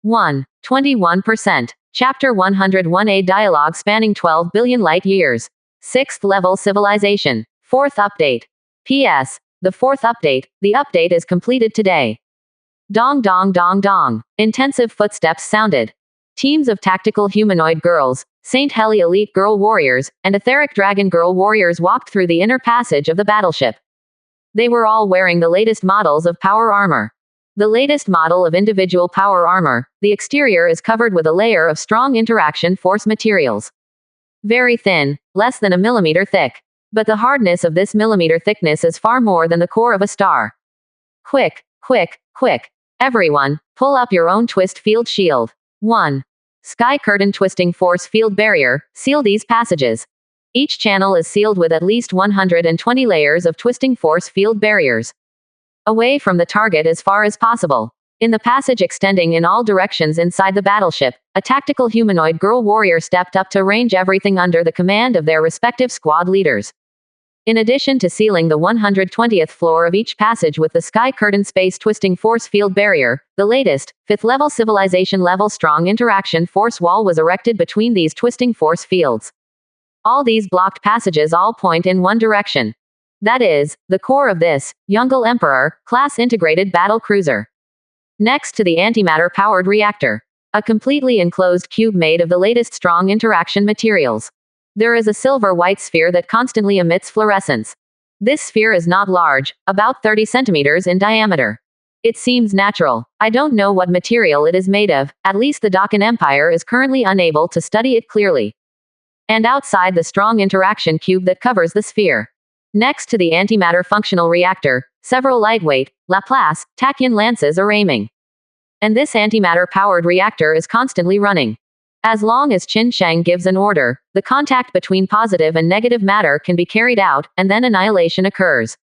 1. 21%. Chapter 101A dialogue spanning 12 billion light years. 6th level civilization. 4th update. P.S. The 4th update. The update is completed today. Dong dong dong dong. Intensive footsteps sounded. Teams of tactical humanoid girls, Saint Heli elite girl warriors, and etheric dragon girl warriors walked through the inner passage of the battleship. They were all wearing the latest models of power armor. The latest model of individual power armor, the exterior is covered with a layer of strong interaction force materials. Very thin, less than a millimeter thick. But the hardness of this millimeter thickness is far more than the core of a star. Quick, quick, quick. Everyone, pull up your own twist field shield. 1. Sky curtain twisting force field barrier, seal these passages. Each channel is sealed with at least 120 layers of twisting force field barriers. Away from the target as far as possible. In the passage extending in all directions inside the battleship, a tactical humanoid girl warrior stepped up to range everything under the command of their respective squad leaders. In addition to sealing the 120th floor of each passage with the Sky Curtain Space Twisting Force Field Barrier, the latest, 5th level civilization level strong interaction force wall was erected between these twisting force fields. All these blocked passages all point in one direction. That is, the core of this, Yongle Emperor, class integrated battle cruiser. Next to the antimatter-powered reactor. A completely enclosed cube made of the latest strong interaction materials. There is a silver-white sphere that constantly emits fluorescence. This sphere is not large, about 30 centimeters in diameter. It seems natural. I don't know what material it is made of, at least the Dakan Empire is currently unable to study it clearly. And outside the strong interaction cube that covers the sphere. Next to the antimatter functional reactor, several lightweight, Laplace, Tachyon lances are aiming. And this antimatter-powered reactor is constantly running. As long as Qin Sheng gives an order, the contact between positive and negative matter can be carried out, and then annihilation occurs.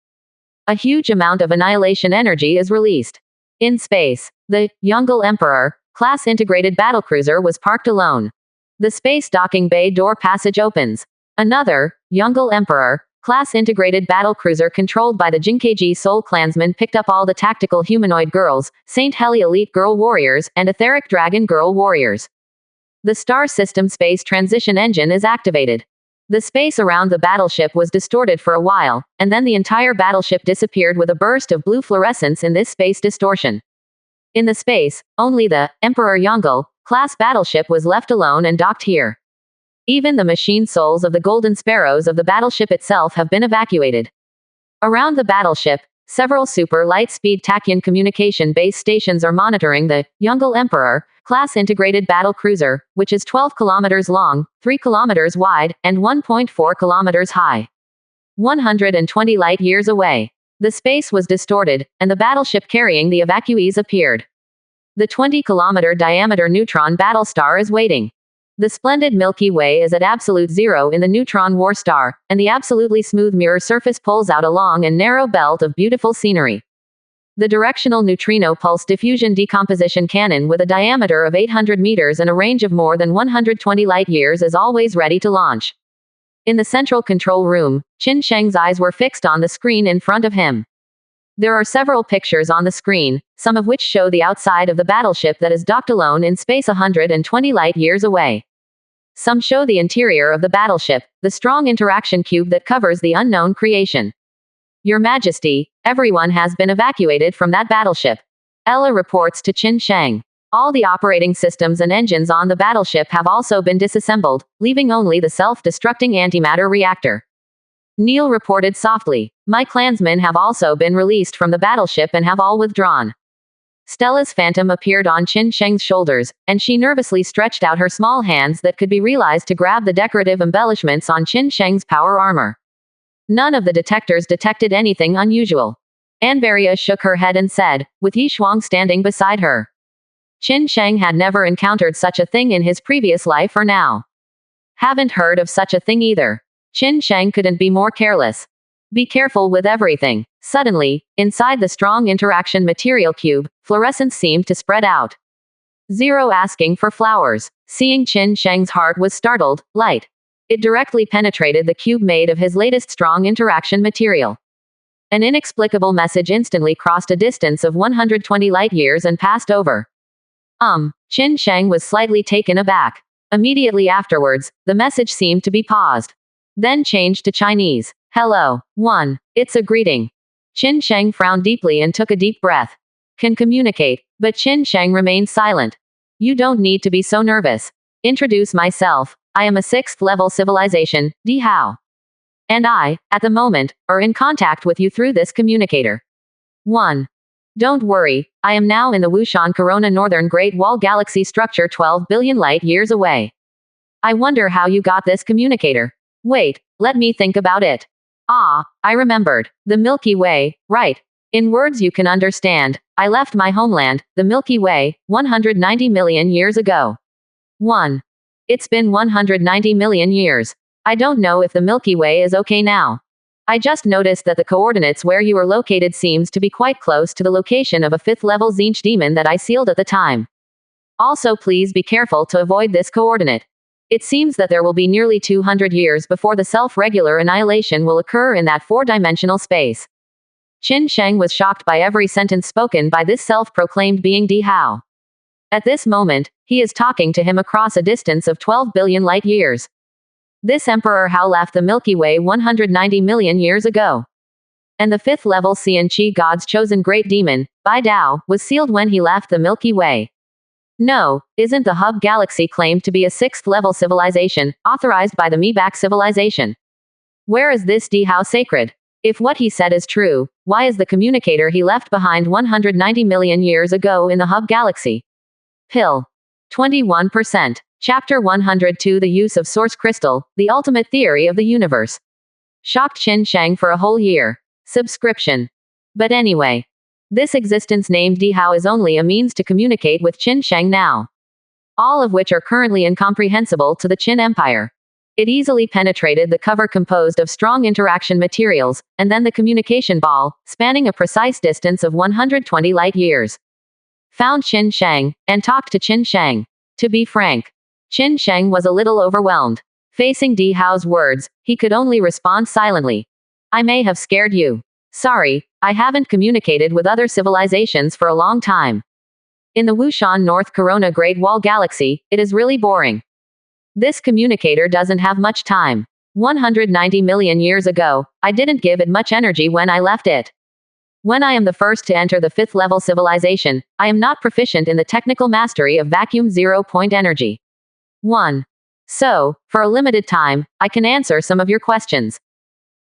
A huge amount of annihilation energy is released. In space, the Yongle Emperor class integrated battlecruiser was parked alone. The space docking bay door passage opens. Another Yongle Emperor class integrated battlecruiser controlled by the Jinkeji Soul Clansmen picked up all the tactical humanoid girls, Saint Heli elite girl warriors, and etheric dragon girl warriors. The star system space transition engine is activated. The space around the battleship was distorted for a while, and then the entire battleship disappeared with a burst of blue fluorescence in this space distortion. In the space, only the Emperor Yongle class battleship was left alone and docked here. Even the machine souls of the golden sparrows of the battleship itself have been evacuated. Around the battleship, several super light-speed Tachyon communication base stations are monitoring the Yongle Emperor class integrated battle cruiser, which is 12 kilometers long, 3 kilometers wide, and 1.4 kilometers high. 120 light years away. The space was distorted, and the battleship carrying the evacuees appeared. The 20-kilometer diameter neutron battlestar is waiting. The splendid Milky Way is at absolute zero in the neutron war star, and the absolutely smooth mirror surface pulls out a long and narrow belt of beautiful scenery. The directional neutrino pulse diffusion decomposition cannon with a diameter of 800 meters and a range of more than 120 light years is always ready to launch. In the central control room, Qin Sheng's eyes were fixed on the screen in front of him. There are several pictures on the screen, some of which show the outside of the battleship that is docked alone in space 120 light years away. Some show the interior of the battleship, the strong interaction cube that covers the unknown creation. Your Majesty, everyone has been evacuated from that battleship. Ella reports to Qin Sheng. All the operating systems and engines on the battleship have also been disassembled, leaving only the self-destructing antimatter reactor. Neil reported softly. My clansmen have also been released from the battleship and have all withdrawn. Stella's phantom appeared on Qin Sheng's shoulders, and she nervously stretched out her small hands that could be realized to grab the decorative embellishments on Qin Sheng's power armor. None of the detectors detected anything unusual. Anvaria shook her head and said, with Yishuang standing beside her. Qin Sheng had never encountered such a thing in his previous life or now. Haven't heard of such a thing either. Qin Sheng couldn't be more careless. Be careful with everything. Suddenly, inside the strong interaction material cube, fluorescence seemed to spread out. Zero asking for flowers. Seeing Qin Sheng's heart was startled, light. It directly penetrated the cube made of his latest strong interaction material. An inexplicable message instantly crossed a distance of 120 light years and passed over. Qin Sheng was slightly taken aback. Immediately afterwards, the message seemed to be paused. Then changed to Chinese. Hello. 1. It's a greeting. Qin Sheng frowned deeply and took a deep breath. Can communicate, but Qin Sheng remained silent. You don't need to be so nervous. Introduce myself. I am a 6th level civilization, Di Hao. And I, at the moment, are in contact with you through this communicator. 1. Don't worry, I am now in the Wushan Corona Northern Great Wall Galaxy structure 12 billion light years away. I wonder how you got this communicator. Wait, let me think about it. Ah, I remembered. The Milky Way, right. In words you can understand, I left my homeland, the Milky Way, 190 million years ago. 1. It's been 190 million years. I don't know if the Milky Way is okay now. I just noticed that the coordinates where you are located seems to be quite close to the location of a 5th level Zinch demon that I sealed at the time. Also please be careful to avoid this coordinate. It seems that there will be nearly 200 years before the self-regular annihilation will occur in that 4-dimensional space. Qin Sheng was shocked by every sentence spoken by this self-proclaimed being Di Hao. At this moment, he is talking to him across a distance of 12 billion light years. This Emperor Hao left the Milky Way 190 million years ago. And the 5th level Xian Qi God's chosen great demon, Bai Dao, was sealed when he left the Milky Way. No, isn't the Hub Galaxy claimed to be a 6th level civilization, authorized by the Mibak civilization? Where is this Di Hao sacred? If what he said is true, why is the communicator he left behind 190 million years ago in the Hub Galaxy? Pill. 21%. Chapter 102 The Use of Source Crystal, the Ultimate Theory of the Universe. Shocked Qin Sheng for a whole year. Subscription. But anyway. This existence named Di Hao is only a means to communicate with Qin Sheng now. All of which are currently incomprehensible to the Qin Empire. It easily penetrated the cover composed of strong interaction materials, and then the communication ball, spanning a precise distance of 120 light years. Found Qin Sheng, and talked to Qin Sheng. To be frank, Qin Sheng was a little overwhelmed. Facing Di Hao's words, he could only respond silently. I may have scared you. Sorry, I haven't communicated with other civilizations for a long time. In the Wushan North Corona Great Wall Galaxy, it is really boring. This communicator doesn't have much time. 190 million years ago, I didn't give it much energy when I left it. When I am the first to enter the 5th level civilization, I am not proficient in the technical mastery of vacuum 0-point energy. 1. So, for a limited time, I can answer some of your questions.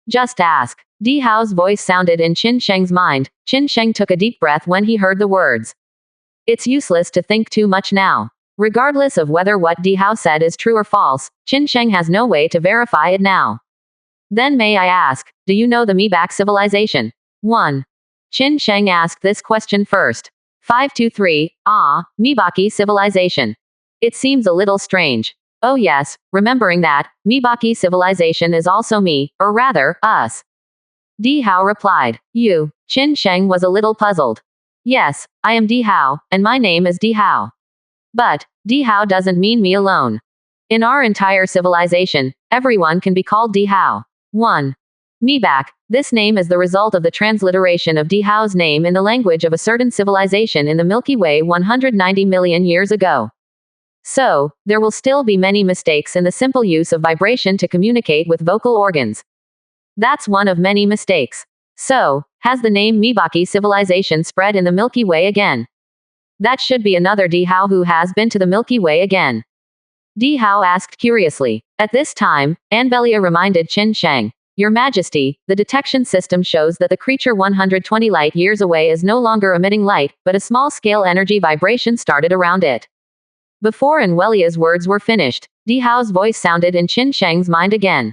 Just ask. Di Hao's voice sounded in Qin Sheng's mind. Qin Sheng took a deep breath when he heard the words. It's useless to think too much now. Regardless of whether what Di Hao said is true or false, Qin Sheng has no way to verify it now. Then may I ask, do you know the Mibak civilization? 1. Qin Sheng asked this question first. 523, Mibaki civilization. It seems a little strange. Oh yes, remembering that, Mibaki civilization is also me, or rather, us. Di Hao replied. You. Qin Sheng was a little puzzled. Yes, I am Di Hao, and my name is Di Hao. But, Di Hao doesn't mean me alone. In our entire civilization, everyone can be called Di Hao. 1. Mibak. This name is the result of the transliteration of Di Hao's name in the language of a certain civilization in the Milky Way 190 million years ago. So, there will still be many mistakes in the simple use of vibration to communicate with vocal organs. That's one of many mistakes. So, has the name Mibaki civilization spread in the Milky Way again? That should be another Di Hao who has been to the Milky Way again. Di Hao asked curiously. At this time, Anbelia reminded Qin Sheng. Your Majesty, the detection system shows that the creature 120 light years away is no longer emitting light, but a small-scale energy vibration started around it. Before Anbelia's words were finished, Di Hao's voice sounded in Qin Sheng's mind again.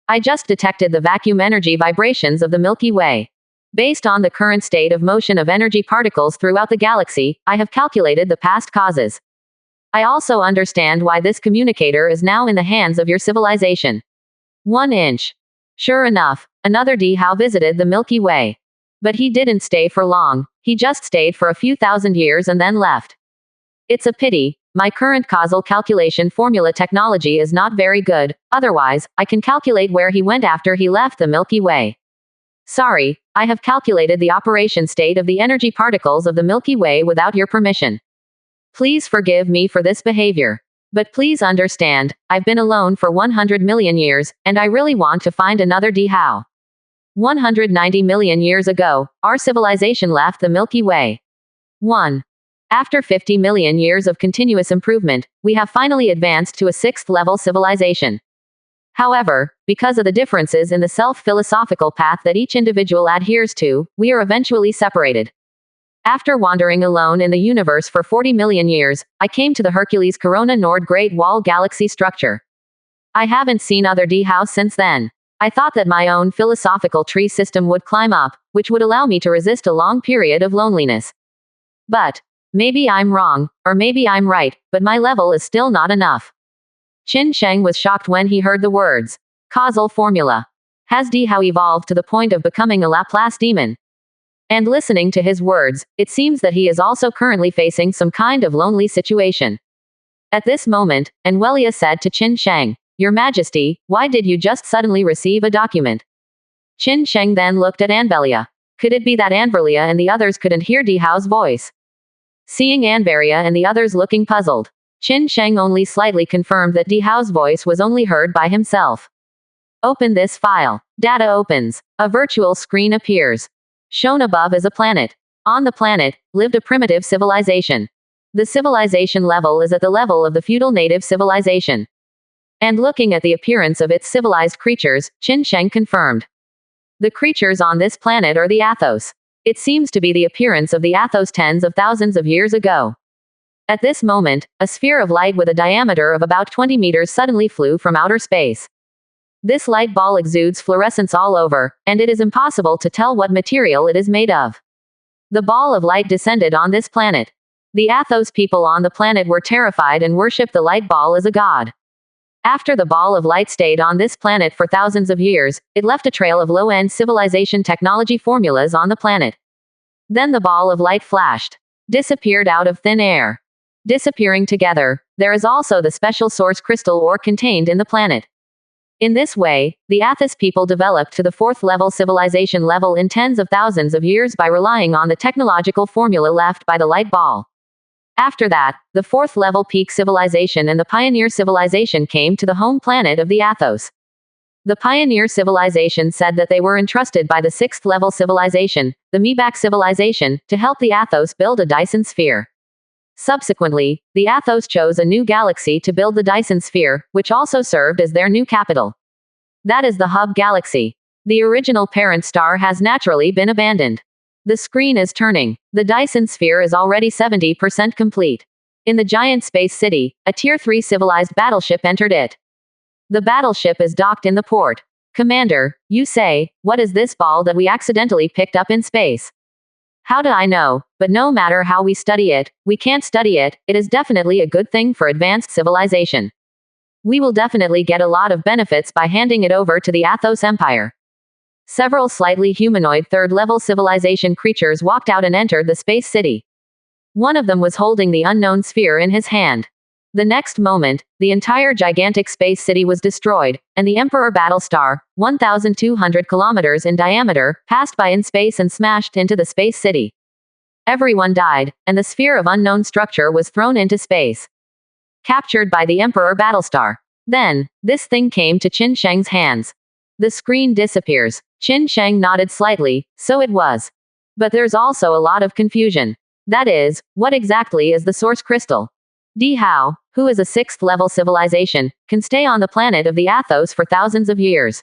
I just detected the vacuum energy vibrations of the Milky Way. Based on the current state of motion of energy particles throughout the galaxy, I have calculated the past causes. I also understand why this communicator is now in the hands of your civilization. 1 inch. Sure enough, another Di Hao visited the Milky Way. But he didn't stay for long, he just stayed for a few thousand years and then left. It's a pity, my current causal calculation formula technology is not very good, otherwise, I can calculate where he went after he left the Milky Way. Sorry, I have calculated the operation state of the energy particles of the Milky Way without your permission. Please forgive me for this behavior. But please understand, I've been alone for 100 million years, and I really want to find another Dihao. 190 million years ago, our civilization left the Milky Way. 1. After 50 million years of continuous improvement, we have finally advanced to a sixth-level civilization. However, because of the differences in the self-philosophical path that each individual adheres to, we are eventually separated. After wandering alone in the universe for 40 million years, I came to the Hercules Corona Nord Great Wall Galaxy structure. I haven't seen other Dihao since then. I thought that my own philosophical tree system would climb up, which would allow me to resist a long period of loneliness. But maybe I'm wrong, or maybe I'm right, but my level is still not enough. Qin Sheng was shocked when he heard the words. Causal formula. Has Dihao evolved to the point of becoming a Laplace demon? And listening to his words, it seems that he is also currently facing some kind of lonely situation. At this moment, Enwelia said to Qin Sheng, Your Majesty, why did you just suddenly receive a document? Qin Sheng then looked at Anvelia. Could it be that Anvelia and the others couldn't hear Dihao's voice? Seeing Anvelia and the others looking puzzled, Qin Sheng only slightly confirmed that Dihao's voice was only heard by himself. Open this file. Data opens. A virtual screen appears. Shown above is a planet. On the planet, lived a primitive civilization. The civilization level is at the level of the feudal native civilization. And looking at the appearance of its civilized creatures, Qin Sheng confirmed. The creatures on this planet are the Athos. It seems to be the appearance of the Athos tens of thousands of years ago. At this moment, a sphere of light with a diameter of about 20 meters suddenly flew from outer space. This light ball exudes fluorescence all over, and it is impossible to tell what material it is made of. The ball of light descended on this planet. The Athos people on the planet were terrified and worshipped the light ball as a god. After the ball of light stayed on this planet for thousands of years, it left a trail of low-end civilization technology formulas on the planet. Then the ball of light flashed, disappeared out of thin air. Disappearing together, there is also the special source crystal ore contained in the planet. In this way, the Athos people developed to the fourth-level civilization level in tens of thousands of years by relying on the technological formula left by the light ball. After that, the fourth-level peak civilization and the pioneer civilization came to the home planet of the Athos. The pioneer civilization said that they were entrusted by the sixth-level civilization, the Mebak civilization, to help the Athos build a Dyson sphere. Subsequently, the Athos chose a new galaxy to build the Dyson sphere, which also served as their new capital. That is the hub galaxy. The original parent star has naturally been abandoned. The screen is turning. The Dyson sphere is already 70% complete. In the giant space city, a Tier 3 civilized battleship entered it. The battleship is docked in the port. Commander, you say, what is this ball that we accidentally picked up in space? How do I know? But no matter how we study it, we can't study it. It is definitely a good thing for advanced civilization. We will definitely get a lot of benefits by handing it over to the Athos Empire. Several slightly humanoid third-level civilization creatures walked out and entered the space city. One of them was holding the unknown sphere in his hand. The next moment, the entire gigantic space city was destroyed, and the Emperor Battlestar, 1,200 kilometers in diameter, passed by in space and smashed into the space city. Everyone died, and the sphere of unknown structure was thrown into space. Captured by the Emperor Battlestar. Then, this thing came to Qin Sheng's hands. The screen disappears. Qin Sheng nodded slightly, so it was. But there's also a lot of confusion. That is, what exactly is the source crystal? Dihao, who is a sixth-level civilization, can stay on the planet of the Athos for thousands of years.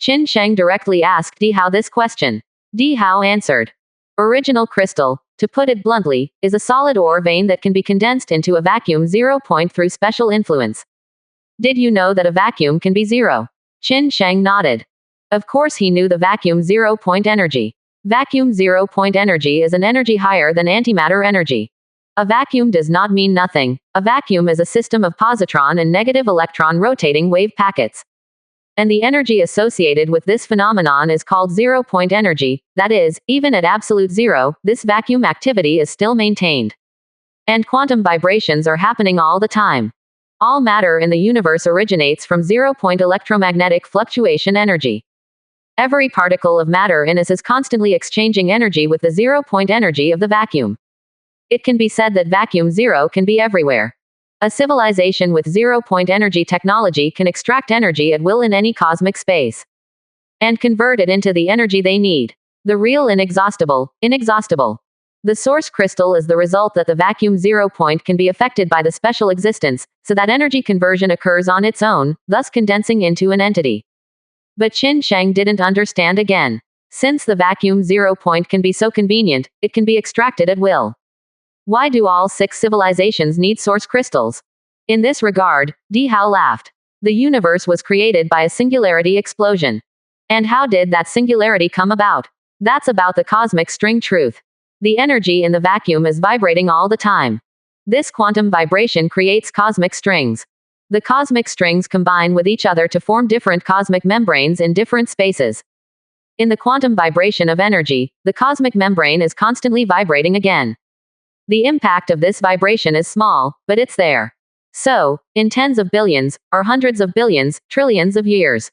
Qin Sheng directly asked Dihao this question. Dihao answered. Original crystal, to put it bluntly, is a solid ore vein that can be condensed into a vacuum 0 point through special influence. Did you know that a vacuum can be zero? Qin Sheng nodded. Of course he knew the vacuum 0 point energy. Vacuum 0 point energy is an energy higher than antimatter energy. A vacuum does not mean nothing. A vacuum is a system of positron and negative electron rotating wave packets. And the energy associated with this phenomenon is called 0 point energy, that is, even at absolute zero, this vacuum activity is still maintained. And quantum vibrations are happening all the time. All matter in the universe originates from 0 point electromagnetic fluctuation energy. Every particle of matter in us is constantly exchanging energy with the 0 point energy of the vacuum. It can be said that vacuum zero can be everywhere. A civilization with zero-point energy technology can extract energy at will in any cosmic space and convert it into the energy they need. The real inexhaustible. The source crystal is the result that the vacuum zero point can be affected by the special existence, so that energy conversion occurs on its own, thus condensing into an entity. But Qin Sheng didn't understand again. Since the vacuum zero point can be so convenient, it can be extracted at will. Why do all 6 civilizations need source crystals? In this regard, Di Hao laughed. The universe was created by a singularity explosion. And how did that singularity come about? That's about the cosmic string truth. The energy in the vacuum is vibrating all the time. This quantum vibration creates cosmic strings. The cosmic strings combine with each other to form different cosmic membranes in different spaces. In the quantum vibration of energy, the cosmic membrane is constantly vibrating again. The impact of this vibration is small, but it's there. So, in tens of billions, or hundreds of billions, trillions of years,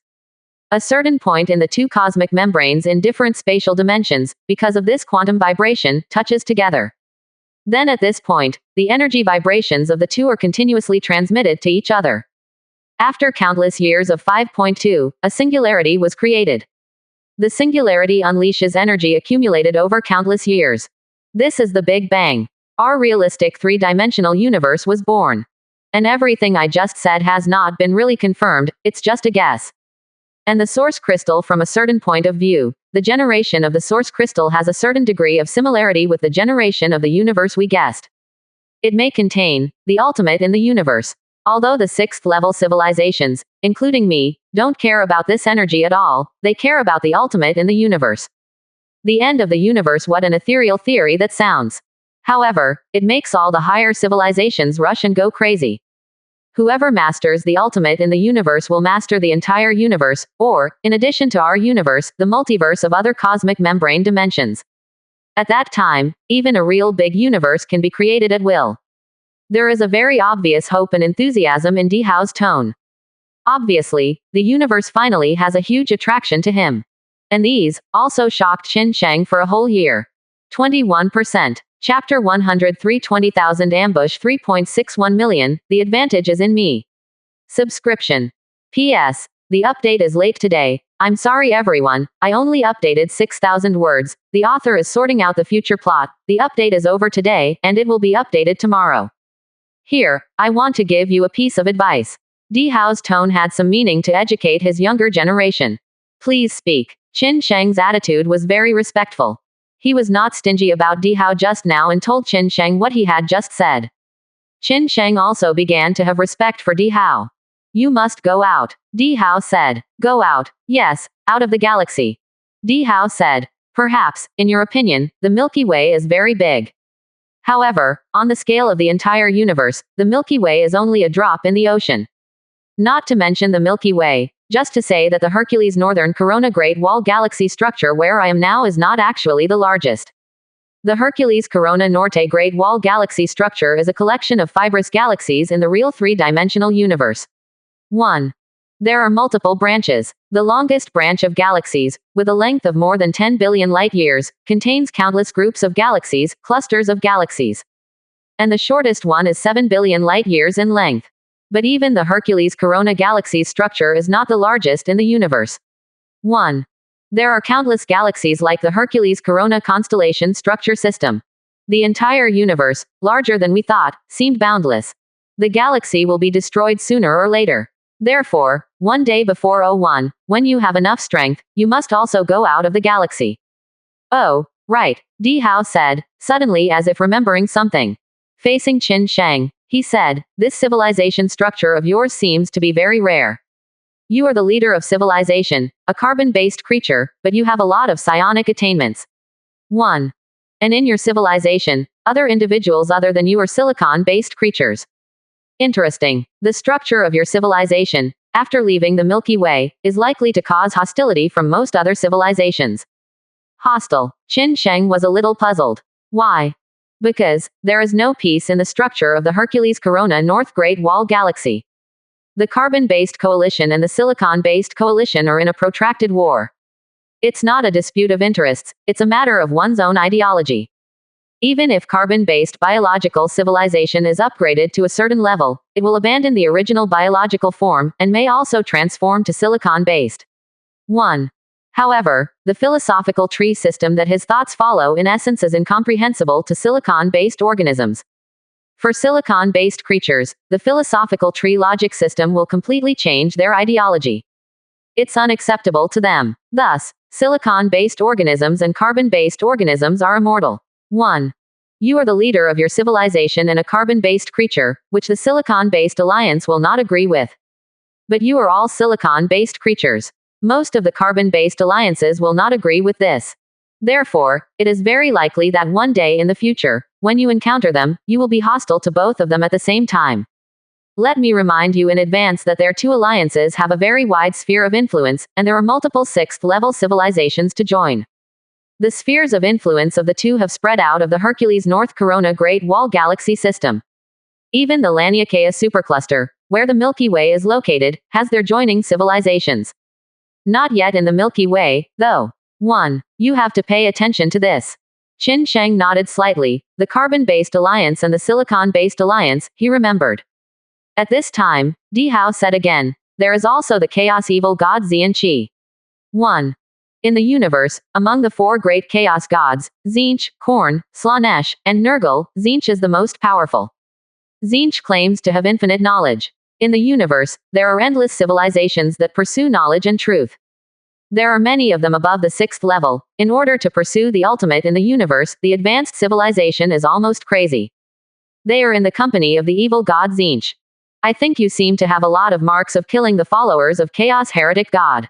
a certain point in the 2 cosmic membranes in different spatial dimensions, because of this quantum vibration, touches together. Then at this point, the energy vibrations of the 2 are continuously transmitted to each other. After countless years of 5.2, a singularity was created. The singularity unleashes energy accumulated over countless years. This is the Big Bang. Our realistic 3-dimensional universe was born. And everything I just said has not been really confirmed, it's just a guess. And the source crystal, from a certain point of view, the generation of the source crystal has a certain degree of similarity with the generation of the universe we guessed. It may contain the ultimate in the universe. Although the 6th-level civilizations, including me, don't care about this energy at all, they care about the ultimate in the universe. The end of the universe. What an ethereal theory that sounds. However, it makes all the higher civilizations rush and go crazy. Whoever masters the ultimate in the universe will master the entire universe, or, in addition to our universe, the multiverse of other cosmic membrane dimensions. At that time, even a real big universe can be created at will. There is a very obvious hope and enthusiasm in Di Hao's tone. Obviously, the universe finally has a huge attraction to him. And these also shocked Qin Sheng for a whole year. 21%. Chapter 103. 20,000 ambush 3.61 million, the advantage is in me. Subscription. P.S. The update is late today. I'm sorry everyone, I only updated 6,000 words. The author is sorting out the future plot. The update is over today, and it will be updated tomorrow. Here, I want to give you a piece of advice. Di Hao's tone had some meaning to educate his younger generation. Please speak. Qin Sheng's attitude was very respectful. He was not stingy about Di Hao just now and told Qin Sheng what he had just said. Qin Sheng also began to have respect for Di Hao. You must go out. Di Hao said. Go out? Yes, out of the galaxy. Di Hao said. Perhaps, in your opinion, the Milky Way is very big. However, on the scale of the entire universe, the Milky Way is only a drop in the ocean. Not to mention the Milky Way, just to say that the Hercules Northern Corona Great Wall Galaxy structure where I am now is not actually the largest. The Hercules Corona Norte Great Wall Galaxy structure is a collection of fibrous galaxies in the real 3-dimensional universe. 1. There are multiple branches. The longest branch of galaxies, with a length of more than 10 billion light-years, contains countless groups of galaxies, clusters of galaxies. And the shortest one is 7 billion light-years in length. But even the Hercules Corona Galaxy's structure is not the largest in the universe. 1. There are countless galaxies like the Hercules Corona constellation structure system. The entire universe, larger than we thought, seemed boundless. The galaxy will be destroyed sooner or later. Therefore, one day before 01, when you have enough strength, you must also go out of the galaxy. Oh, right, Di Hao said, suddenly as if remembering something. Facing Qin Sheng, he said, this civilization structure of yours seems to be very rare. You are the leader of civilization, a carbon-based creature, but you have a lot of psionic attainments. 1. And in your civilization, other individuals other than you are silicon-based creatures. Interesting. The structure of your civilization, after leaving the Milky Way, is likely to cause hostility from most other civilizations. Hostile. Qin Sheng was a little puzzled. Why? Because there is no peace in the structure of the Hercules Corona North Great Wall Galaxy. The carbon-based coalition and the silicon-based coalition are in a protracted war. It's not a dispute of interests, it's a matter of one's own ideology. Even if carbon-based biological civilization is upgraded to a certain level, it will abandon the original biological form, and may also transform to silicon-based. 1. However, the philosophical tree system that his thoughts follow in essence is incomprehensible to silicon-based organisms. For silicon-based creatures, the philosophical tree logic system will completely change their ideology. It's unacceptable to them. Thus, silicon-based organisms and carbon-based organisms are immortal. 1. You are the leader of your civilization and a carbon-based creature, which the silicon-based alliance will not agree with. But you are all silicon-based creatures. Most of the carbon-based alliances will not agree with this. Therefore, it is very likely that one day in the future, when you encounter them, you will be hostile to both of them at the same time. Let me remind you in advance that their two alliances have a very wide sphere of influence, and there are multiple sixth-level civilizations to join. The spheres of influence of the two have spread out of the Hercules North Corona Great Wall Galaxy system. Even the Laniakea supercluster, where the Milky Way is located, has their joining civilizations. Not yet in the Milky Way, though. 1. You have to pay attention to this. Qin Sheng nodded slightly. The carbon-based alliance and the silicon-based alliance, he remembered. At this time, Di Hao said again, there is also the chaos evil god Xian Qi. 1. In the universe, among the four great chaos gods, Tzeentch, Korn, Slaanesh, and Nurgle, Tzeentch is the most powerful. Tzeentch claims to have infinite knowledge. In the universe, there are endless civilizations that pursue knowledge and truth. There are many of them above the sixth level. In order to pursue the ultimate in the universe, the advanced civilization is almost crazy. They are in the company of the evil god Tzeentch. I think you seem to have a lot of marks of killing the followers of Chaos Heretic God.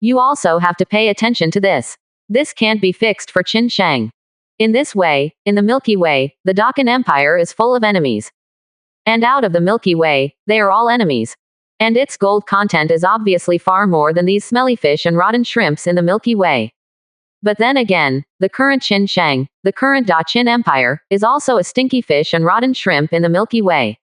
You also have to pay attention to this. This can't be fixed for Qin Sheng. In this way, in the Milky Way, the Dakan Empire is full of enemies. And out of the Milky Way, they are all enemies. And its gold content is obviously far more than these smelly fish and rotten shrimps in the Milky Way. But then again, the current Qin Sheng, the current Da Qin Empire, is also a stinky fish and rotten shrimp in the Milky Way.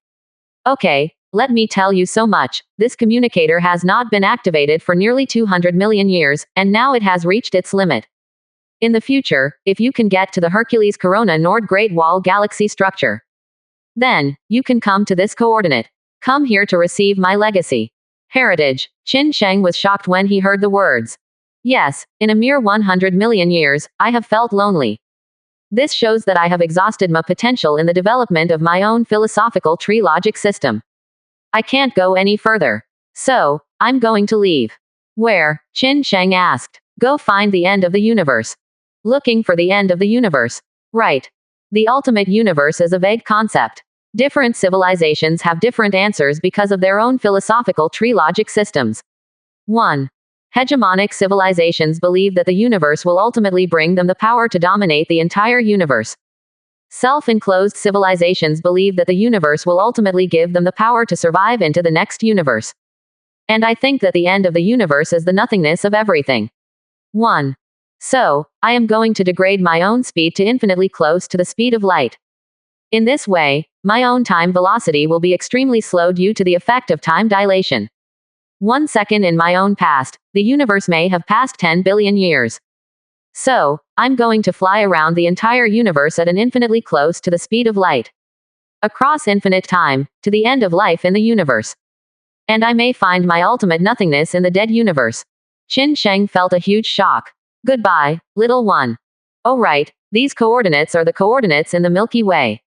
Okay, let me tell you so much. This communicator has not been activated for nearly 200 million years, and now it has reached its limit. In the future, if you can get to the Hercules Corona Nord Great Wall Galaxy structure, then, you can come to this coordinate. Come here to receive my legacy. Heritage. Qin Sheng was shocked when he heard the words. Yes, in a mere 100 million years, I have felt lonely. This shows that I have exhausted my potential in the development of my own philosophical tree logic system. I can't go any further. So, I'm going to leave. Where? Qin Sheng asked. Go find the end of the universe. Looking for the end of the universe. Right. The ultimate universe is a vague concept. Different civilizations have different answers because of their own philosophical tree logic systems. 1. Hegemonic civilizations believe that the universe will ultimately bring them the power to dominate the entire universe. Self-enclosed civilizations believe that the universe will ultimately give them the power to survive into the next universe. And I think that the end of the universe is the nothingness of everything. 1. So, I am going to degrade my own speed to infinitely close to the speed of light. In this way, my own time velocity will be extremely slow due to the effect of time dilation. 1 second in my own past, the universe may have passed 10 billion years. So, I'm going to fly around the entire universe at an infinitely close to the speed of light. Across infinite time, to the end of life in the universe. And I may find my ultimate nothingness in the dead universe. Qin Sheng felt a huge shock. Goodbye, little one. Oh right, these coordinates are the coordinates in the Milky Way.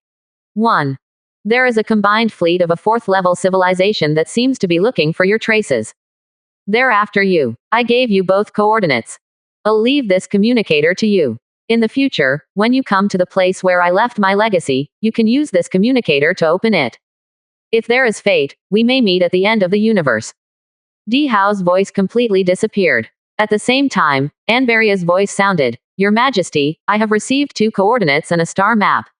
1. There is a combined fleet of a fourth-level civilization that seems to be looking for your traces. They're after you. I gave you both coordinates. I'll leave this communicator to you. In the future, when you come to the place where I left my legacy, you can use this communicator to open it. If there is fate, we may meet at the end of the universe. Di Hao's voice completely disappeared. At the same time, Anbaria's voice sounded, Your Majesty, I have received 2 coordinates and a star map.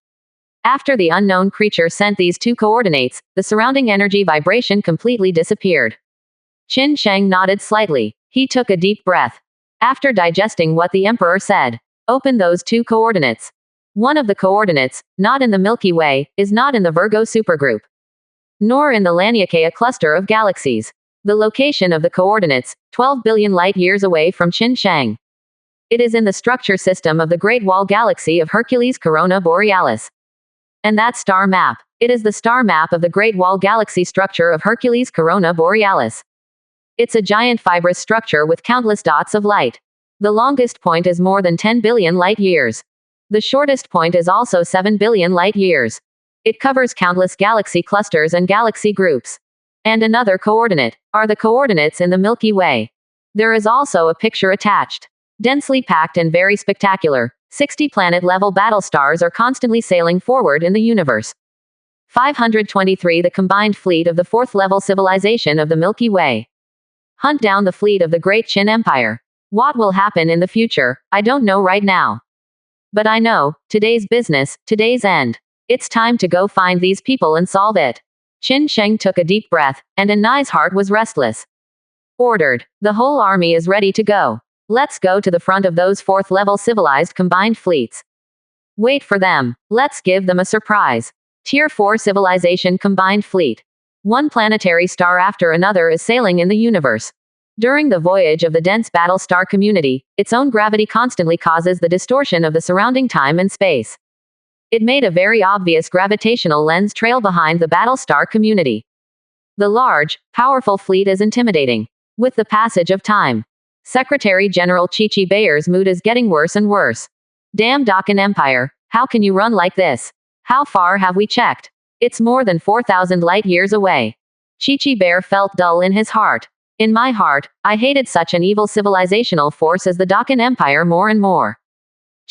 After the unknown creature sent these 2 coordinates, the surrounding energy vibration completely disappeared. Qin Sheng nodded slightly. He took a deep breath. After digesting what the Emperor said, open those 2 coordinates. One of the coordinates, not in the Milky Way, is not in the Virgo supergroup, nor in the Laniakea cluster of galaxies. The location of the coordinates, 12 billion light-years away from Qin Sheng. It is in the structure system of the Great Wall Galaxy of Hercules Corona Borealis. And that star map. It is the star map of the Great Wall Galaxy structure of Hercules Corona Borealis. It's a giant fibrous structure with countless dots of light. The longest point is more than 10 billion light years. The shortest point is also 7 billion light years. It covers countless galaxy clusters and galaxy groups. And another coordinate are the coordinates in the Milky Way. There is also a picture attached. Densely packed and very spectacular, 60 planet-level battle stars are constantly sailing forward in the universe. 523 The combined fleet of the fourth-level civilization of the Milky Way. Hunt down the fleet of the Great Qin Empire. What will happen in the future, I don't know right now. But I know, today's business, today's end. It's time to go find these people and solve it. Qin Sheng took a deep breath, and Anai's heart was restless. Ordered. The whole army is ready to go. Let's go to the front of those fourth-level civilized combined fleets. Wait for them. Let's give them a surprise. Tier 4 Civilization Combined Fleet. One planetary star after another is sailing in the universe. During the voyage of the dense battle star community, its own gravity constantly causes the distortion of the surrounding time and space. It made a very obvious gravitational lens trail behind the battle star community. The large, powerful fleet is intimidating. With the passage of time, Secretary General Chi Bayer's mood is getting worse and worse. Damn Dakan Empire, how can you run like this? How far have we checked? It's more than 4,000 light years away. Chi Bayer felt dull in his heart. In my heart, I hated such an evil civilizational force as the Dakan Empire more and more.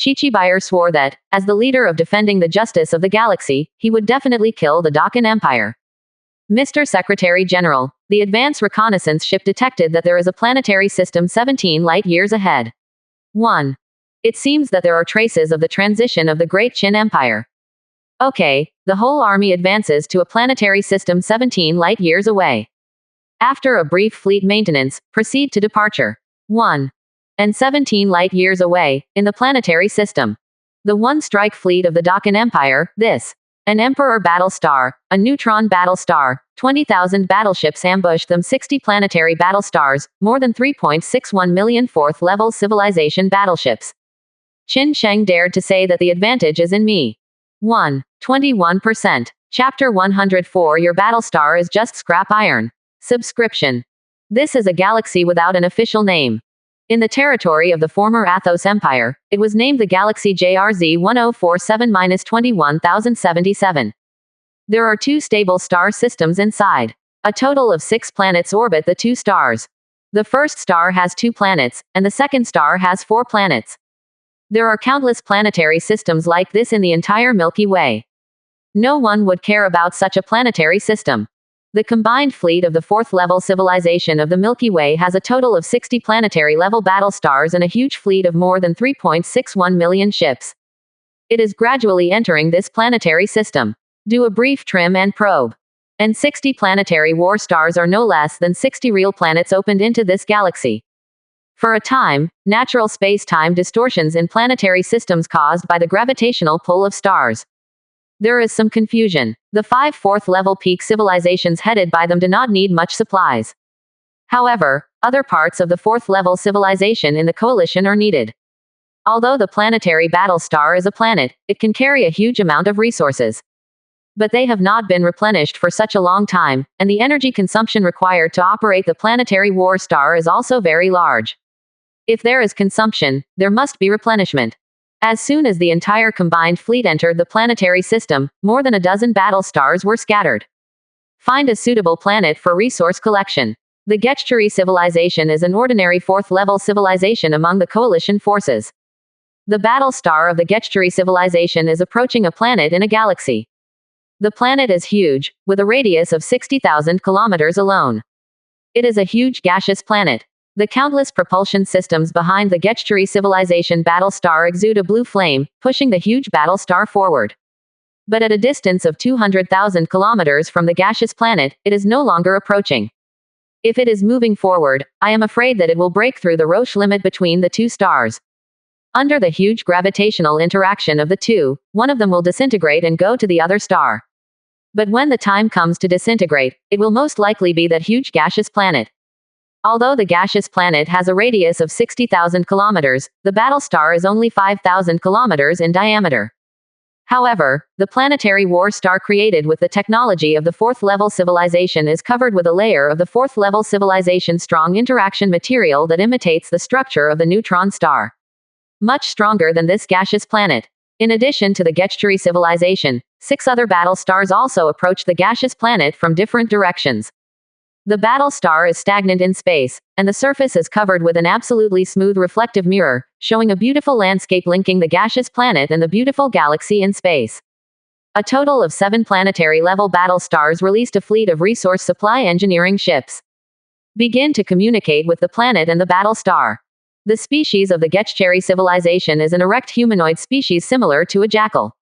Chi Bayer swore that, as the leader of defending the justice of the galaxy, he would definitely kill the Dakan Empire. Mr. Secretary General, the advanced reconnaissance ship detected that there is a planetary system 17 light years ahead. 1. It seems that there are traces of the transition of the Great Qin Empire. Okay, the whole army advances to a planetary system 17 light years away. After a brief fleet maintenance, proceed to departure. 1. And 17 light years away, in the planetary system. The one-strike fleet of the Dakan Empire, this. An Emperor battle star, a neutron battle star, 20,000 battleships ambushed them 60 planetary battle stars, more than 3.61 million fourth-level civilization battleships. Qin Sheng dared to say that the advantage is in me. 1. 21%. Chapter 104 Your battle star is just scrap iron. Subscription. This is a galaxy without an official name. In the territory of the former Athos Empire, it was named the Galaxy JRZ 1047-21077. There are 2 stable star systems inside. A total of 6 planets orbit the 2 stars. The first star has 2 planets, and the second star has 4 planets. There are countless planetary systems like this in the entire Milky Way. No one would care about such a planetary system. The combined fleet of the fourth-level civilization of the Milky Way has a total of 60 planetary-level battle stars and a huge fleet of more than 3.61 million ships. It is gradually entering this planetary system. Do a brief trim and probe. And 60 planetary war stars are no less than 60 real planets opened into this galaxy. For a time, natural space-time distortions in planetary systems caused by the gravitational pull of stars. There is some confusion. The 5 fourth-level peak civilizations headed by them do not need much supplies. However, other parts of the fourth-level civilization in the coalition are needed. Although the planetary battle star is a planet, it can carry a huge amount of resources. But they have not been replenished for such a long time, and the energy consumption required to operate the planetary war star is also very large. If there is consumption, there must be replenishment. As soon as the entire combined fleet entered the planetary system, more than a dozen battle stars were scattered. Find a suitable planet for resource collection. The Getchuri civilization is an ordinary fourth-level civilization among the coalition forces. The battle star of the Getchuri civilization is approaching a planet in a galaxy. The planet is huge, with a radius of 60,000 kilometers alone. It is a huge gaseous planet. The countless propulsion systems behind the Getchuri civilization battle star exude a blue flame, pushing the huge battle star forward. But at a distance of 200,000 kilometers from the gaseous planet, it is no longer approaching. If it is moving forward, I am afraid that it will break through the Roche limit between the 2 stars. Under the huge gravitational interaction of the 2, one of them will disintegrate and go to the other star. But when the time comes to disintegrate, it will most likely be that huge gaseous planet. Although the gaseous planet has a radius of 60,000 kilometers, the battlestar is only 5,000 kilometers in diameter. However, the planetary war star created with the technology of the fourth-level civilization is covered with a layer of the fourth-level civilization strong interaction material that imitates the structure of the neutron star. Much stronger than this gaseous planet. In addition to the Getcheri civilization, 6 other battle stars also approach the gaseous planet from different directions. The battle star is stagnant in space, and the surface is covered with an absolutely smooth reflective mirror, showing a beautiful landscape linking the gaseous planet and the beautiful galaxy in space. A total of 7 planetary-level battle stars released a fleet of resource supply engineering ships. Begin to communicate with the planet and the battle star. The species of the Getcheri civilization is an erect humanoid species similar to a jackal.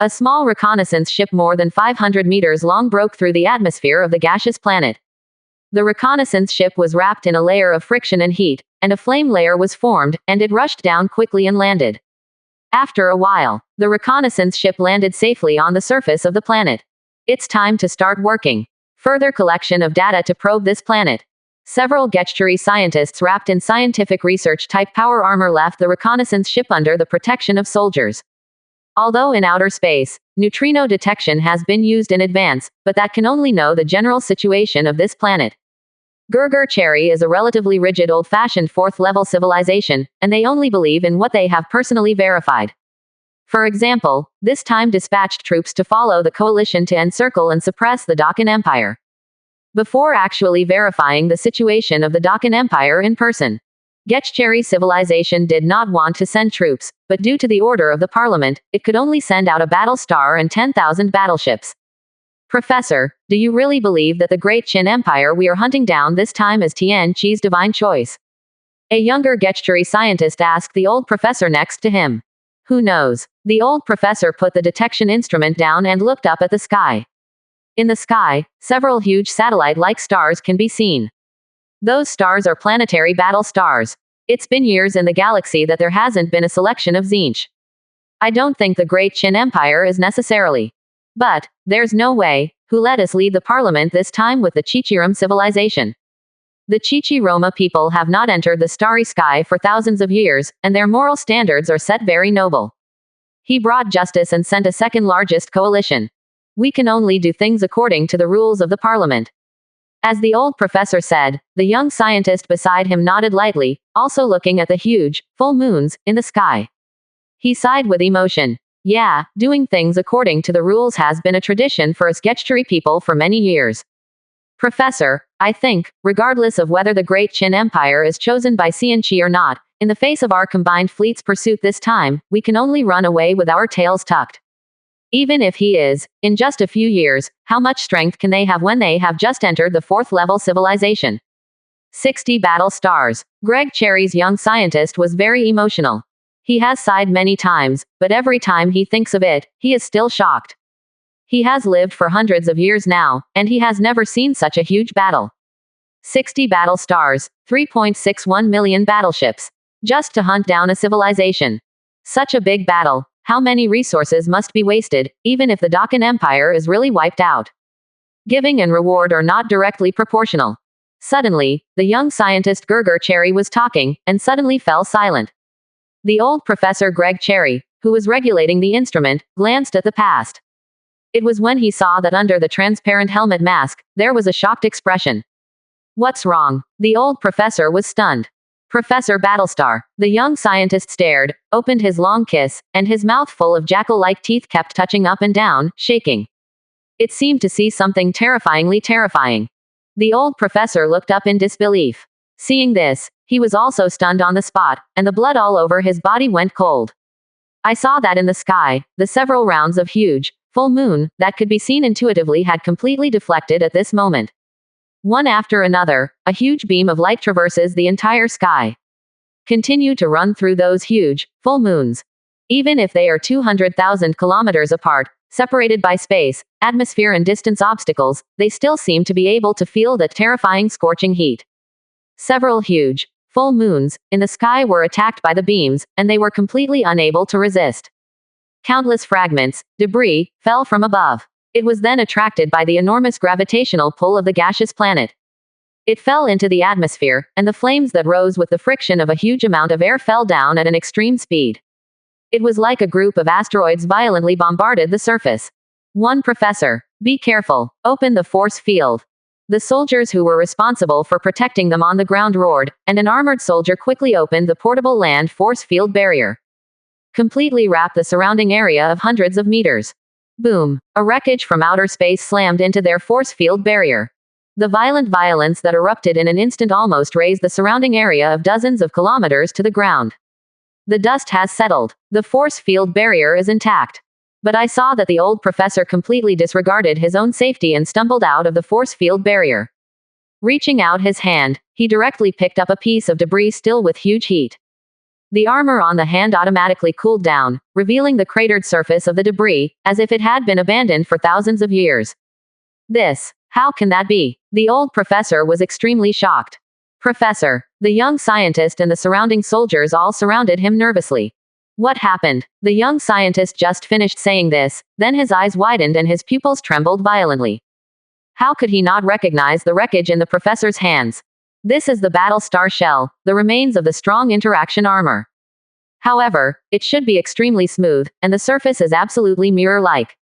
A small reconnaissance ship more than 500 meters long broke through the atmosphere of the gaseous planet. The reconnaissance ship was wrapped in a layer of friction and heat, and a flame layer was formed, and it rushed down quickly and landed. After a while, the reconnaissance ship landed safely on the surface of the planet. It's time to start working. Further collection of data to probe this planet. Several Getcheri scientists wrapped in scientific research-type power armor left the reconnaissance ship under the protection of soldiers. Although in outer space, neutrino detection has been used in advance, but that can only know the general situation of this planet. Getcheri is a relatively rigid old-fashioned fourth-level civilization, and they only believe in what they have personally verified. For example, this time dispatched troops to follow the coalition to encircle and suppress the Dakan Empire. Before actually verifying the situation of the Dakan Empire in person. Getcheri civilization did not want to send troops, but due to the order of the parliament, it could only send out a battle star and 10,000 battleships. Professor, do you really believe that the great Qin Empire we are hunting down this time is Tian Qi's divine choice? A younger Getcheri scientist asked the old professor next to him. Who knows? The old professor put the detection instrument down and looked up at the sky. In the sky, several huge satellite-like stars can be seen. Those stars are planetary battle stars. It's been years in the galaxy that there hasn't been a selection of Zinch. I don't think the great Qin Empire is necessarily. But, there's no way, who let us lead the parliament this time with the Chichiram civilization. The Chichiroma people have not entered the starry sky for thousands of years, and their moral standards are set very noble. He brought justice and sent a second largest coalition. We can only do things according to the rules of the parliament. As the old professor said, the young scientist beside him nodded lightly, also looking at the huge, full moons, in the sky. He sighed with emotion. Yeah, doing things according to the rules has been a tradition for us Getcheri people for many years. Professor, I think, regardless of whether the great Qin Empire is chosen by Tian Qi or not, in the face of our combined fleet's pursuit this time, we can only run away with our tails tucked. Even if he is, in just a few years, how much strength can they have when they have just entered the fourth-level civilization? 60 battle stars. Getcheri's young scientist was very emotional. He has sighed many times, but every time he thinks of it, he is still shocked. He has lived for hundreds of years now, and he has never seen such a huge battle. 60 battle stars, 3.61 million battleships. Just to hunt down a civilization. Such a big battle. How many resources must be wasted, even if the Dakan Empire is really wiped out? Giving and reward are not directly proportional. Suddenly, the young scientist Getcheri was talking, and suddenly fell silent. The old Professor Getcheri, who was regulating the instrument, glanced at the past. It was when he saw that under the transparent helmet mask, there was a shocked expression. What's wrong? The old professor was stunned. Professor Battlestar. The young scientist stared, opened his long kiss, and his mouth full of jackal-like teeth kept touching up and down, shaking. It seemed to see something terrifyingly terrifying. The old professor looked up in disbelief. Seeing this, he was also stunned on the spot, and the blood all over his body went cold. I saw that in the sky, the several rounds of huge, full moon, that could be seen intuitively had completely deflected at this moment. One after another, a huge beam of light traverses the entire sky. Continue to run through those huge, full moons. Even if they are 200,000 kilometers apart, separated by space, atmosphere and distance obstacles, they still seem to be able to feel that terrifying scorching heat. Several huge, full moons, in the sky were attacked by the beams, and they were completely unable to resist. Countless fragments, debris, fell from above. It was then attracted by the enormous gravitational pull of the gaseous planet. It fell into the atmosphere, and the flames that rose with the friction of a huge amount of air fell down at an extreme speed. It was like a group of asteroids violently bombarded the surface. One professor, be careful, open the force field. The soldiers who were responsible for protecting them on the ground roared, and an armored soldier quickly opened the portable land force field barrier. Completely wrapped the surrounding area of hundreds of meters. Boom! A wreckage from outer space slammed into their force field barrier. The violence that erupted in an instant almost raised the surrounding area of dozens of kilometers to the ground. The dust has settled. The force field barrier is intact. But I saw that the old professor completely disregarded his own safety and stumbled out of the force field barrier. Reaching out his hand, he directly picked up a piece of debris still with huge heat. The armor on the hand automatically cooled down, revealing the cratered surface of the debris, as if it had been abandoned for thousands of years. How can that be? The old professor was extremely shocked. Professor, the young scientist and the surrounding soldiers all surrounded him nervously. What happened? The young scientist just finished saying this, then his eyes widened and his pupils trembled violently. How could he not recognize the wreckage in the professor's hands? This is the Battlestar shell, the remains of the strong interaction armor. However, it should be extremely smooth, and the surface is absolutely mirror-like.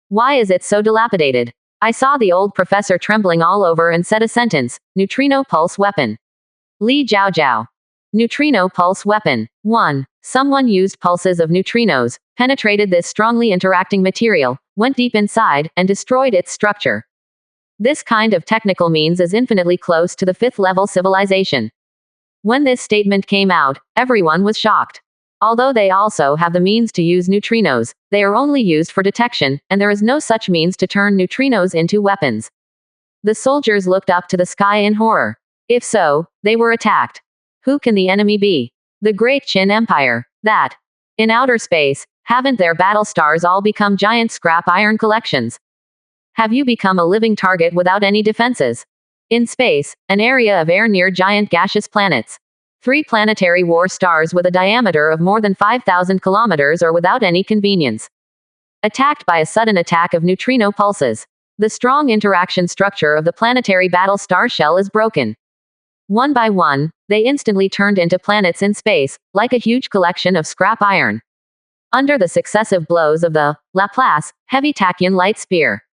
Why is it so dilapidated? I saw the old professor trembling all over and said a sentence, neutrino pulse weapon. Li Jiao Jiao. Neutrino pulse weapon. 1. Someone used pulses of neutrinos, penetrated this strongly interacting material, went deep inside, and destroyed its structure. This kind of technical means is infinitely close to the 5th level civilization. When this statement came out, everyone was shocked. Although they also have the means to use neutrinos, they are only used for detection, and there is no such means to turn neutrinos into weapons. The soldiers looked up to the sky in horror. If so, they were attacked. Who can the enemy be? The Great Qin Empire. That. In outer space, haven't their battle stars all become giant scrap iron collections? Have you become a living target without any defenses? In space, an area of air near giant gaseous planets. 3 planetary war stars with a diameter of more than 5,000 kilometers are without any convenience. Attacked by a sudden attack of neutrino pulses. The strong interaction structure of the planetary battle star shell is broken. One by one, they instantly turned into planets in space, like a huge collection of scrap iron. Under the successive blows of the Laplace heavy tachyon light spear.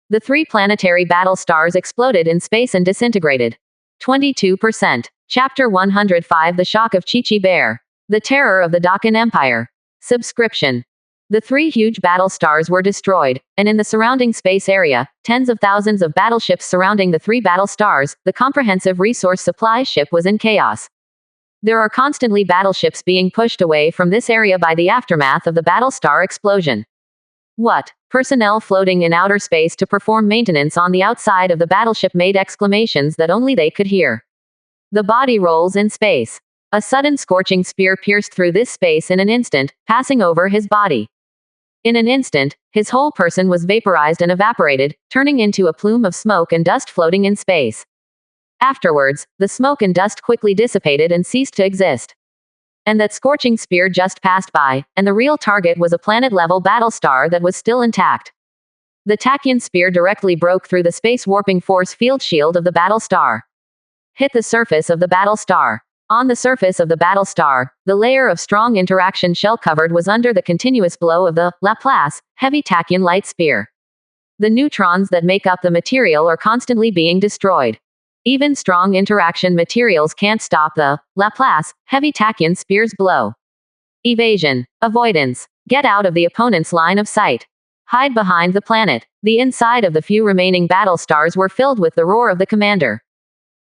The 3 planetary battle stars exploded in space and disintegrated. 22%. Chapter 105 The Shock of Chi-Chi Bear. The Terror of the Dakin Empire. Subscription. The 3 huge battle stars were destroyed, and in the surrounding space area, tens of thousands of battleships surrounding the 3 battle stars, the comprehensive resource supply ship was in chaos. There are constantly battleships being pushed away from this area by the aftermath of the battlestar explosion. What? Personnel floating in outer space to perform maintenance on the outside of the battleship made exclamations that only they could hear. The body rolls in space. A sudden scorching spear pierced through this space in an instant, passing over his body. In an instant, his whole person was vaporized and evaporated, turning into a plume of smoke and dust floating in space. Afterwards, the smoke and dust quickly dissipated and ceased to exist. And that scorching spear just passed by, and the real target was a planet-level battlestar that was still intact. The tachyon spear directly broke through the space warping force field shield of the battlestar. Hit the surface of the battlestar. On the surface of the battlestar, the layer of strong interaction shell covered was under the continuous blow of the Laplace heavy tachyon light spear. The neutrons that make up the material are constantly being destroyed. Even strong interaction materials can't stop the Laplace heavy tachyon spear's blow. Evasion. Avoidance. Get out of the opponent's line of sight. Hide behind the planet. The inside of the few remaining battle stars were filled with the roar of the commander.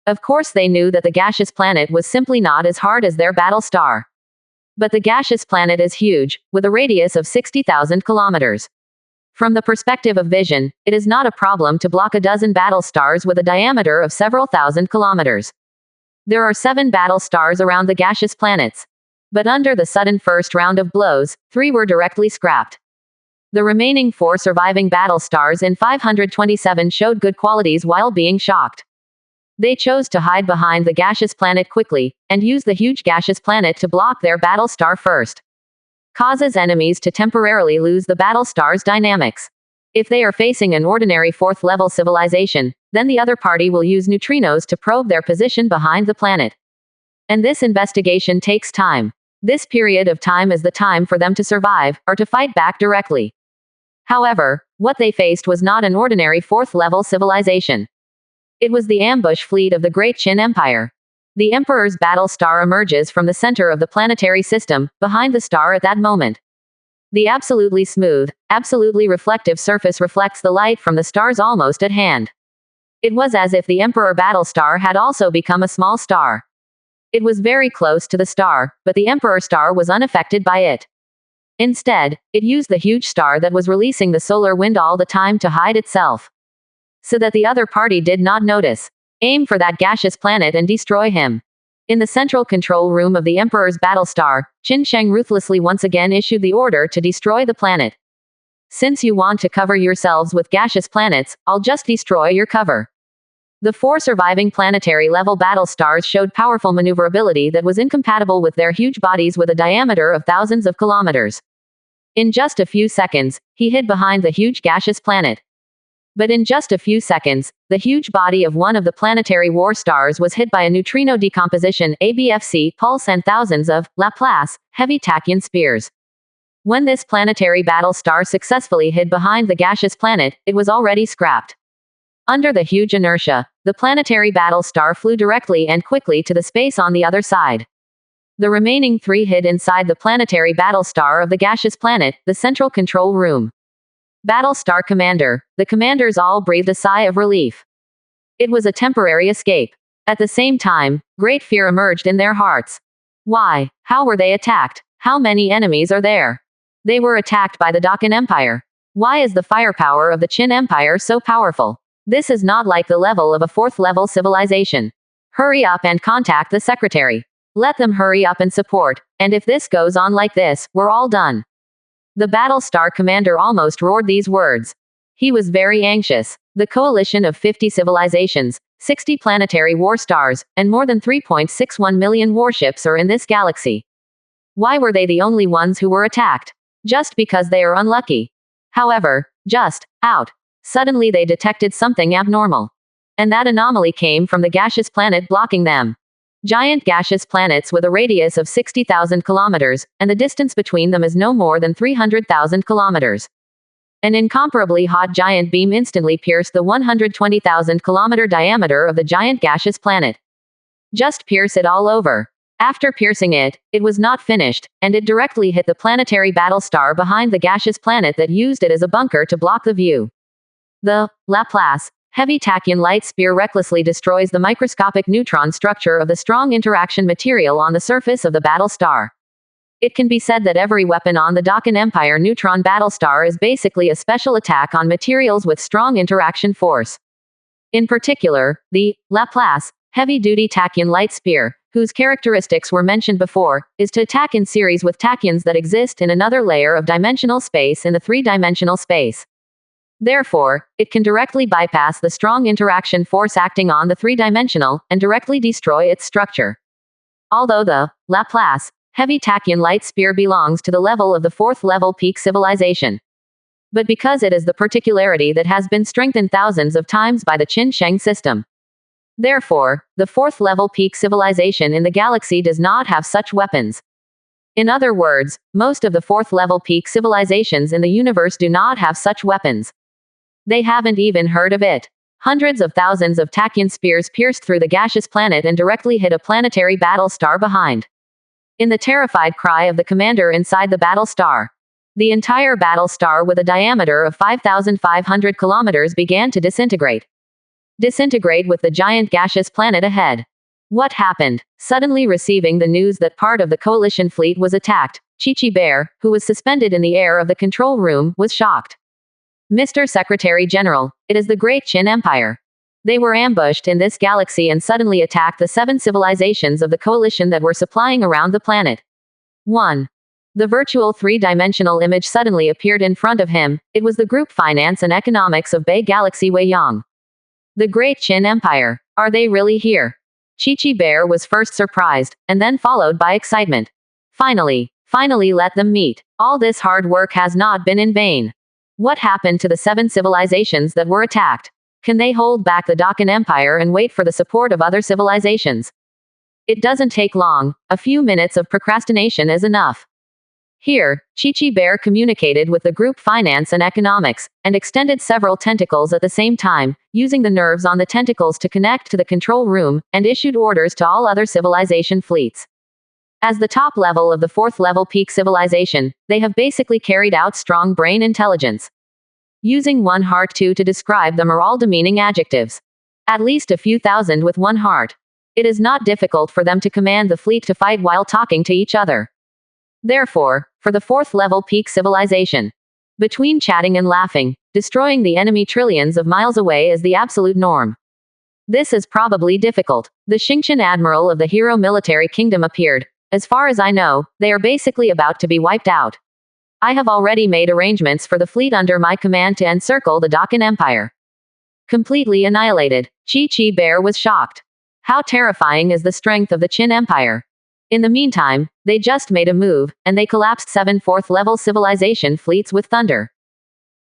Of course they knew that the gaseous planet was simply not as hard as their battle star. But the gaseous planet is huge, with a radius of 60,000 kilometers. From the perspective of vision, it is not a problem to block a dozen battle stars with a diameter of several thousand kilometers. There are 7 battle stars around the gaseous planets. But under the sudden first round of blows, 3 were directly scrapped. The remaining 4 surviving battle stars in 527 showed good qualities while being shocked. They chose to hide behind the gaseous planet quickly, and use the huge gaseous planet to block their battle star first. Causes enemies to temporarily lose the battle star's dynamics. If they are facing an ordinary fourth-level civilization, then the other party will use neutrinos to probe their position behind the planet. And this investigation takes time. This period of time is the time for them to survive, or to fight back directly. However, what they faced was not an ordinary fourth-level civilization. It was the ambush fleet of the Great Qin Empire. The Emperor's battle star emerges from the center of the planetary system, behind the star at that moment. The absolutely smooth, absolutely reflective surface reflects the light from the stars almost at hand. It was as if the Emperor battle star had also become a small star. It was very close to the star, but the Emperor star was unaffected by it. Instead, it used the huge star that was releasing the solar wind all the time to hide itself, so that the other party did not notice. Aim for that gaseous planet and destroy him. In the central control room of the Emperor's battle star, Qin Sheng ruthlessly once again issued the order to destroy the planet. Since you want to cover yourselves with gaseous planets, I'll just destroy your cover. The 4 surviving planetary-level battle stars showed powerful maneuverability that was incompatible with their huge bodies with a diameter of thousands of kilometers. In just a few seconds, he hid behind the huge gaseous planet. But in just a few seconds, the huge body of one of the planetary war stars was hit by a neutrino decomposition ABFC pulse and thousands of Laplace heavy tachyon spears. When this planetary battle star successfully hid behind the gaseous planet, it was already scrapped. Under the huge inertia, the planetary battle star flew directly and quickly to the space on the other side. The remaining 3 hid inside the planetary battle star of the gaseous planet, the central control room. Battle Star Commander. The commanders all breathed a sigh of relief. It was a temporary escape. At the same time, great fear emerged in their hearts. Why? How were they attacked? How many enemies are there? They were attacked by the Dakan Empire. Why is the firepower of the Qin Empire so powerful? This is not like the level of a fourth-level civilization. Hurry up and contact the secretary. Let them hurry up and support, and if this goes on like this, we're all done. The Battle Star Commander almost roared these words. He was very anxious. The coalition of 50 civilizations, 60 planetary war stars, and more than 3.61 million warships are in this galaxy. Why were they the only ones who were attacked? Just because they are unlucky. However, suddenly they detected something abnormal. And that anomaly came from the gaseous planet blocking them. Giant gaseous planets with a radius of 60,000 kilometers, and the distance between them is no more than 300,000 kilometers. An incomparably hot giant beam instantly pierced the 120,000 kilometer diameter of the giant gaseous planet. Just pierce it all over. After piercing it, it was not finished, and it directly hit the planetary battle star behind the gaseous planet that used it as a bunker to block the view. The Laplace heavy tachyon light spear recklessly destroys the microscopic neutron structure of the strong interaction material on the surface of the battle star. It can be said that every weapon on the Dakan Empire neutron battle star is basically a special attack on materials with strong interaction force. In particular, the Laplace heavy-duty tachyon light spear, whose characteristics were mentioned before, is to attack in series with tachyons that exist in another layer of dimensional space in the three-dimensional space. Therefore, it can directly bypass the strong interaction force acting on the three-dimensional, and directly destroy its structure. Although the Laplace heavy tachyon light spear belongs to the level of the fourth-level peak civilization. But because it is the particularity that has been strengthened thousands of times by the Qin Sheng system. Therefore, the fourth-level peak civilization in the galaxy does not have such weapons. In other words, most of the fourth-level peak civilizations in the universe do not have such weapons. They haven't even heard of it. Hundreds of thousands of tachyon spears pierced through the gaseous planet and directly hit a planetary battle star behind. In the terrified cry of the commander inside the battle star, the entire battle star with a diameter of 5,500 kilometers began to disintegrate. Disintegrate with the giant gaseous planet ahead. What happened? Suddenly receiving the news that part of the coalition fleet was attacked, Chi-Chi Bear, who was suspended in the air of the control room, was shocked. Mr. Secretary General, it is the Great Qin Empire. They were ambushed in this galaxy and suddenly attacked the 7 civilizations of the coalition that were supplying around the planet. 1. The virtual three-dimensional image suddenly appeared in front of him. It was the Group Finance and Economics of Bay Galaxy Weiyang. The Great Qin Empire. Are they really here? Chi-Chi Bear was first surprised, and then followed by excitement. Finally let them meet. All this hard work has not been in vain. What happened to the 7 civilizations that were attacked? Can they hold back the Dakan Empire and wait for the support of other civilizations? It doesn't take long, a few minutes of procrastination is enough. Here, Chi-Chi Bear communicated with the group finance and economics, and extended several tentacles at the same time, using the nerves on the tentacles to connect to the control room, and issued orders to all other civilization fleets. As the top level of the 4th level peak civilization, they have basically carried out strong brain intelligence. Using one heart to describe them are all demeaning adjectives. At least a few thousand with one heart. It is not difficult for them to command the fleet to fight while talking to each other. Therefore, for the 4th level peak civilization, between chatting and laughing, destroying the enemy trillions of miles away is the absolute norm. This is probably difficult. The Xingqian admiral of the hero military kingdom appeared. As far as I know, they are basically about to be wiped out. I have already made arrangements for the fleet under my command to encircle the Dakan Empire. Completely annihilated, Chi-Chi Bear was shocked. How terrifying is the strength of the Qin Empire? In the meantime, they just made a move, and they collapsed 7 4th-level civilization fleets with thunder.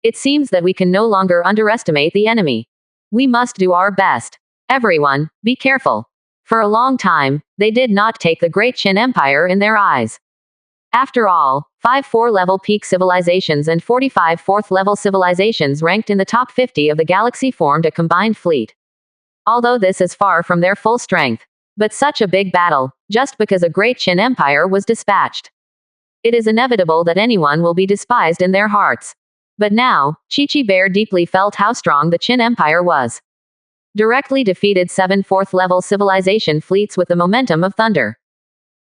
It seems that we can no longer underestimate the enemy. We must do our best. Everyone, be careful. For a long time, they did not take the great Qin Empire in their eyes. After all, 5 4-level peak civilizations and 45 4th-level civilizations ranked in the top 50 of the galaxy formed a combined fleet. Although this is far from their full strength. But such a big battle, just because a great Qin Empire was dispatched. It is inevitable that anyone will be despised in their hearts. But now, Chi-Chi Bear deeply felt how strong the Qin Empire was. Directly defeated 7 4th-level civilization fleets with the momentum of thunder.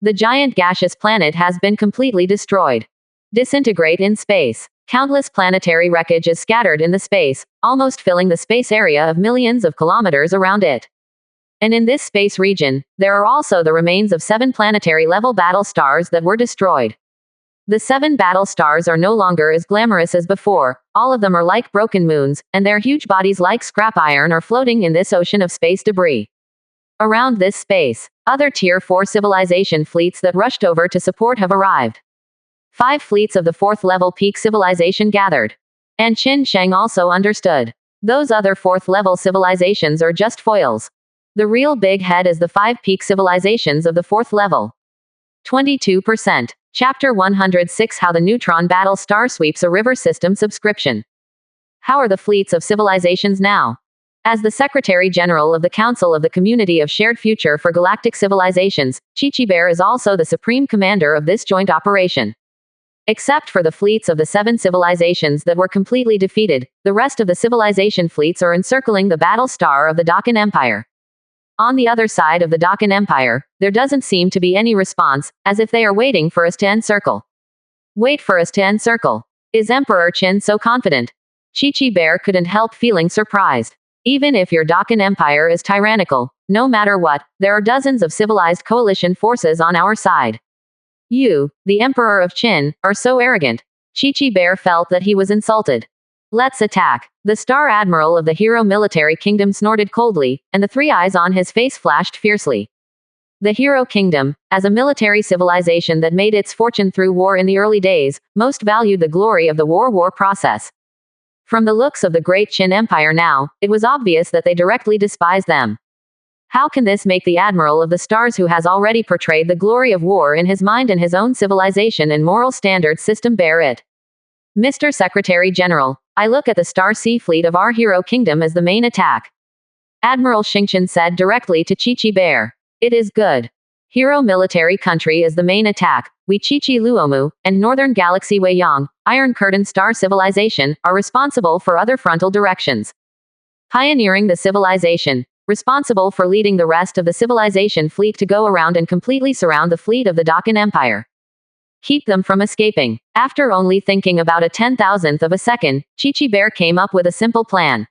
The giant gaseous planet has been completely destroyed. Disintegrate in space. Countless planetary wreckage is scattered in the space, almost filling the space area of millions of kilometers around it. And in this space region, there are also the remains of 7 planetary-level battle stars that were destroyed. The 7 battle stars are no longer as glamorous as before, all of them are like broken moons, and their huge bodies like scrap iron are floating in this ocean of space debris. Around this space, other Tier 4 civilization fleets that rushed over to support have arrived. 5 fleets of the 4th-level peak civilization gathered. And Qin Sheng also understood. Those other 4th-level civilizations are just foils. The real big head is the 5 peak civilizations of the 4th level. 22%. Chapter 106 How the Neutron Battle Star Sweeps a River System Subscription. How are the fleets of civilizations now? As the Secretary General of the Council of the Community of Shared Future for Galactic Civilizations, Chi-Chi Bear is also the supreme commander of this joint operation. Except for the fleets of the 7 civilizations that were completely defeated, the rest of the civilization fleets are encircling the battle star of the Dakan Empire. On the other side of the Dakan Empire, there doesn't seem to be any response, as if they are waiting for us to encircle. Wait for us to encircle. Is Emperor Qin so confident? Chi-Chi Bear couldn't help feeling surprised. Even if your Dakan Empire is tyrannical, no matter what, there are dozens of civilized coalition forces on our side. You, the Emperor of Qin, are so arrogant. Chi-Chi Bear felt that he was insulted. Let's attack. The Star Admiral of the Hero Military Kingdom snorted coldly, and the 3 eyes on his face flashed fiercely. The Hero Kingdom, as a military civilization that made its fortune through war in the early days, most valued the glory of the war process. From the looks of the great Qin Empire now, it was obvious that they directly despise them. How can this make the Admiral of the Stars, who has already portrayed the glory of war in his mind and his own civilization and moral standard system, bear it? Mr. Secretary General, I look at the Star Sea Fleet of our Hero Kingdom as the main attack. Admiral Xingqian said directly to Chi-Chi Bear. It is good. Hero Military Country is the main attack. We Chi-Chi Luomu, and Northern Galaxy Weiyang, Iron Curtain Star Civilization, are responsible for other frontal directions. Pioneering the civilization, responsible for leading the rest of the civilization fleet to go around and completely surround the fleet of the Dakan Empire. Keep them from escaping. After only thinking about a 10,000th of a second, Chi-Chi Bear came up with a simple plan.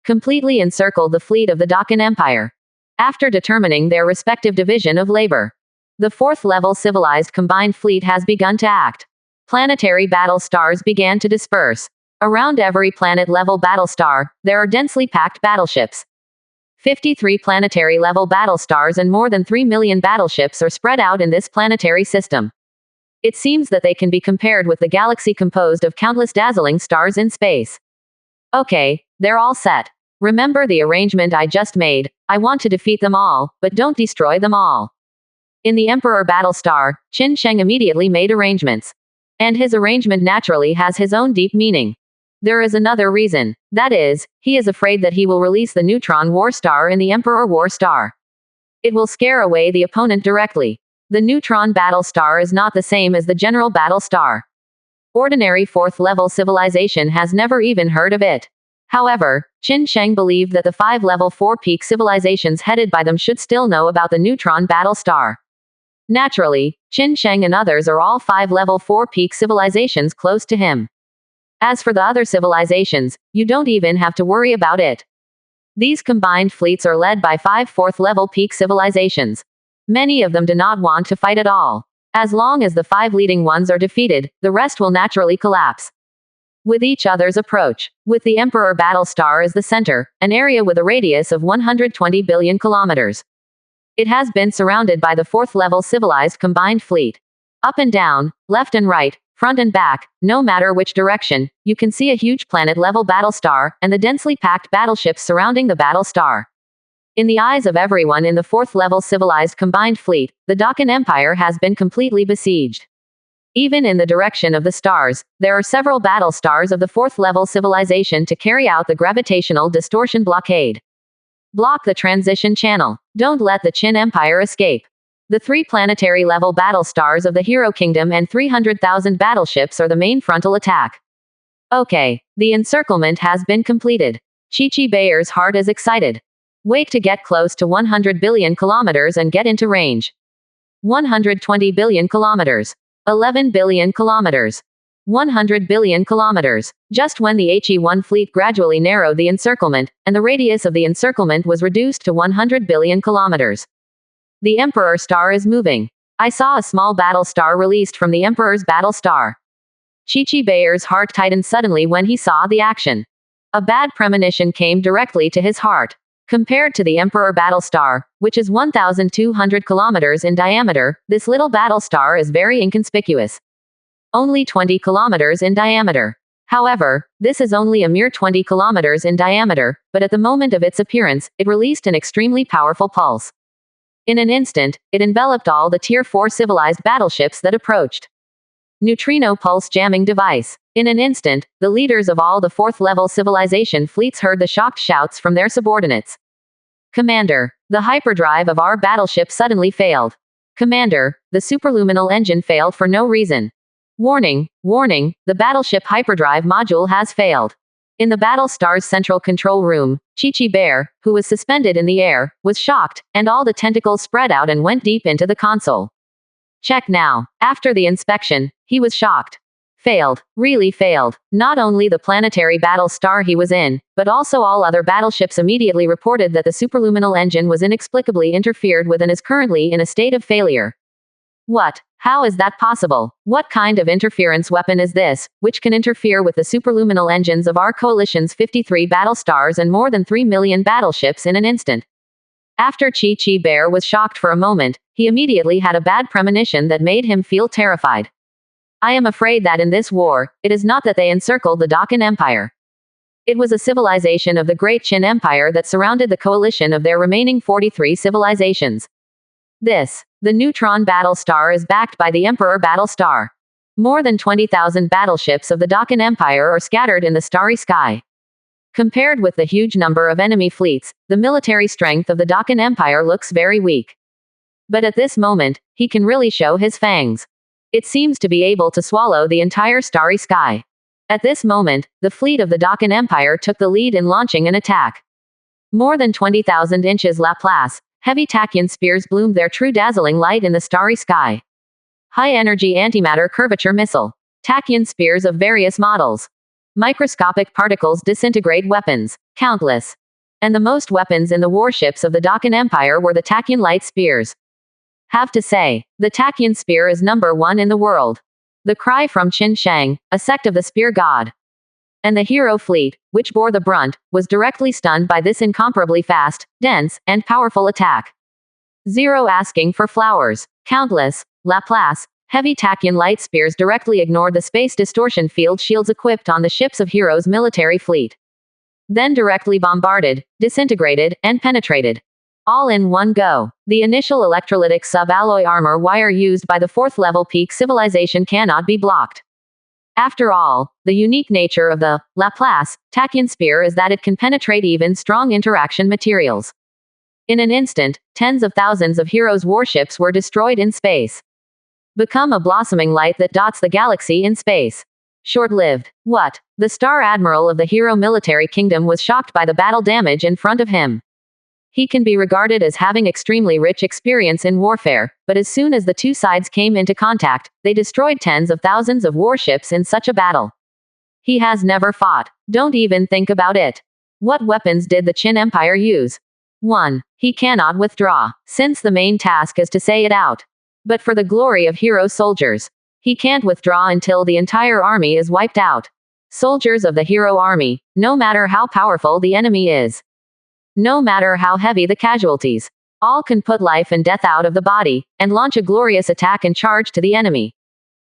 Completely encircle the fleet of the Dakan Empire. After determining their respective division of labor, the 4th-level civilized combined fleet has begun to act. Planetary battle stars began to disperse. Around every planet-level battle star, there are densely packed battleships. 53 planetary-level battle stars and more than 3 million battleships are spread out in this planetary system. It seems that they can be compared with the galaxy composed of countless dazzling stars in space. Okay, they're all set. Remember the arrangement I just made. I want to defeat them all, but don't destroy them all. In the Emperor Battlestar, Qin Sheng immediately made arrangements. And his arrangement naturally has his own deep meaning. There is another reason. That is, he is afraid that he will release the neutron war star in the Emperor War Star. It will scare away the opponent directly. The neutron battle star is not the same as the general battle star. Ordinary fourth-level civilization has never even heard of it. However, Qin Sheng believed that the 5-level 4-peak civilizations headed by them should still know about the neutron battle star. Naturally, Qin Sheng and others are all 5-level 4-peak civilizations close to him. As for the other civilizations, you don't even have to worry about it. These combined fleets are led by 5 4th-level peak civilizations. Many of them do not want to fight at all. As long as the 5 leading ones are defeated, the rest will naturally collapse. With each other's approach, with the Emperor Battlestar as the center, an area with a radius of 120 billion kilometers. It has been surrounded by the 4th-level civilized combined fleet. Up and down, left and right, front and back, no matter which direction, you can see a huge planet-level battlestar, and the densely packed battleships surrounding the battlestar. In the eyes of everyone in the 4th-level civilized combined fleet, the Dakan Empire has been completely besieged. Even in the direction of the stars, there are several battlestars of the 4th-level civilization to carry out the gravitational distortion blockade. Block the transition channel. Don't let the Qin Empire escape. The 3 planetary-level battlestars of the Hero Kingdom and 300,000 battleships are the main frontal attack. Okay, the encirclement has been completed. Chi Bayer's heart is excited. Wait to get close to 100 billion kilometers and get into range. 120 billion kilometers. 11 billion kilometers. 100 billion kilometers. Just when the HE-1 fleet gradually narrowed the encirclement, and the radius of the encirclement was reduced to 100 billion kilometers. The Emperor Star is moving. I saw a small battle star released from the Emperor's battle star. Chi Bayer's heart tightened suddenly when he saw the action. A bad premonition came directly to his heart. Compared to the Emperor Battlestar, which is 1,200 kilometers in diameter, this little battlestar is very inconspicuous. Only 20 kilometers in diameter. However, this is only a mere 20 kilometers in diameter, but at the moment of its appearance, it released an extremely powerful pulse. In an instant, it enveloped all the Tier 4 civilized battleships that approached. Neutrino pulse jamming device. In an instant, the leaders of all the 4th-level civilization fleets heard the shocked shouts from their subordinates. Commander, the hyperdrive of our battleship suddenly failed. Commander, the superluminal engine failed for no reason. Warning, warning, the battleship hyperdrive module has failed. In the Battlestar's central control room, Chi Bear, who was suspended in the air, was shocked, and all the tentacles spread out and went deep into the console. Check now. After the inspection, he was shocked. Failed. Really failed. Not only the planetary Battlestar he was in, but also all other battleships immediately reported that the superluminal engine was inexplicably interfered with and is currently in a state of failure. What? How is that possible? What kind of interference weapon is this, which can interfere with the superluminal engines of our coalition's 53 battlestars and more than 3 million battleships in an instant? After Chi Bear was shocked for a moment, he immediately had a bad premonition that made him feel terrified. I am afraid that in this war, it is not that they encircled the Dakan Empire. It was a civilization of the Great Qin Empire that surrounded the coalition of their remaining 43 civilizations. The neutron battlestar is backed by the Emperor Battlestar. More than 20,000 battleships of the Dakan Empire are scattered in the starry sky. Compared with the huge number of enemy fleets, the military strength of the Dakan Empire looks very weak. But at this moment, he can really show his fangs. It seems to be able to swallow the entire starry sky. At this moment, the fleet of the Dakan Empire took the lead in launching an attack. More than 20,000 inches Laplace, heavy tachyon spears bloomed their true dazzling light in the starry sky. High-energy antimatter curvature missile. Tachyon spears of various models. Microscopic particles disintegrate weapons. Countless. And the most weapons in the warships of the Dakan Empire were the tachyon light spears. Have to say, the tachyon spear is number 1 in the world. The cry from Qin Sheng, a sect of the spear god. And the hero fleet, which bore the brunt, was directly stunned by this incomparably fast, dense, and powerful attack. Zero asking for flowers. Countless, Laplace, Heavy Tachyon light spears directly ignored the space distortion field shields equipped on the ships of Hero's military fleet. Then directly bombarded, disintegrated, and penetrated. All in one go. The initial electrolytic sub-alloy armor wire used by the 4th level peak civilization cannot be blocked. After all, the unique nature of the Laplace Tachyon spear is that it can penetrate even strong interaction materials. In an instant, tens of thousands of Hero's warships were destroyed in space. Become a blossoming light that dots the galaxy in space. Short-lived. What? The Star Admiral of the Hero military kingdom was shocked by the battle damage in front of him. He can be regarded as having extremely rich experience in warfare, but as soon as the two sides came into contact, they destroyed tens of thousands of warships in such a battle. He has never fought. Don't even think about it. What weapons did the Qin Empire use? 1. He cannot withdraw, since the main task is to say it out. But for the glory of Hero soldiers, he can't withdraw until the entire army is wiped out. Soldiers of the Hero army, no matter how powerful the enemy is, no matter how heavy the casualties, all can put life and death out of the body, and launch a glorious attack and charge to the enemy.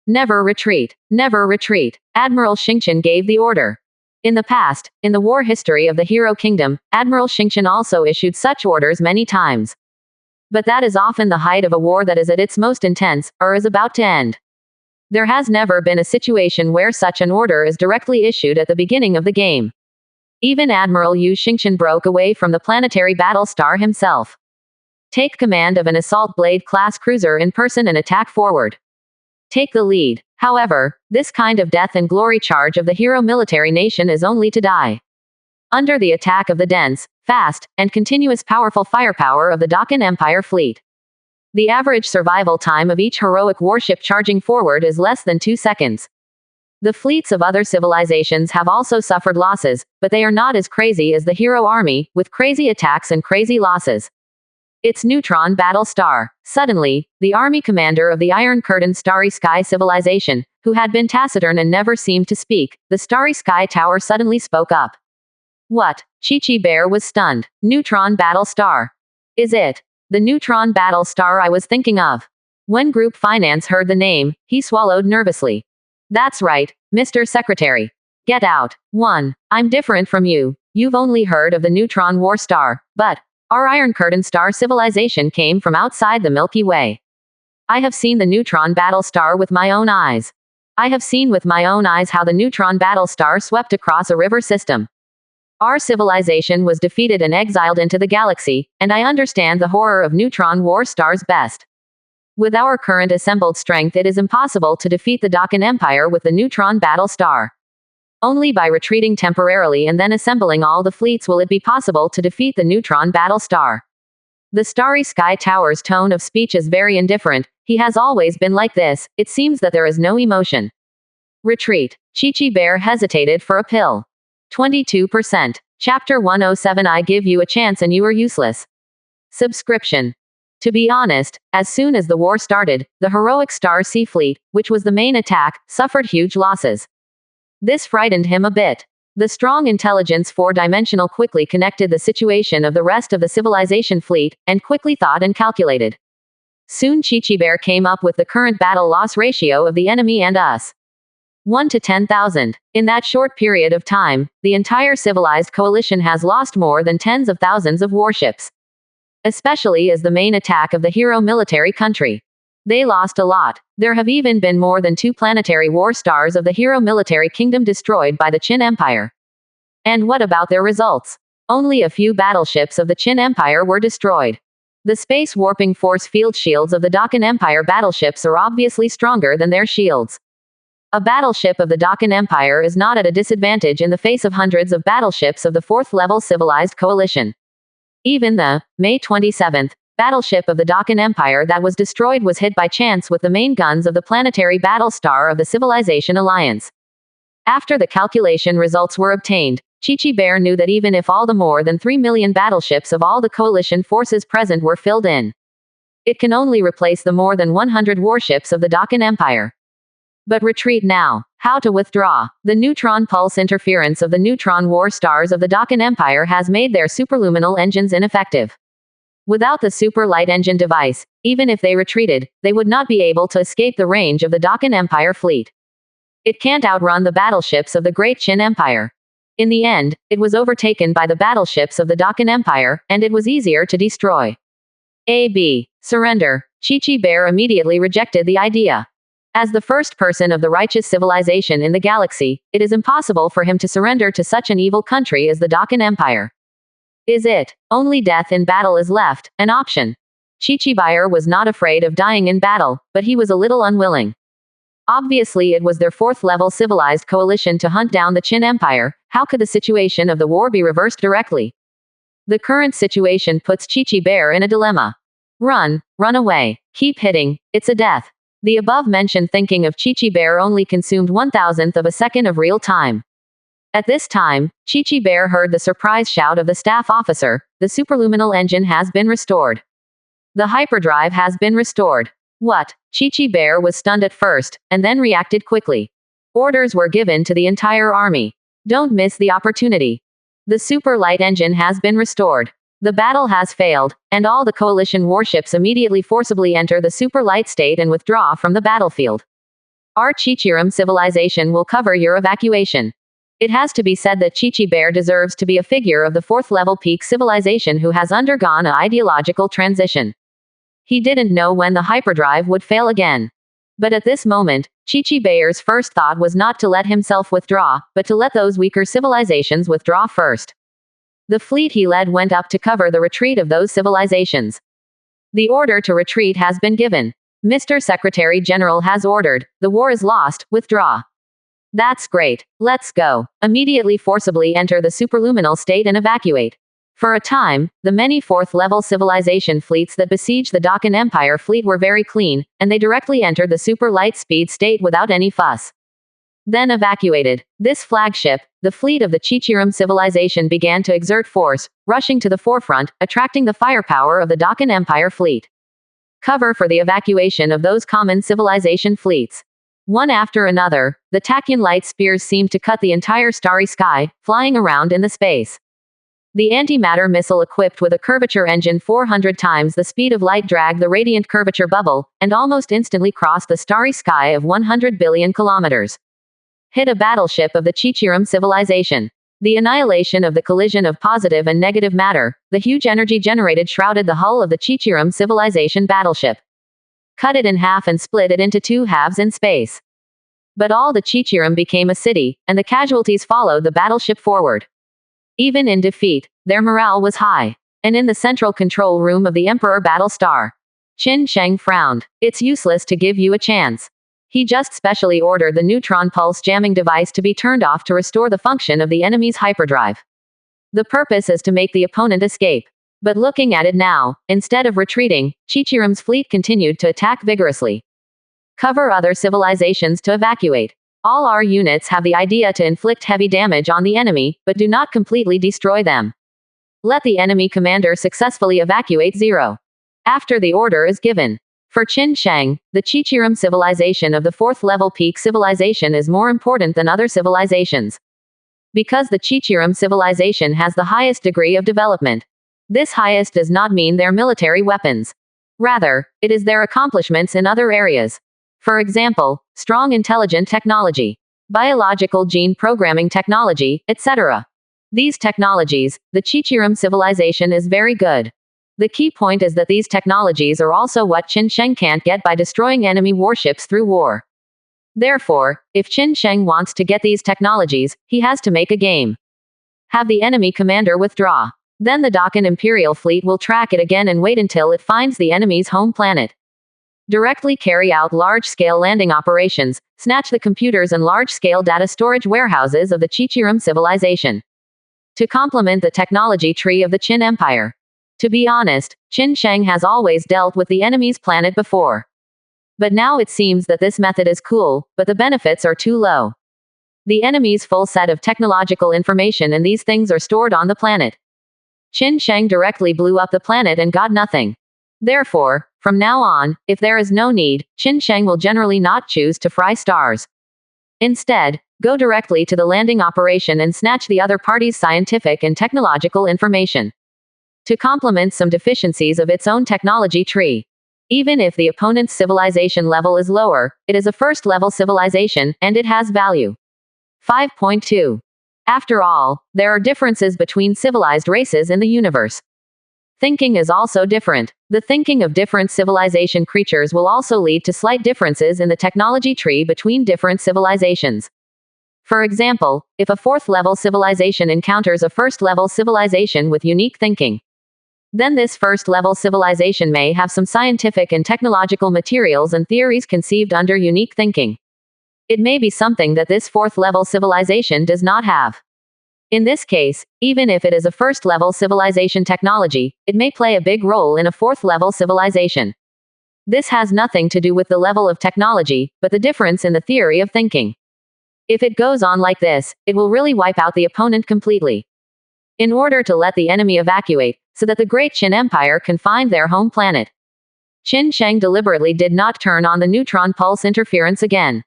Never retreat. Never retreat. Admiral Xingqian gave the order. In the past, in the war history of the Hero Kingdom, Admiral Xingqian also issued such orders many times. But that is often the height of a war that is at its most intense, or is about to end. There has never been a situation where such an order is directly issued at the beginning of the game. Even Admiral Yu Xingqian broke away from the planetary battle star himself. Take command of an assault blade class cruiser in person and attack forward. Take the lead. However, this kind of death and glory charge of the Hero military nation is only to die under the attack of the dense, fast, and continuous powerful firepower of the Dakin Empire fleet. The average survival time of each heroic warship charging forward is less than 2 seconds. The fleets of other civilizations have also suffered losses, but they are not as crazy as the Hero army, with crazy attacks and crazy losses. It's Neutron Battle Star. Suddenly, the army commander of the Iron Curtain Starry Sky civilization, who had been taciturn and never seemed to speak, the Starry Sky Tower suddenly spoke up. What? Chi-Chi Bear was stunned. Neutron Battle Star. Is it the Neutron Battle Star I was thinking of? When Group Finance heard the name, he swallowed nervously. That's right, Mr. Secretary. Get out. 1. I'm different from you. You've only heard of the Neutron War Star, but our Iron Curtain Star civilization came from outside the Milky Way. I have seen the Neutron Battle Star with my own eyes. I have seen with my own eyes how the Neutron Battle Star swept across a river system. Our civilization was defeated and exiled into the galaxy, and I understand the horror of Neutron War Stars best. With our current assembled strength, it is impossible to defeat the Dakin Empire with the Neutron Battle Star. Only by retreating temporarily and then assembling all the fleets will it be possible to defeat the Neutron Battle Star. The Starry Sky Tower's tone of speech is very indifferent. He has always been like this. It seems that there is no emotion. Retreat. Chi-Chi Bear hesitated for a pill. 22%. Chapter 107. I give you a chance and you are useless. Subscription. To be honest, as soon as the war started, the heroic Star Sea Fleet, which was the main attack, suffered huge losses. This frightened him a bit. The strong intelligence four-dimensional quickly connected the situation of the rest of the civilization fleet, and quickly thought and calculated. Soon Chi-Chi Bear came up with the current battle loss ratio of the enemy and us. 1 to 10,000. In that short period of time, the entire civilized coalition has lost more than tens of thousands of warships. Especially as the main attack of the Hero military country. They lost a lot. There have even been more than 2 planetary war stars of the Hero military kingdom destroyed by the Qin Empire. And what about their results? Only a few battleships of the Qin Empire were destroyed. The space warping force field shields of the Dakin Empire battleships are obviously stronger than their shields. A battleship of the Dakin Empire is not at a disadvantage in the face of hundreds of battleships of the 4th level civilized coalition. Even the May 27th battleship of the Dakin Empire that was destroyed was hit by chance with the main guns of the planetary battle star of the Civilization Alliance. After the calculation results were obtained, Chi-Chi Bear knew that even if all the more than 3 million battleships of all the coalition forces present were filled in, it can only replace the more than 100 warships of the Dakin Empire. But retreat now. How to withdraw? The neutron pulse interference of the neutron war stars of the Dakin Empire has made their superluminal engines ineffective. Without the super light engine device, even if they retreated, they would not be able to escape the range of the Deccan Empire fleet. It can't outrun the battleships of the Great Qin Empire. In the end, it was overtaken by the battleships of the Deccan Empire, and it was easier to destroy. A.B. Surrender. Chi-Chi Bear immediately rejected the idea. As the first person of the righteous civilization in the galaxy, it is impossible for him to surrender to such an evil country as the Deccan Empire. Is it? Only death in battle is left, an option. Chi-Chi Bear was not afraid of dying in battle, but he was a little unwilling. Obviously it was their fourth-level civilized coalition to hunt down the Qin Empire. How could the situation of the war be reversed directly? The current situation puts Chi-Chi Bear in a dilemma. Run away, keep hitting, it's a death. The above-mentioned thinking of Chi-Chi Bear only consumed 1/1000th of a second of real time. At this time, Chi-Chi Bear heard the surprise shout of the staff officer, the superluminal engine has been restored. The hyperdrive has been restored. What? Chi-Chi Bear was stunned at first, and then reacted quickly. Orders were given to the entire army. Don't miss the opportunity. The super light engine has been restored. The battle has failed, and all the coalition warships immediately forcibly enter the super light state and withdraw from the battlefield. Our Chichirum civilization will cover your evacuation. It has to be said that Chi-Chi Bear deserves to be a figure of the fourth-level peak civilization who has undergone an ideological transition. He didn't know when the hyperdrive would fail again. But at this moment, Chi-Chi Bear's first thought was not to let himself withdraw, but to let those weaker civilizations withdraw first. The fleet he led went up to cover the retreat of those civilizations. The order to retreat has been given. Mr. Secretary General has ordered, the war is lost, withdraw. That's great. Let's go. Immediately forcibly enter the superluminal state and evacuate. For a time, the many fourth-level civilization fleets that besieged the Deccan Empire fleet were very clean, and they directly entered the super light speed state without any fuss. Then evacuated. This flagship, the fleet of the Chichirum civilization began to exert force, rushing to the forefront, attracting the firepower of the Deccan Empire fleet. Cover for the evacuation of those common civilization fleets. One after another, the Tachyon light spears seemed to cut the entire starry sky, flying around in the space. The antimatter missile equipped with a curvature engine 400 times the speed of light dragged the radiant curvature bubble, and almost instantly crossed the starry sky of 100 billion kilometers. Hit a battleship of the Chichirum civilization. The annihilation of the collision of positive and negative matter, the huge energy generated shrouded the hull of the Chichirum civilization battleship. Cut it in half and split it into two halves in space. But all the Chichirum became a city, and the casualties followed the battleship forward. Even in defeat, their morale was high. And in the central control room of the Emperor Battlestar, Qin Sheng frowned. It's useless to give you a chance. He just specially ordered the neutron pulse jamming device to be turned off to restore the function of the enemy's hyperdrive. The purpose is to make the opponent escape. But looking at it now, instead of retreating, Chichirum's fleet continued to attack vigorously. Cover other civilizations to evacuate. All our units have the idea to inflict heavy damage on the enemy, but do not completely destroy them. Let the enemy commander successfully evacuate 0. After the order is given. For Qin Sheng, the Chichirum civilization of the fourth-level peak civilization is more important than other civilizations. Because the Chichirum civilization has the highest degree of development. This highest does not mean their military weapons. Rather, it is their accomplishments in other areas. For example, strong intelligent technology, biological gene programming technology, etc. These technologies, the Chichirum civilization is very good. The key point is that these technologies are also what Qin Sheng can't get by destroying enemy warships through war. Therefore, if Qin Sheng wants to get these technologies, he has to make a game. Have the enemy commander withdraw. Then the Deccan Imperial fleet will track it again and wait until it finds the enemy's home planet. Directly carry out large-scale landing operations, snatch the computers and large-scale data storage warehouses of the Chichirum civilization. To complement the technology tree of the Qin Empire. To be honest, Qin Sheng has always dealt with the enemy's planet before. But now it seems that this method is cool, but the benefits are too low. The enemy's full set of technological information and these things are stored on the planet. Qin Sheng directly blew up the planet and got nothing. Therefore, from now on, if there is no need, Qin Sheng will generally not choose to fry stars. Instead, go directly to the landing operation and snatch the other party's scientific and technological information. to complement some deficiencies of its own technology tree. Even if the opponent's civilization level is lower, it is a first-level civilization, and it has value. 5.2. After all, there are differences between civilized races in the universe. Thinking is also different. The thinking of different civilization creatures will also lead to slight differences in the technology tree between different civilizations. For example, if a fourth-level civilization encounters a first-level civilization with unique thinking, then this first-level civilization may have some scientific and technological materials and theories conceived under unique thinking. It may be something that this fourth-level civilization does not have. In this case, even if it is a first-level civilization technology, it may play a big role in a fourth-level civilization. This has nothing to do with the level of technology, but the difference in the theory of thinking. If it goes on like this, it will really wipe out the opponent completely. In order to let the enemy evacuate, so that the Great Qin Empire can find their home planet, Qin Sheng deliberately did not turn on the neutron pulse interference again.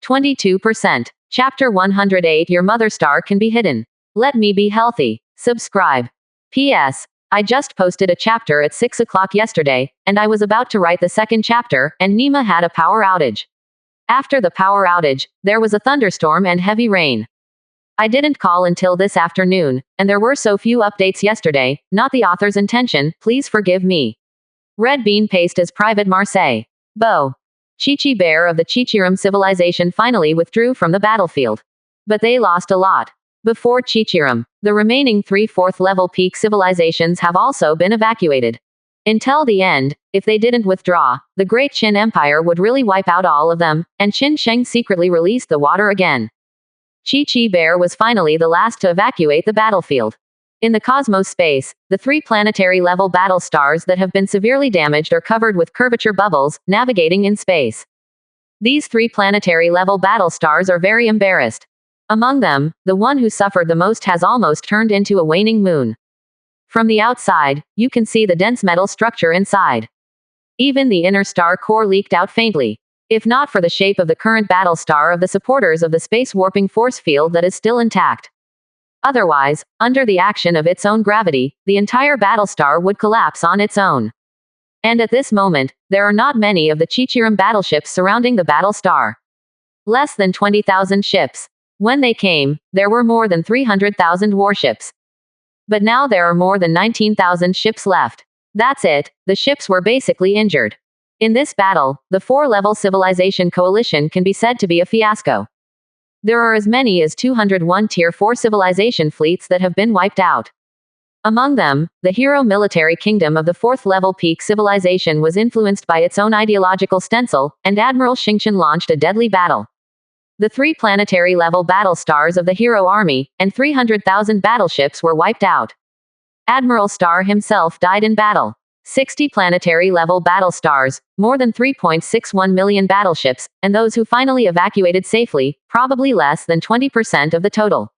22%. Chapter 108. Your mother star can be hidden. Let me be healthy. Subscribe. P.S. I just posted a chapter at 6 o'clock yesterday, and I was about to write the second chapter, and Nima had a power outage. After the power outage, there was a thunderstorm and heavy rain. I didn't call until this afternoon, and there were so few updates yesterday, not the author's intention, please forgive me. Red Bean Paste as Private Marseille. Bo. Chichi Bear of the Chichirim civilization finally withdrew from the battlefield. But they lost a lot. Before Chichirim, the remaining 3 fourth-level peak civilizations have also been evacuated. Until the end, if they didn't withdraw, the Great Qin Empire would really wipe out all of them, and Qin Sheng secretly released the water again. Chi Bear was finally the last to evacuate the battlefield. In the cosmos space, the 3 planetary-level battle stars that have been severely damaged are covered with curvature bubbles, navigating in space. These 3 planetary-level battle stars are very embarrassed. Among them, the one who suffered the most has almost turned into a waning moon. From the outside, you can see the dense metal structure inside. Even the inner star core leaked out faintly. If not for the shape of the current battle star of the supporters of the space warping force field that is still intact. Otherwise, under the action of its own gravity, the entire battlestar would collapse on its own. And at this moment, there are not many of the Chichirim battleships surrounding the battlestar. Less than 20,000 ships. When they came, there were more than 300,000 warships. But now there are more than 19,000 ships left. That's it, the ships were basically injured. In this battle, the 4-level civilization coalition can be said to be a fiasco. There are as many as 201 Tier 4 civilization fleets that have been wiped out. Among them, the hero military kingdom of the 4th-level peak civilization was influenced by its own ideological stencil, and Admiral Xingqian launched a deadly battle. The 3 planetary-level battle stars of the hero army, and 300,000 battleships were wiped out. Admiral Star himself died in battle. 60 planetary-level battle stars, more than 3.61 million battleships, and those who finally evacuated safely, probably less than 20% of the total.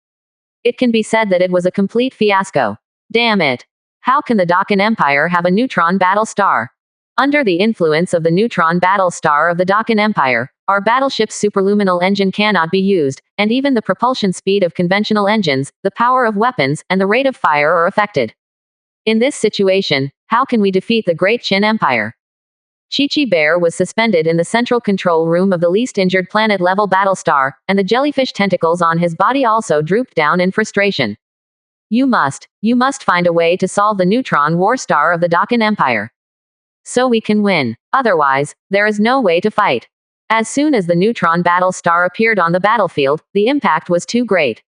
It can be said that it was a complete fiasco. Damn it. How can the Dakin Empire have a neutron battle star? Under the influence of the neutron battle star of the Dakin Empire, our battleship's superluminal engine cannot be used, and even the propulsion speed of conventional engines, the power of weapons, and the rate of fire are affected. In this situation, how can we defeat the Great Qin Empire? Chi Bear was suspended in the central control room of the least injured planet-level battlestar, and the jellyfish tentacles on his body also drooped down in frustration. You must find a way to solve the neutron war star of the Dakin Empire. So we can win. Otherwise, there is no way to fight. As soon as the neutron battle star appeared on the battlefield, the impact was too great.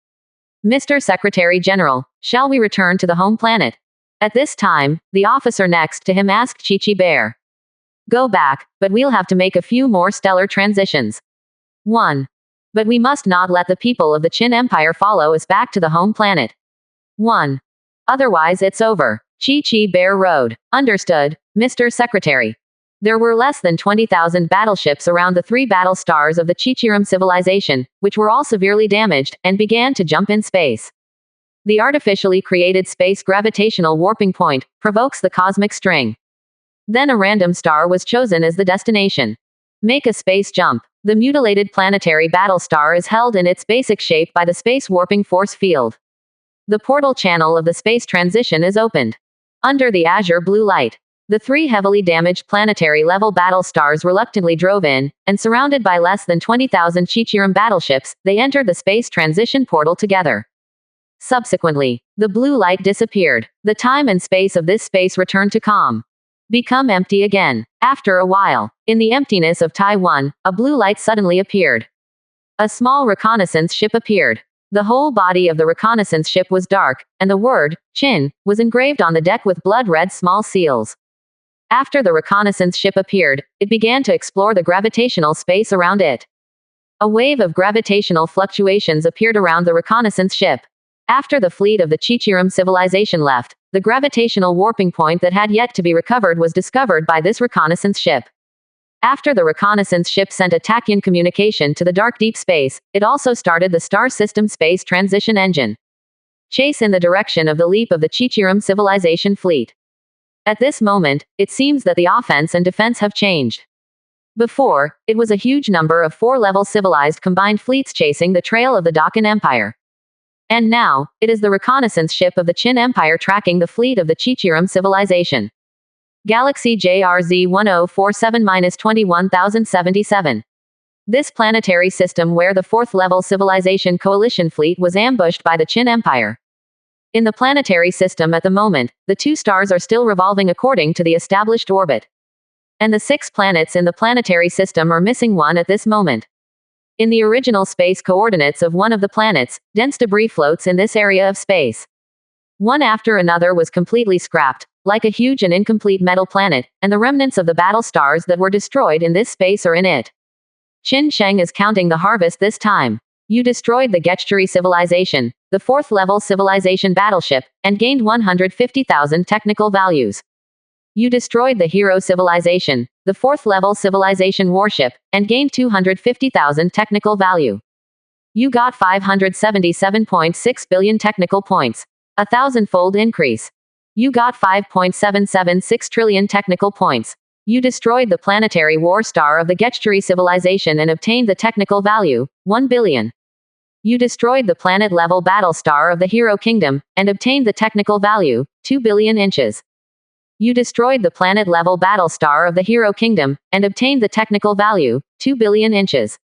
Mr. Secretary General, shall we return to the home planet? At this time, the officer next to him asked Chi Bear. Go back, but we'll have to make a few more stellar transitions. 1. But we must not let the people of the Qin Empire follow us back to the home planet. 1. Otherwise it's over. Chi Bear Road. Understood, Mr. Secretary. There were less than 20,000 battleships around the 3 battle stars of the Chichirim civilization, which were all severely damaged, and began to jump in space. The artificially created space gravitational warping point provokes the cosmic string. Then a random star was chosen as the destination. Make a space jump. The mutilated planetary battle star is held in its basic shape by the space warping force field. The portal channel of the space transition is opened. Under the azure blue light, the three heavily damaged planetary-level battle stars reluctantly drove in, and surrounded by less than 20,000 Chichirum battleships, they entered the space transition portal together. Subsequently, the blue light disappeared. The time and space of this space returned to calm. Become empty again. After a while, in the emptiness of Taiwan, a blue light suddenly appeared. A small reconnaissance ship appeared. The whole body of the reconnaissance ship was dark, and the word, Chin, was engraved on the deck with blood-red small seals. After the reconnaissance ship appeared, it began to explore the gravitational space around it. A wave of gravitational fluctuations appeared around the reconnaissance ship. After the fleet of the Chichirum civilization left, the gravitational warping point that had yet to be recovered was discovered by this reconnaissance ship. After the reconnaissance ship sent a tachyon communication to the dark deep space, it also started the star system space transition engine. Chase in the direction of the leap of the Chichirum civilization fleet. At this moment, it seems that the offense and defense have changed. Before, it was a huge number of four-level civilized combined fleets chasing the trail of the Dakan Empire. And now, it is the reconnaissance ship of the Qin Empire tracking the fleet of the Chichirum civilization. Galaxy JRZ 1047-21077. This planetary system where the fourth-level civilization coalition fleet was ambushed by the Qin Empire. In the planetary system at the moment, the two stars are still revolving according to the established orbit. And the 6 planets in the planetary system are missing one at this moment. In the original space coordinates of one of the planets, dense debris floats in this area of space. One after another was completely scrapped, like a huge and incomplete metal planet, and the remnants of the battle stars that were destroyed in this space are in it. Qin Sheng is counting the harvest this time. You destroyed the Getchuri civilization, the fourth-level civilization battleship, and gained 150,000 technical values. You destroyed the Hero civilization, the fourth-level civilization warship, and gained 250,000 technical value. You got 577.6 billion technical points. A 1,000-fold increase. You got 5.776 trillion technical points. You destroyed the planetary war star of the Getchuri civilization and obtained the technical value, 1 billion. You destroyed the planet-level battle star of the Hero Kingdom, and obtained the technical value, 2 billion inches. You destroyed the planet-level battle star of the Hero Kingdom, and obtained the technical value, 2 billion inches.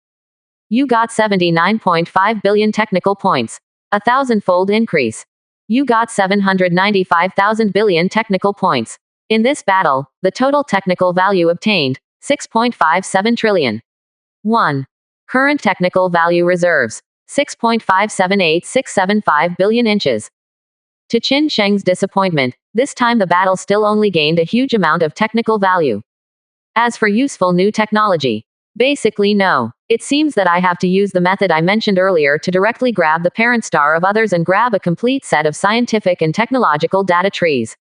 You got 79.5 billion technical points. A 1,000-fold increase. You got 795,000 billion technical points. In this battle, the total technical value obtained, 6.57 trillion. 1. Current technical value reserves, 6.578675 billion inches. To Qin Sheng's disappointment, this time the battle still only gained a huge amount of technical value. As for useful new technology, basically no. It seems that I have to use the method I mentioned earlier to directly grab the parent star of others and grab a complete set of scientific and technological data trees.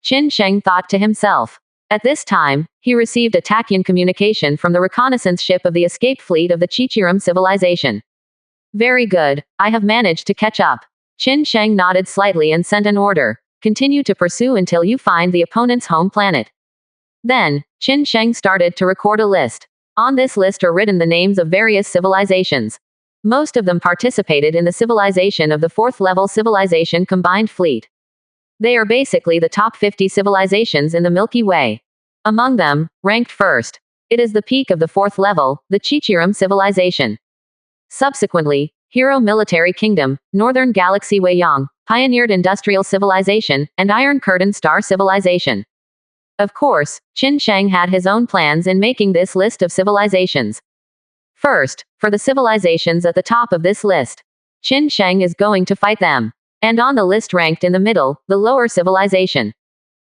Qin Sheng thought to himself. At this time, he received a tachyon communication from the reconnaissance ship of the escaped fleet of the Chichirum civilization. Very good, I have managed to catch up. Qin Sheng nodded slightly and sent an order. Continue to pursue until you find the opponent's home planet. Then, Qin Sheng started to record a list. On this list are written the names of various civilizations. Most of them participated in the civilization of the fourth-level civilization combined fleet. They are basically the top 50 civilizations in the Milky Way. Among them, ranked first, it is the peak of the fourth level, the Chichirum civilization. Subsequently, Hero Military Kingdom, Northern Galaxy Weiyang, Pioneered Industrial Civilization, and Iron Curtain Star Civilization. Of course, Qin Sheng had his own plans in making this list of civilizations. First, for the civilizations at the top of this list, Qin Sheng is going to fight them. And on the list ranked in the middle, the lower civilization.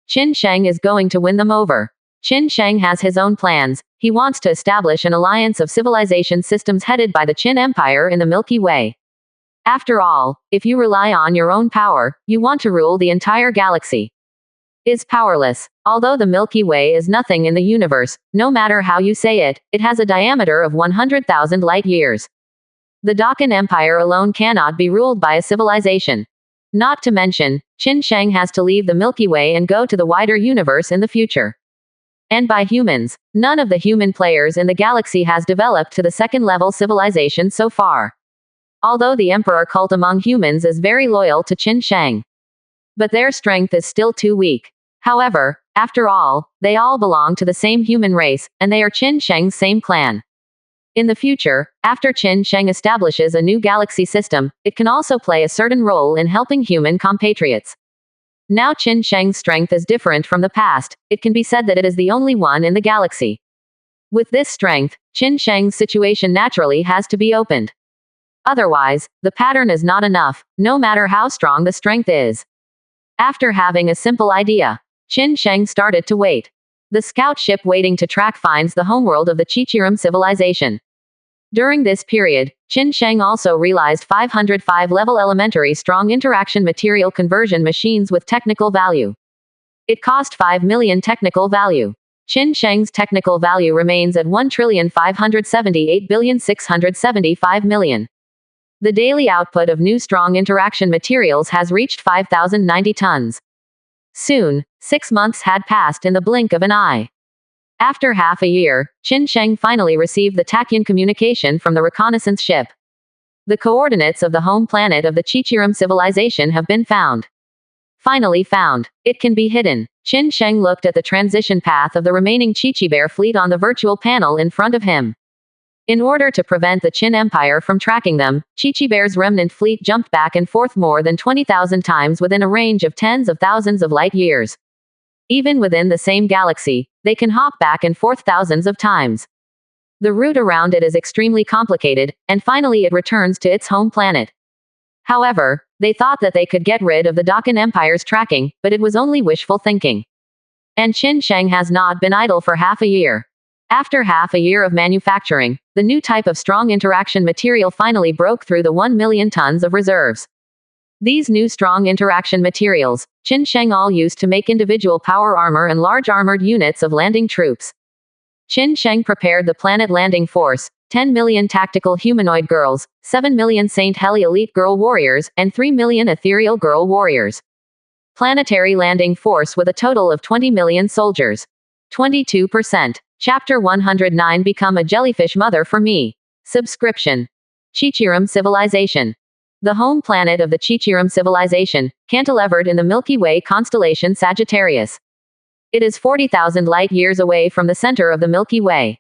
Qin Sheng is going to win them over. Qin Sheng has his own plans. He wants to establish an alliance of civilization systems headed by the Qin Empire in the Milky Way. After all, if you rely on your own power, you want to rule the entire galaxy. Is powerless. Although the Milky Way is nothing in the universe, no matter how you say it, it has a diameter of 100,000 light years. The Dakan Empire alone cannot be ruled by a civilization. Not to mention, Qin Sheng has to leave the Milky Way and go to the wider universe in the future. And by humans, none of the human players in the galaxy has developed to the second-level civilization so far. Although the Emperor cult among humans is very loyal to Qin Sheng. But their strength is still too weak. However, after all, they all belong to the same human race, and they are Qin Sheng's same clan. In the future, after Qin Sheng establishes a new galaxy system, it can also play a certain role in helping human compatriots. Now Qin Sheng's strength is different from the past. It can be said that it is the only one in the galaxy. With this strength, Qin Sheng's situation naturally has to be opened. Otherwise, the pattern is not enough, no matter how strong the strength is. After having a simple idea, Qin Sheng started to wait. The scout ship waiting to track finds the homeworld of the Chichirum civilization. During this period, Qin Sheng also realized 505 level elementary strong interaction material conversion machines with technical value. It cost 5 million technical value. Qin Sheng's technical value remains at 1,578,675,000,000. The daily output of new strong interaction materials has reached 5,090 tons. Soon, 6 months had passed in the blink of an eye. After half a year, Qin Sheng finally received the Tachyon communication from the reconnaissance ship. The coordinates of the home planet of the Chichirum civilization have been found. Finally found. It can be hidden. Qin Sheng looked at the transition path of the remaining Chichibear fleet on the virtual panel in front of him. In order to prevent the Qin Empire from tracking them, Chichibear's remnant fleet jumped back and forth more than 20,000 times within a range of tens of thousands of light years. Even within the same galaxy, they can hop back and forth thousands of times. The route around it is extremely complicated, and finally it returns to its home planet. However, they thought that they could get rid of the Dakan Empire's tracking, but it was only wishful thinking. And Qin Sheng has not been idle for half a year. After half a year of manufacturing, the new type of strong interaction material finally broke through the 1 million tons of reserves. These new strong interaction materials, Qin Sheng all used to make individual power armor and large armored units of landing troops. Qin Sheng prepared the planet landing force, 10 million tactical humanoid girls, 7 million Saint Heli elite girl warriors, and 3 million ethereal girl warriors. Planetary landing force with a total of 20 million soldiers. 22%. Chapter 109 Become a Jellyfish Mother for Me. Subscription. Chichirum Civilization. The home planet of the Chichirum civilization, cantilevered in the Milky Way constellation Sagittarius. It is 40,000 light-years away from the center of the Milky Way.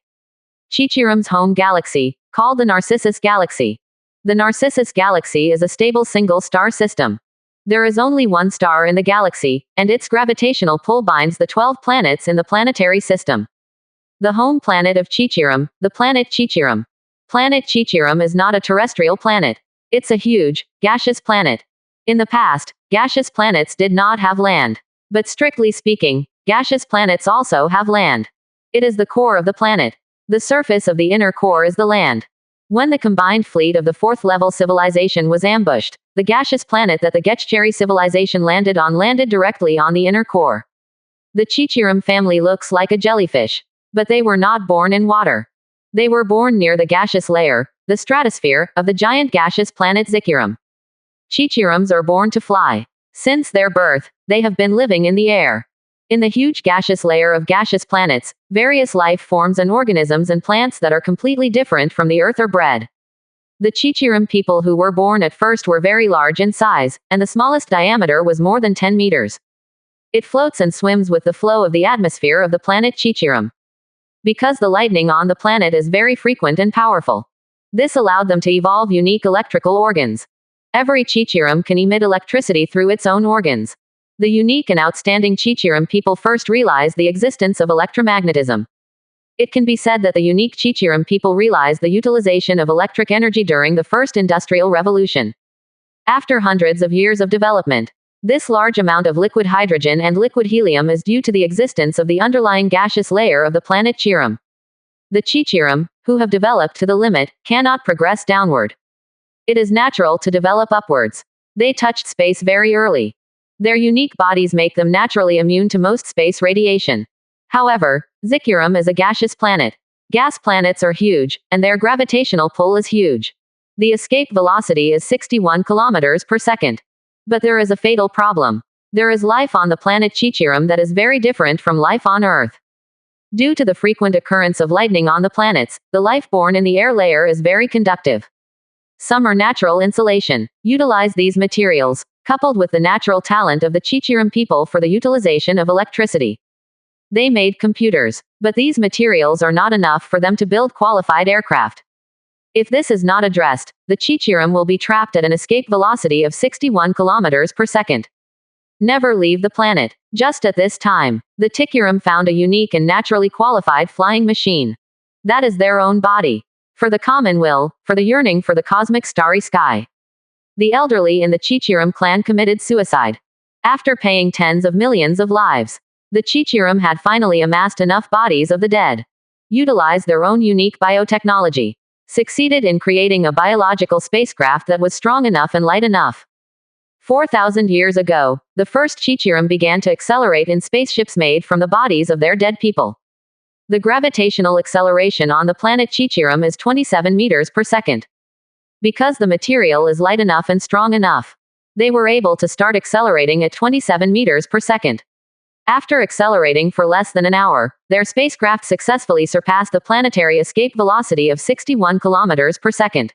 Chichirum's home galaxy, called the Narcissus Galaxy. The Narcissus Galaxy is a stable single-star system. There is only one star in the galaxy, and its gravitational pull binds the 12 planets in the planetary system. The home planet of Chichirum, the planet Chichirum. Planet Chichirum is not a terrestrial planet. It's a huge, gaseous planet. In the past, gaseous planets did not have land. But strictly speaking, gaseous planets also have land. It is the core of the planet. The surface of the inner core is the land. When the combined fleet of the fourth-level civilization was ambushed, the gaseous planet that the Getchcherry civilization landed directly on the inner core. The Chichirum family looks like a jellyfish. But they were not born in water. They were born near the gaseous layer, the stratosphere, of the giant gaseous planet Zikirum. Chichirums are born to fly. Since their birth, they have been living in the air. In the huge gaseous layer of gaseous planets, various life forms and organisms and plants that are completely different from the Earth are bred. The Chichirum people who were born at first were very large in size, and the smallest diameter was more than 10 meters. It floats and swims with the flow of the atmosphere of the planet Chichirum. Because the lightning on the planet is very frequent and powerful. This allowed them to evolve unique electrical organs. Every Chichirum can emit electricity through its own organs. The unique and outstanding Chichirum people first realized the existence of electromagnetism. It can be said that the unique Chichirum people realized the utilization of electric energy during the first industrial revolution. After hundreds of years of development, this large amount of liquid hydrogen and liquid helium is due to the existence of the underlying gaseous layer of the planet Chirum. The Chichirum, who have developed to the limit, cannot progress downward. It is natural to develop upwards. They touched space very early. Their unique bodies make them naturally immune to most space radiation. However, Zikirum is a gaseous planet. Gas planets are huge, and their gravitational pull is huge. The escape velocity is 61 kilometers per second. But there is a fatal problem. There is life on the planet Chichirum that is very different from life on Earth. Due to the frequent occurrence of lightning on the planets, the life born in the air layer is very conductive. Some are natural insulation. Utilize these materials. coupled with the natural talent of the Chichirim people for the utilization of electricity. They made computers, but these materials are not enough for them to build qualified aircraft. If this is not addressed, the Chichirim will be trapped at an escape velocity of 61 kilometers per second. Never leave the planet. Just at this time, the Tikirim found a unique and naturally qualified flying machine. That is their own body. For the common will, for the yearning for the cosmic starry sky. The elderly in the Chichirim clan committed suicide. After paying tens of millions of lives, the Chichirim had finally amassed enough bodies of the dead. Utilized their own unique biotechnology. Succeeded in creating a biological spacecraft that was strong enough and light enough. 4,000 years ago, the first Chichirim began to accelerate in spaceships made from the bodies of their dead people. The gravitational acceleration on the planet Chichirim is 27 meters per second. Because the material is light enough and strong enough, they were able to start accelerating at 27 meters per second. After accelerating for less than an hour, their spacecraft successfully surpassed the planetary escape velocity of 61 kilometers per second.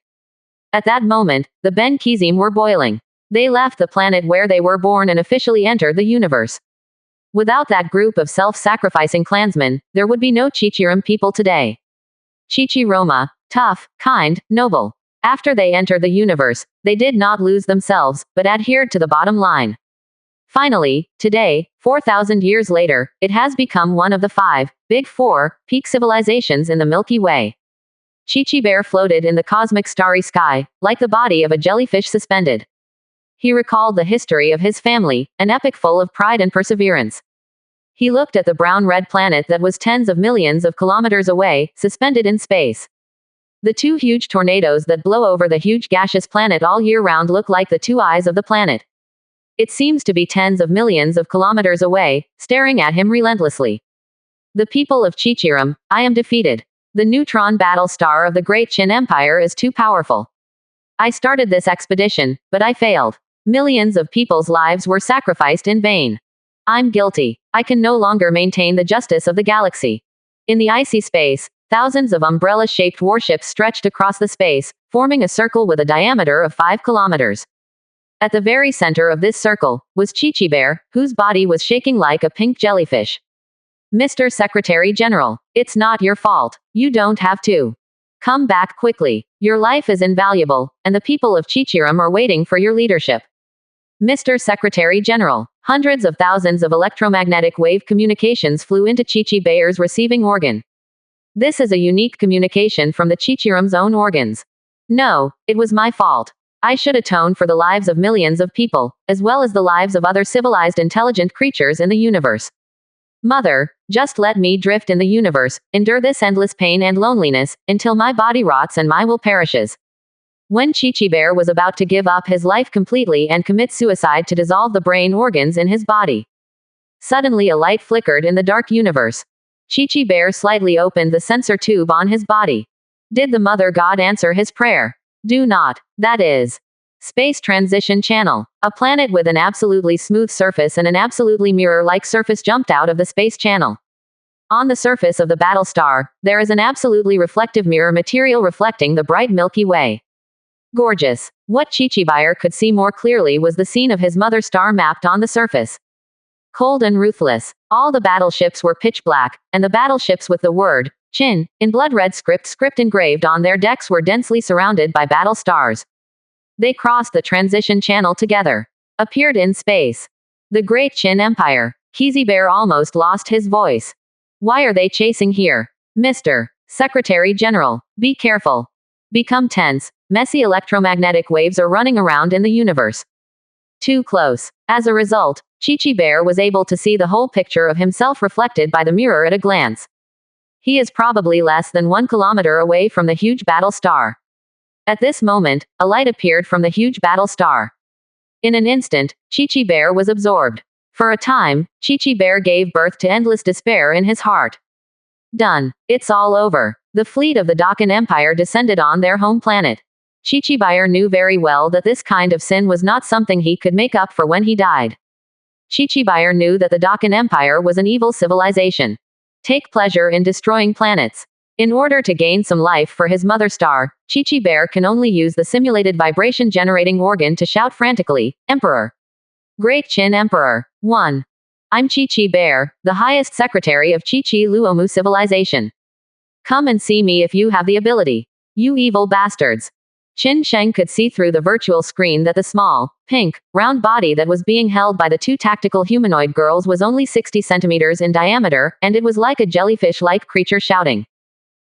At that moment, the Ben Kizim were boiling. They left the planet where they were born and officially entered the universe. Without that group of self-sacrificing clansmen, there would be no Chichirim people today. Chichi-Roma, tough, kind, noble. After they entered the universe, they did not lose themselves, but adhered to the bottom line. Finally, today, 4,000 years later, it has become one of the 5, big 4, peak civilizations in the Milky Way. Chichi Bear floated in the cosmic starry sky, like the body of a jellyfish suspended. He recalled the history of his family, an epic full of pride and perseverance. He looked at the brown-red planet that was tens of millions of kilometers away, suspended in space. The 2 huge tornadoes that blow over the huge gaseous planet all year round look like the 2 eyes of the planet. It seems to be tens of millions of kilometers away, staring at him relentlessly. The people of Chichirim, I am defeated. The neutron battle star of the Great Qin Empire is too powerful. I started this expedition, but I failed. Millions of people's lives were sacrificed in vain. I'm guilty. I can no longer maintain the justice of the galaxy. In the icy space, thousands of umbrella-shaped warships stretched across the space, forming a circle with a diameter of 5 kilometers. At the very center of this circle was Chichi Bear, whose body was shaking like a pink jellyfish. Mr. Secretary General, it's not your fault. You don't have to. Come back quickly. Your life is invaluable, and the people of Chichirim are waiting for your leadership. Mr. Secretary General, hundreds of thousands of electromagnetic wave communications flew into Chichi Bear's receiving organ. This is a unique communication from the Chichirim's own organs. No, it was my fault. I should atone for the lives of millions of people, as well as the lives of other civilized intelligent creatures in the universe. Mother, just let me drift in the universe, endure this endless pain and loneliness, until my body rots and my will perishes. When Chichi Bear was about to give up his life completely and commit suicide to dissolve the brain organs in his body, suddenly a light flickered in the dark universe. Chichi Bear slightly opened the sensor tube on his body. Did the Mother God answer his prayer? Do not. That is. Space Transition Channel. A planet with an absolutely smooth surface and an absolutely mirror-like surface jumped out of the space channel. On the surface of the battle star, there is an absolutely reflective mirror material reflecting the bright Milky Way. Gorgeous. What Chichibuyer could see more clearly was the scene of his mother star mapped on the surface. Cold and ruthless. All the battleships were pitch black, and the battleships with the word, Qin, in blood-red script engraved on their decks were densely surrounded by battle stars. They crossed the transition channel together. Appeared in space. The Great Qin Empire. Kizi Bear almost lost his voice. Why are they chasing here? Mr. Secretary General, be careful. Become tense. Messy electromagnetic waves are running around in the universe. Too close. As a result, Chichi Bear was able to see the whole picture of himself reflected by the mirror at a glance. He is probably less than 1 kilometer away from the huge battle star. At this moment, a light appeared from the huge battle star. In an instant, Chichi Bear was absorbed. For a time, Chichi Bear gave birth to endless despair in his heart. Done. It's all over. The fleet of the Dakan Empire descended on their home planet. Chichibuyer knew very well that this kind of sin was not something he could make up for when he died. Chichibuyer knew that the Dakan Empire was an evil civilization. Take pleasure in destroying planets. In order to gain some life for his mother star, Chichi Bear can only use the simulated vibration-generating organ to shout frantically, Emperor! Great Qin Emperor. 1. I'm Chi Bear, the highest secretary of Chi Luomu civilization. Come and see me if you have the ability. You evil bastards. Qin Sheng could see through the virtual screen that the small, pink, round body that was being held by the two tactical humanoid girls was only 60 centimeters in diameter, and it was like a jellyfish-like creature shouting.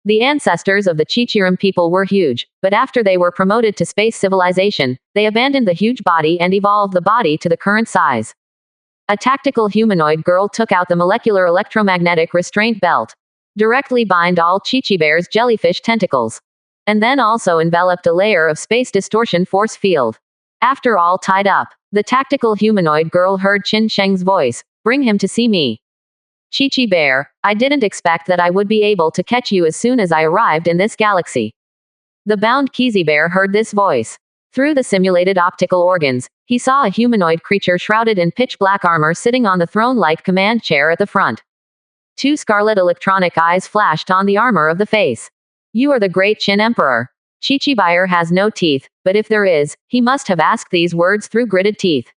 The ancestors of the Chichirim people were huge, but after they were promoted to space civilization, they abandoned the huge body and evolved the body to the current size. A tactical humanoid girl took out the molecular electromagnetic restraint belt. Directly bind all Chichibear's jellyfish tentacles. And then also enveloped a layer of space distortion force field. After all tied up, the tactical humanoid girl heard Qin Sheng's voice, "Bring him to see me. Chi Bear, I didn't expect that I would be able to catch you as soon as I arrived in this galaxy." The bound Kizi Bear heard this voice. Through the simulated optical organs, he saw a humanoid creature shrouded in pitch-black armor sitting on the throne-like command chair at the front. Two scarlet electronic eyes flashed on the armor of the face. "You are the great Qin Emperor. Chi Bear has no teeth, but if there is, he must have asked these words through gritted teeth.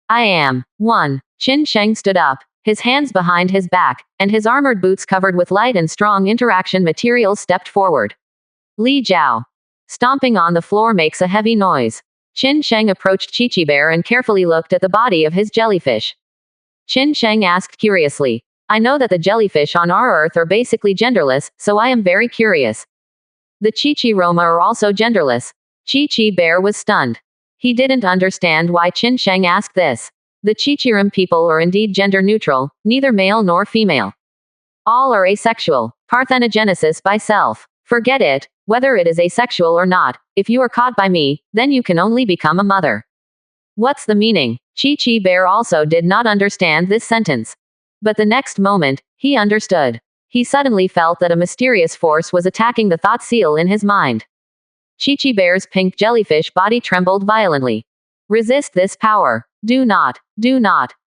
I am." 1. Qin Sheng stood up, his hands behind his back, and his armored boots covered with light and strong interaction materials stepped forward. Li Jiao. Stomping on the floor makes a heavy noise. Qin Sheng approached Chi Bear and carefully looked at the body of his jellyfish. Qin Sheng asked curiously, "I know that the jellyfish on our Earth are basically genderless, so I am very curious. The Chichi-Roma are also genderless." Chi Bear was stunned. He didn't understand why Qin Sheng asked this. The Chichirim people are indeed gender neutral, neither male nor female. All are asexual. Parthenogenesis by self. Forget it, whether it is asexual or not. If you are caught by me, then you can only become a mother. What's the meaning? Chi Bear also did not understand this sentence. But the next moment, he understood. He suddenly felt that a mysterious force was attacking the thought seal in his mind. Chi Bear's pink jellyfish body trembled violently. Resist this power. Do not,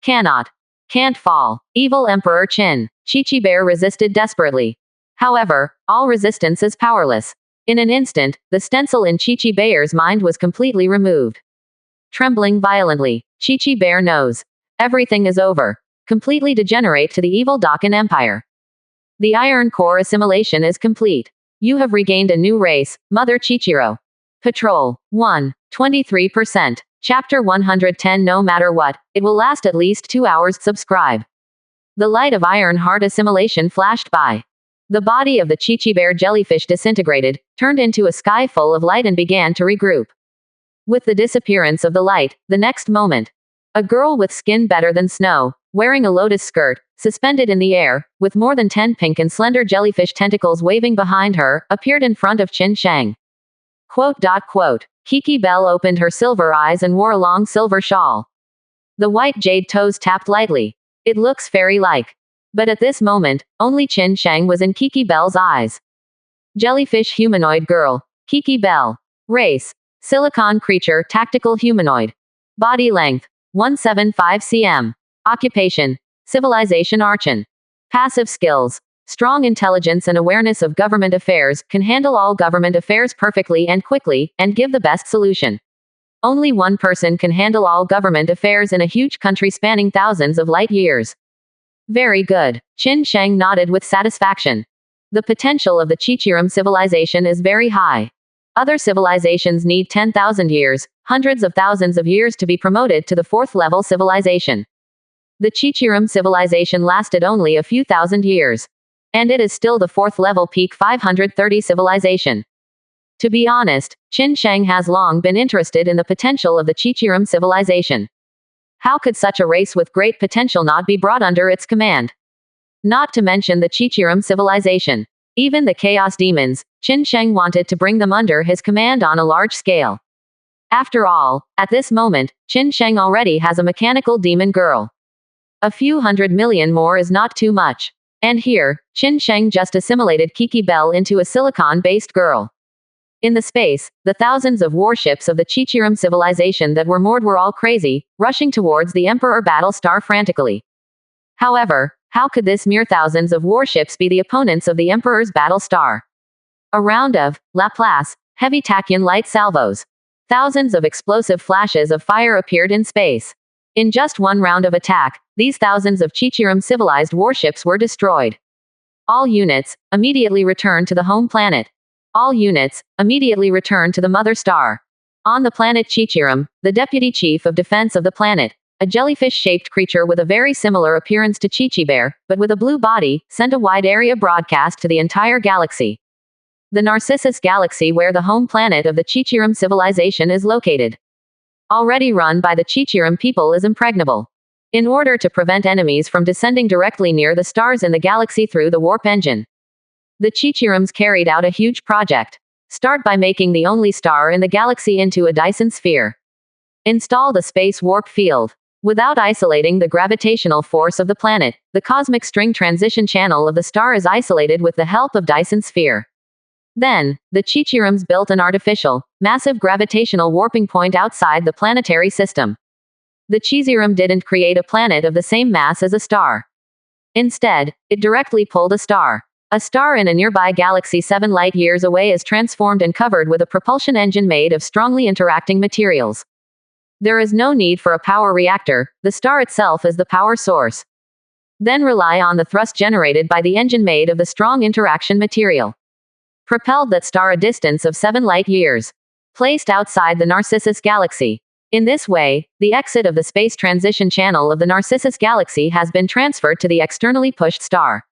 cannot, can't fall. Evil Emperor Qin. Chi Bear resisted desperately. However, all resistance is powerless. In an instant, the stencil in Chi Bear's mind was completely removed. Trembling violently, Chi Bear knows. Everything is over. Completely degenerate to the evil Dakin Empire. The iron core assimilation is complete. You have regained a new race, Mother Chichiro. Patrol. 1. 23%. Chapter 110. No matter what, it will last at least 2 hours. Subscribe. The light of iron heart assimilation flashed by. The body of the Chi Bear jellyfish disintegrated, turned into a sky full of light and began to regroup. With the disappearance of the light, the next moment, a girl with skin better than snow, wearing a lotus skirt, suspended in the air, with more than 10 pink and slender jellyfish tentacles waving behind her, appeared in front of Qin Sheng. Kiki Bell opened her silver eyes and wore a long silver shawl. The white jade toes tapped lightly. It looks fairy-like. But at this moment, only Qin Sheng was in Kiki Bell's eyes. Jellyfish humanoid girl. Kiki Bell. Race. Silicon creature, tactical humanoid. Body length. 175 cm. Occupation. Civilization Archon. Passive skills. Strong intelligence and awareness of government affairs, can handle all government affairs perfectly and quickly, and give the best solution. Only one person can handle all government affairs in a huge country spanning thousands of light years. Very good. Qin Sheng nodded with satisfaction. The potential of the Chichirim civilization is very high. Other civilizations need 10,000 years, hundreds of thousands of years to be promoted to the 4th level civilization. The Chichirim civilization lasted only a few thousand years. And it is still the 4th level peak 530 civilization. To be honest, Qin Sheng has long been interested in the potential of the Chichirim civilization. How could such a race with great potential not be brought under its command? Not to mention the Chichirim civilization. Even the Chaos Demons, Qin Sheng wanted to bring them under his command on a large scale. After all, at this moment, Qin Sheng already has a mechanical demon girl. A few 100 million more is not too much. And here, Qin Sheng just assimilated Kiki Bell into a silicon-based girl. In the space, the thousands of warships of the Chichirim civilization that were moored were all crazy, rushing towards the Emperor battle star frantically. However, how could this mere thousands of warships be the opponents of the Emperor's battle star? A round of Laplace, heavy tachyon light salvos. Thousands of explosive flashes of fire appeared in space. In just one round of attack, these thousands of Chichirum civilized warships were destroyed. All units, immediately return to the home planet. All units, immediately return to the mother star. On the planet Chichirum, the deputy chief of defense of the planet, a jellyfish-shaped creature with a very similar appearance to Chichi-Bear, but with a blue body, sent a wide area broadcast to the entire galaxy. The Narcissus Galaxy, where the home planet of the Chichirum civilization is located, already run by the Chichirum people, is impregnable. In order to prevent enemies from descending directly near the stars in the galaxy through the warp engine, the Chichirums carried out a huge project. Start by making the only star in the galaxy into a Dyson sphere. Install the space warp field. Without isolating the gravitational force of the planet, the cosmic string transition channel of the star is isolated with the help of Dyson sphere. Then, the Chichirums built an artificial, massive gravitational warping point outside the planetary system. The Chizirum didn't create a planet of the same mass as a star. Instead, it directly pulled a star. A star in a nearby galaxy 7 light-years away is transformed and covered with a propulsion engine made of strongly interacting materials. There is no need for a power reactor, the star itself is the power source. Then rely on the thrust generated by the engine made of the strong interaction material. Propelled that star a distance of 7 light-years. Placed outside the Narcissus Galaxy. In this way, the exit of the space transition channel of the Narcissus Galaxy has been transferred to the externally pushed star.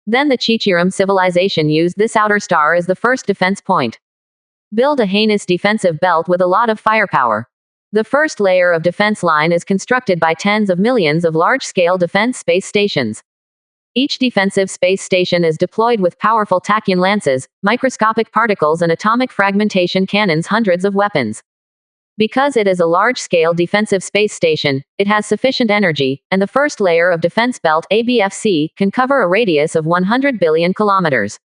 Then the Chichirum civilization used this outer star as the first defense point. Build a heinous defensive belt with a lot of firepower. The first layer of defense line is constructed by tens of millions of large-scale defense space stations. Each defensive space station is deployed with powerful tachyon lances, microscopic particles and atomic fragmentation cannons, hundreds of weapons. Because it is a large-scale defensive space station, it has sufficient energy, and the first layer of defense belt ABFC can cover a radius of 100 billion kilometers.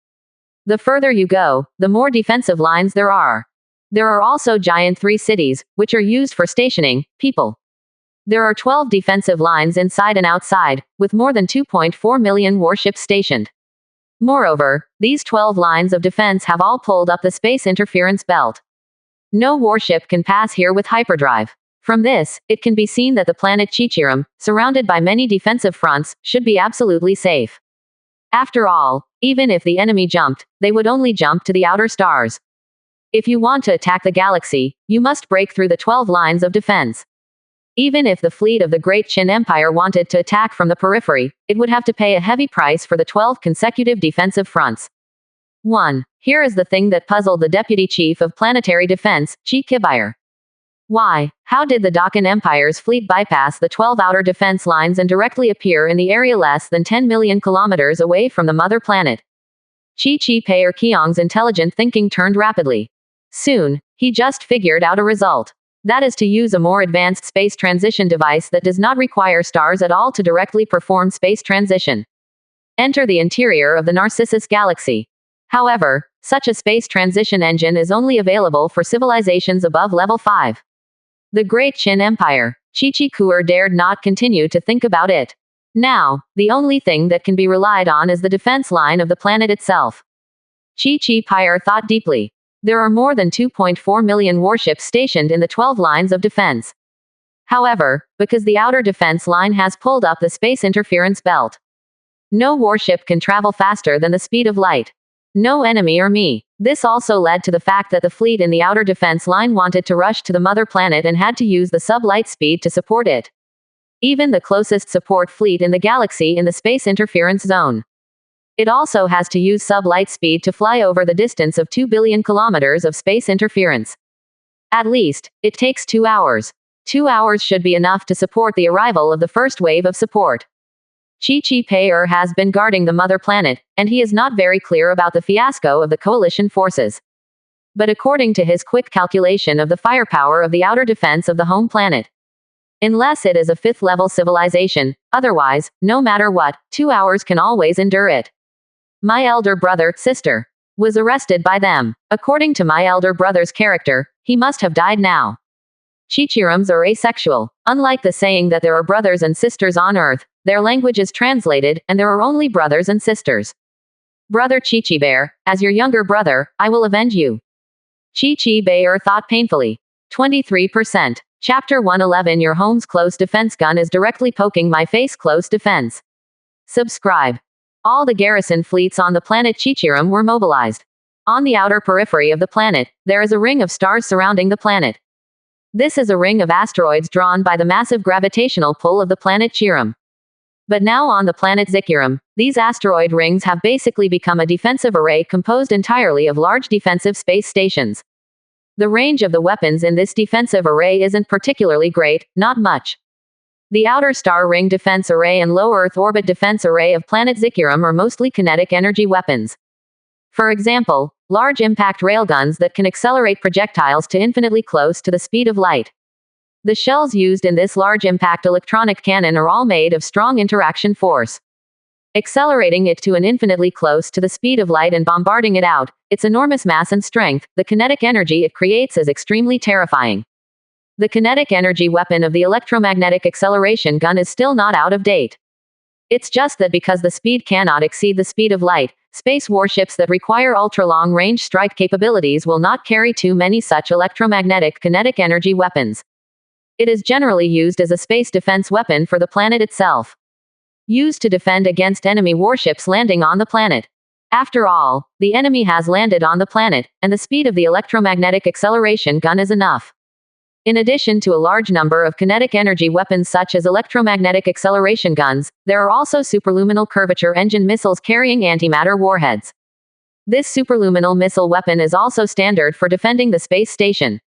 The further you go, the more defensive lines there are. There are also giant 3 cities, which are used for stationing people. There are 12 defensive lines inside and outside, with more than 2.4 million warships stationed. Moreover, these 12 lines of defense have all pulled up the space interference belt. No warship can pass here with hyperdrive. From this, it can be seen that the planet Chichirum, surrounded by many defensive fronts, should be absolutely safe. After all, even if the enemy jumped, they would only jump to the outer stars. If you want to attack the galaxy, you must break through the 12 lines of defense. Even if the fleet of the Great Qin Empire wanted to attack from the periphery, it would have to pay a heavy price for the 12 consecutive defensive fronts. 1. Here is the thing that puzzled the Deputy Chief of Planetary Defense, Chi Kibire. Why? How did the Dakan Empire's fleet bypass the 12 outer defense lines and appear in the area less than 10 million kilometers away from the mother planet? Chi Pei or Qiong's intelligent thinking turned rapidly. Soon, he just figured out a result. That is to use a more advanced space transition device that does not require stars at all to directly perform space transition. Enter the interior of the Narcissus Galaxy. However, such a space transition engine is only available for civilizations above level 5. The Great Qin Empire. Chi Kuer dared not continue to think about it. Now, the only thing that can be relied on is the defense line of the planet itself. Chi Pire thought deeply. There are more than 2.4 million warships stationed in the 12 lines of defense. However, because the outer defense line has pulled up the space interference belt, no warship can travel faster than the speed of light. No enemy or me. This also led to the fact that the fleet in the outer defense line wanted to rush to the mother planet and had to use the sub-light speed to support it. Even the closest support fleet in the galaxy in the space interference zone. It also has to use sub-light speed to fly over the distance of 2 billion kilometers of space interference. At least, it takes 2 hours. 2 hours should be enough to support the arrival of the first wave of support. Chi Pei has been guarding the mother planet, and he is not very clear about the fiasco of the coalition forces. But according to his quick calculation of the firepower of the outer defense of the home planet, unless it is a 5th-level civilization, otherwise, no matter what, 2 hours can always endure it. My elder brother, sister, was arrested by them. According to my elder brother's character, he must have died now. Chichirums are asexual. Unlike the saying that there are brothers and sisters on Earth, their language is translated, and there are only brothers and sisters. Brother Chichi-Bear, as your younger brother, I will avenge you. Chi Bear thought painfully. 23%. Chapter 111 Your home's close defense gun is directly poking my face. Close defense. Subscribe. All the garrison fleets on the planet Chichirum were mobilized. On the outer periphery of the planet, there is a ring of stars surrounding the planet. This is a ring of asteroids drawn by the massive gravitational pull of the planet Chirum. But now on the planet Zikirum, these asteroid rings have basically become a defensive array composed entirely of large defensive space stations. The range of the weapons in this defensive array isn't particularly great, not much. The outer star ring defense array and low Earth orbit defense array of planet Zikirum are mostly kinetic energy weapons. For example, large impact railguns that can accelerate projectiles to infinitely close to the speed of light. The shells used in this large impact electronic cannon are all made of strong interaction force. Accelerating it to an infinitely close to the speed of light and bombarding it out, its enormous mass and strength, the kinetic energy it creates is extremely terrifying. The kinetic energy weapon of the electromagnetic acceleration gun is still not out of date. It's just that because the speed cannot exceed the speed of light, space warships that require ultra-long range strike capabilities will not carry too many such electromagnetic kinetic energy weapons. It is generally used as a space defense weapon for the planet itself. Used to defend against enemy warships landing on the planet. After all, the enemy has landed on the planet, and the speed of the electromagnetic acceleration gun is enough. In addition to a large number of kinetic energy weapons such as electromagnetic acceleration guns, there are also superluminal curvature engine missiles carrying antimatter warheads. This superluminal missile weapon is also standard for defending the space station.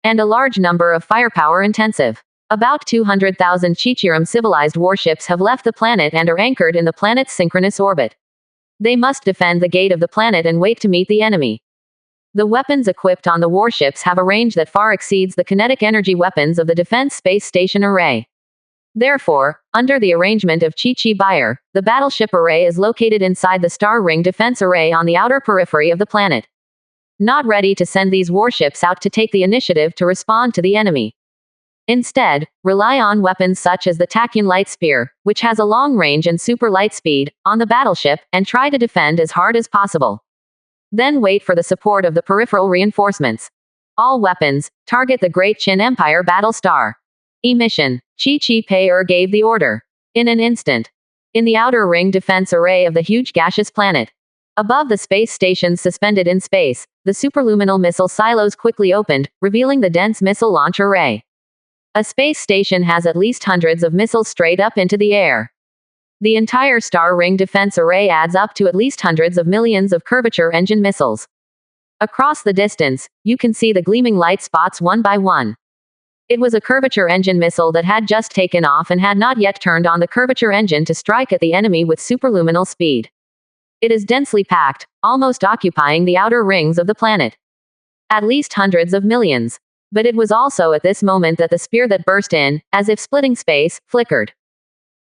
And a large number of firepower intensive. About 200,000 Chichirum civilized warships have left the planet and are anchored in the planet's synchronous orbit. They must defend the gate of the planet and wait to meet the enemy. The weapons equipped on the warships have a range that far exceeds the kinetic energy weapons of the Defense Space Station array. Therefore, under the arrangement of Chi-Chi Bayer, the battleship array is located inside the Star Ring defense array on the outer periphery of the planet. Not ready to send these warships out to take the initiative to respond to the enemy. Instead, rely on weapons such as the Tachyon Light Spear, which has a long range and super light speed, on the battleship, and try to defend as hard as possible. Then wait for the support of the peripheral reinforcements. All weapons, target the Great Qin Empire battle star. Emission. Chi-Chi Bayer gave the order. In an instant. In the outer ring defense array of the huge gaseous planet. Above the space stations suspended in space, the superluminal missile silos quickly opened, revealing the dense missile launch array. A space station has at least hundreds of missiles straight up into the air. The entire Star Ring defense array adds up to at least hundreds of millions of curvature engine missiles. Across the distance, you can see the gleaming light spots one by one. It was a curvature engine missile that had just taken off and had not yet turned on the curvature engine to strike at the enemy with superluminal speed. It is densely packed, almost occupying the outer rings of the planet. At least hundreds of millions. But it was also at this moment that the spear that burst in, as if splitting space, flickered.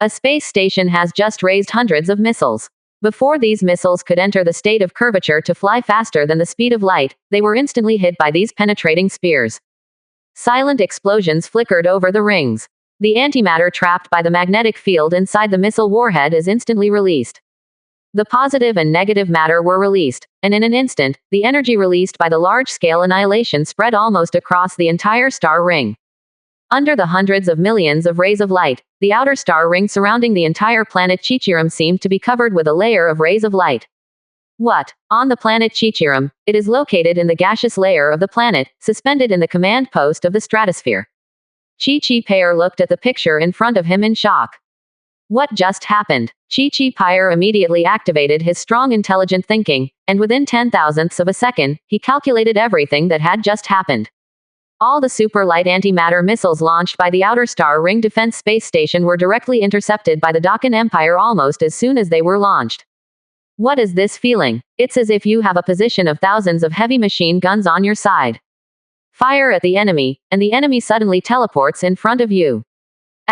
A space station has just raised hundreds of missiles. Before these missiles could enter the state of curvature to fly faster than the speed of light, they were instantly hit by these penetrating spears. Silent explosions flickered over the rings. The antimatter trapped by the magnetic field inside the missile warhead is instantly released. The positive and negative matter were released, and in an instant, the energy released by the large-scale annihilation spread almost across the entire star ring. Under the hundreds of millions of rays of light, the outer star ring surrounding the entire planet Chichirum seemed to be covered with a layer of rays of light. What? On the planet Chichirum, it is located in the gaseous layer of the planet, suspended in the command post of the stratosphere. Chi-Chi Bayer looked at the picture in front of him in shock. What just happened? Chi-Chi Bayer immediately activated his strong intelligent thinking, and within 10,000ths of a second, he calculated everything that had just happened. All the super light antimatter missiles launched by the Outer Star Ring Defense Space Station were directly intercepted by the Dakan Empire almost as soon as they were launched. What is this feeling? It's as if you have a position of thousands of heavy machine guns on your side. Fire at the enemy, and the enemy suddenly teleports in front of you.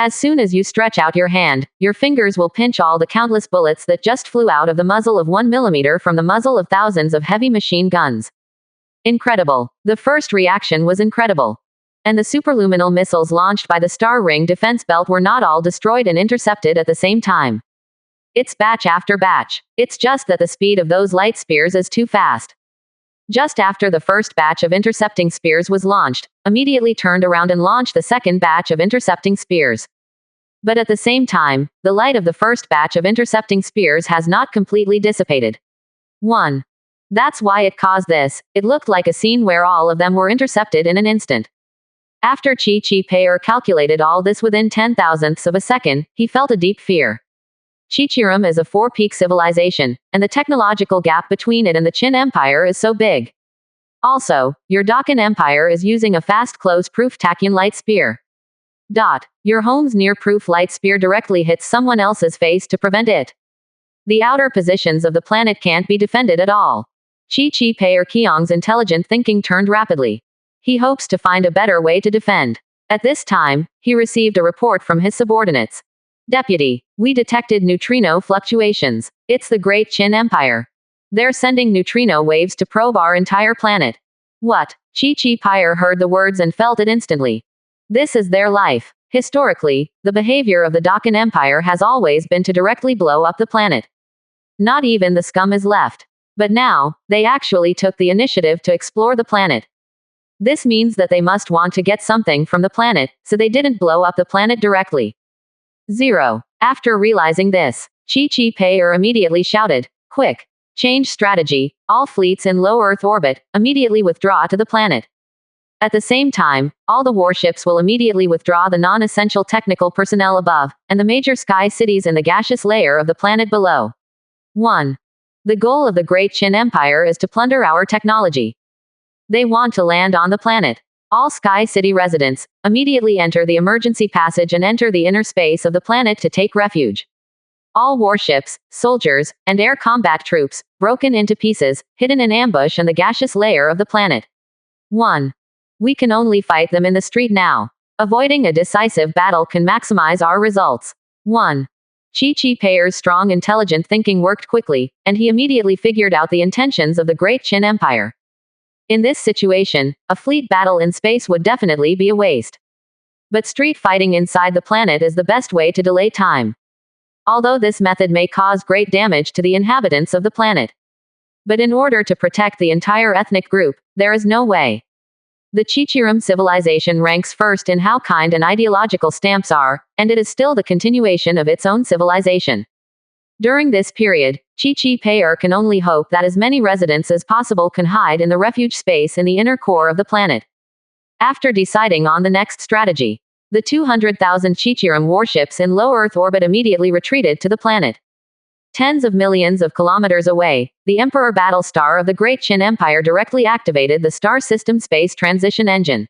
As soon as you stretch out your hand, your fingers will pinch all the countless bullets that just flew out of the muzzle of 1 millimeter from the muzzle of thousands of heavy machine guns. Incredible. The first reaction was incredible. And the superluminal missiles launched by the Star Ring defense belt were not all destroyed and intercepted at the same time. It's batch after batch. It's just that the speed of those light spears is too fast. Just after the first batch of intercepting spears was launched, immediately turned around and launched the second batch of intercepting spears. But at the same time, the light of the first batch of intercepting spears has not completely dissipated. 1. That's why it caused this. It looked like a scene where all of them were intercepted in an instant. After Chi Payer calculated all this within 10,000ths of a second, he felt a deep fear. Chichirum is a four-peak civilization, and the technological gap between it and the Qin Empire is so big. Also, your Dakan Empire is using a fast close-proof Tachyon light spear. Your home's near-proof light spear directly hits someone else's face to prevent it. The outer positions of the planet can't be defended at all. Chi Payer Qiong's intelligent thinking turned rapidly. He hopes to find a better way to defend. At this time, he received a report from his subordinates. Deputy, we detected neutrino fluctuations. It's the Great Qin Empire. They're sending neutrino waves to probe our entire planet. What? Chi Payer heard the words and felt it instantly. This is their life. Historically, the behavior of the Dakan Empire has always been to directly blow up the planet. Not even the scum is left. But now, they actually took the initiative to explore the planet. This means that they must want to get something from the planet, so they didn't blow up the planet directly. 0. After realizing this, Chi Payer immediately shouted, "Quick! Change strategy, all fleets in low Earth orbit, immediately withdraw to the planet." At the same time, all the warships will immediately withdraw the non-essential technical personnel above, and the major sky cities in the gaseous layer of the planet below. 1. The goal of the Great Qin Empire is to plunder our technology. They want to land on the planet. All Sky City residents, immediately enter the emergency passage and enter the inner space of the planet to take refuge. All warships, soldiers, and air combat troops, broken into pieces, hidden in ambush in the gaseous layer of the planet. 1. We can only fight them in the street now. Avoiding a decisive battle can maximize our results. 1. Chi Payer's strong intelligent thinking worked quickly, and he immediately figured out the intentions of the Great Qin Empire. In this situation, a fleet battle in space would definitely be a waste. But street fighting inside the planet is the best way to delay time. Although this method may cause great damage to the inhabitants of the planet. But in order to protect the entire ethnic group, there is no way. The Chichirum civilization ranks first in how kind and ideological stamps are, and it is still the continuation of its own civilization. During this period, Chi Payer can only hope that as many residents as possible can hide in the refuge space in the inner core of the planet. After deciding on the next strategy, the 200,000 Chichirum warships in low Earth orbit immediately retreated to the planet. Tens of millions of kilometers away, the Emperor Battlestar of the Great Qin Empire directly activated the Star System Space Transition Engine.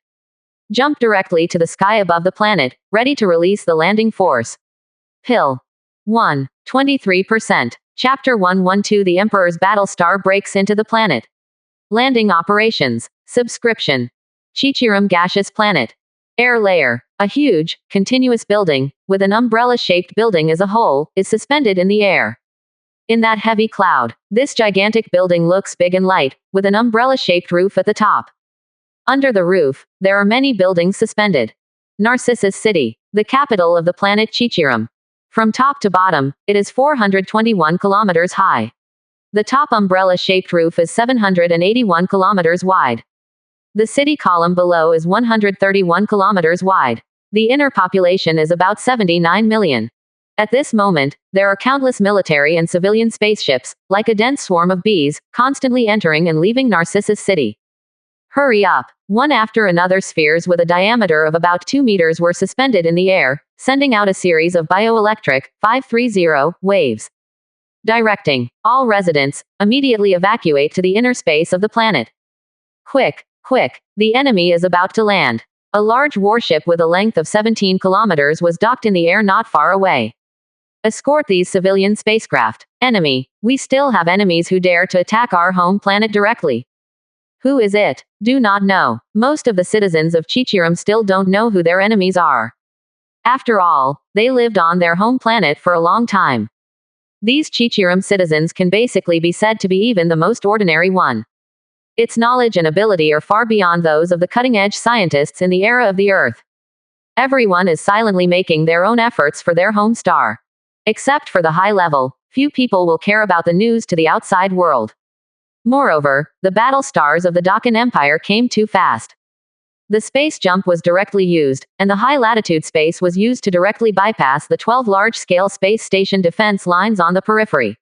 Jumped directly to the sky above the planet, ready to release the landing force. Pill. 1. 23%. Chapter 112 The Emperor's Battlestar breaks into the planet. Landing operations. Subscription. Chichirum gaseous planet. Air layer. A huge, continuous building, with an umbrella-shaped building as a whole, is suspended in the air. In that heavy cloud, this gigantic building looks big and light, with an umbrella-shaped roof at the top. Under the roof, there are many buildings suspended. Narcissus City, the capital of the planet Chichirum. From top to bottom, it is 421 kilometers high. The top umbrella-shaped roof is 781 kilometers wide. The city column below is 131 kilometers wide. The inner population is about 79 million. At this moment, there are countless military and civilian spaceships, like a dense swarm of bees, constantly entering and leaving Narcissus City. Hurry up! One after another spheres with a diameter of about 2 meters were suspended in the air, sending out a series of bioelectric, 530, waves. Directing all residents, immediately evacuate to the inner space of the planet. Quick, quick, the enemy is about to land. A large warship with a length of 17 kilometers was docked in the air not far away. Escort these civilian spacecraft. Enemy. We still have enemies who dare to attack our home planet directly. Who is it? Do not know. Most of the citizens of Chichirum still don't know who their enemies are. After all, they lived on their home planet for a long time. These Chichirum citizens can basically be said to be even the most ordinary one. Its knowledge and ability are far beyond those of the cutting-edge scientists in the era of the Earth. Everyone is silently making their own efforts for their home star. Except for the high level, few people will care about the news to the outside world. Moreover, the battle stars of the Deccan Empire came too fast. The space jump was directly used, and the high-latitude space was used to directly bypass the 12 large-scale space station defense lines on the periphery.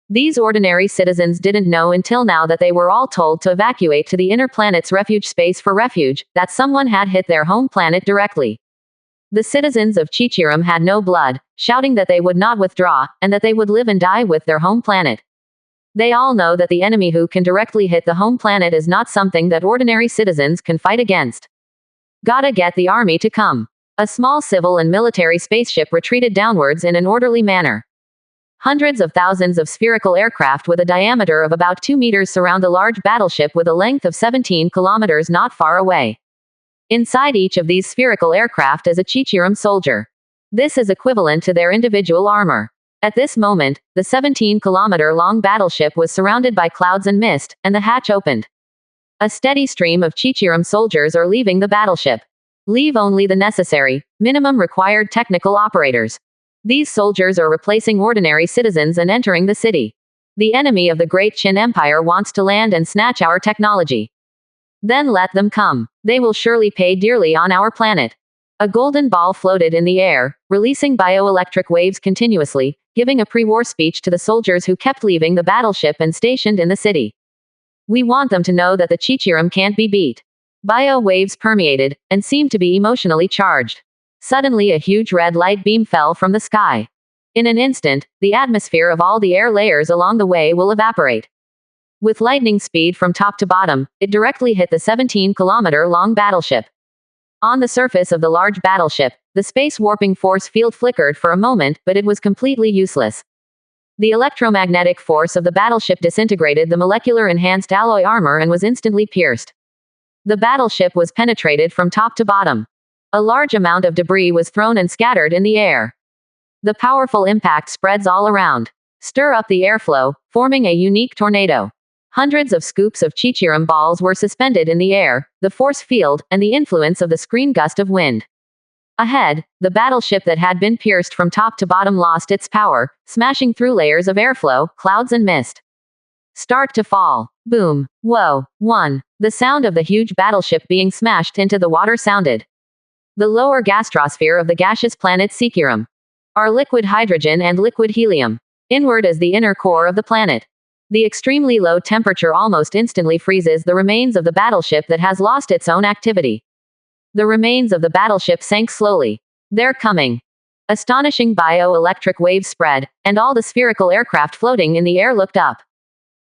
These ordinary citizens didn't know until now that they were all told to evacuate to the inner planet's refuge space for refuge, that someone had hit their home planet directly. The citizens of Chichirum had no blood, shouting that they would not withdraw, and that they would live and die with their home planet. They all know that the enemy who can directly hit the home planet is not something that ordinary citizens can fight against. Gotta get the army to come. A small civil and military spaceship retreated downwards in an orderly manner. Hundreds of thousands of spherical aircraft with a diameter of about 2 meters surround the large battleship with a length of 17 kilometers not far away. Inside each of these spherical aircraft is a Chichirum soldier. This is equivalent to their individual armor. At this moment, the 17-kilometer-long battleship was surrounded by clouds and mist, and the hatch opened. A steady stream of Chichirum soldiers are leaving the battleship. Leave only the necessary, minimum required technical operators. These soldiers are replacing ordinary citizens and entering the city. The enemy of the Great Qin Empire wants to land and snatch our technology. Then let them come. They will surely pay dearly on our planet. A golden ball floated in the air, releasing bioelectric waves continuously, giving a pre-war speech to the soldiers who kept leaving the battleship and stationed in the city. We want them to know that the Chichirum can't be beat. Bio waves permeated, and seemed to be emotionally charged. Suddenly a huge red light beam fell from the sky. In an instant, the atmosphere of all the air layers along the way will evaporate. With lightning speed from top to bottom, it directly hit the 17-kilometer-long battleship. On the surface of the large battleship, the space warping force field flickered for a moment, but it was completely useless. The electromagnetic force of the battleship disintegrated the molecular enhanced alloy armor and was instantly pierced. The battleship was penetrated from top to bottom. A large amount of debris was thrown and scattered in the air. The powerful impact spreads all around. Stir up the airflow, forming a unique tornado. Hundreds of scoops of Chichirum balls were suspended in the air, the force field, and the influence of the screen gust of wind. Ahead, the battleship that had been pierced from top to bottom lost its power, smashing through layers of airflow, clouds and mist. Start to fall. Boom. Whoa. 1. The sound of the huge battleship being smashed into the water sounded. The lower gastrosphere of the gaseous planet Chichirum are liquid hydrogen and liquid helium. Inward is the inner core of the planet. The extremely low temperature almost instantly freezes the remains of the battleship that has lost its own activity. The remains of the battleship sank slowly. They're coming. Astonishing bioelectric waves spread, and all the spherical aircraft floating in the air looked up.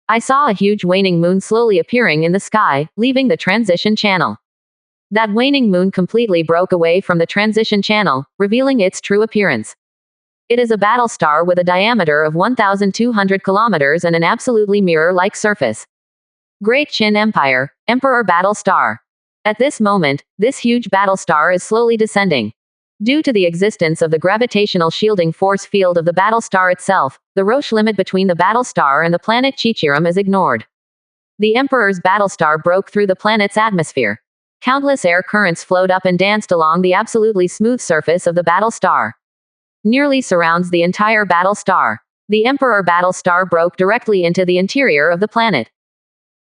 I saw a huge waning moon slowly appearing in the sky, leaving the transition channel. That waning moon completely broke away from the transition channel, revealing its true appearance. It is a battle star with a diameter of 1,200 kilometers and an absolutely mirror-like surface. Great Qin Empire, Emperor Battle Star. At this moment, this huge battle star is slowly descending. Due to the existence of the gravitational shielding force field of the battle star itself, the Roche limit between the battle star and the planet Chichirum is ignored. The Emperor's battle star broke through the planet's atmosphere. Countless air currents flowed up and danced along the absolutely smooth surface of the battle star. Nearly surrounds the entire battle star. The Emperor battle star broke directly into the interior of the planet.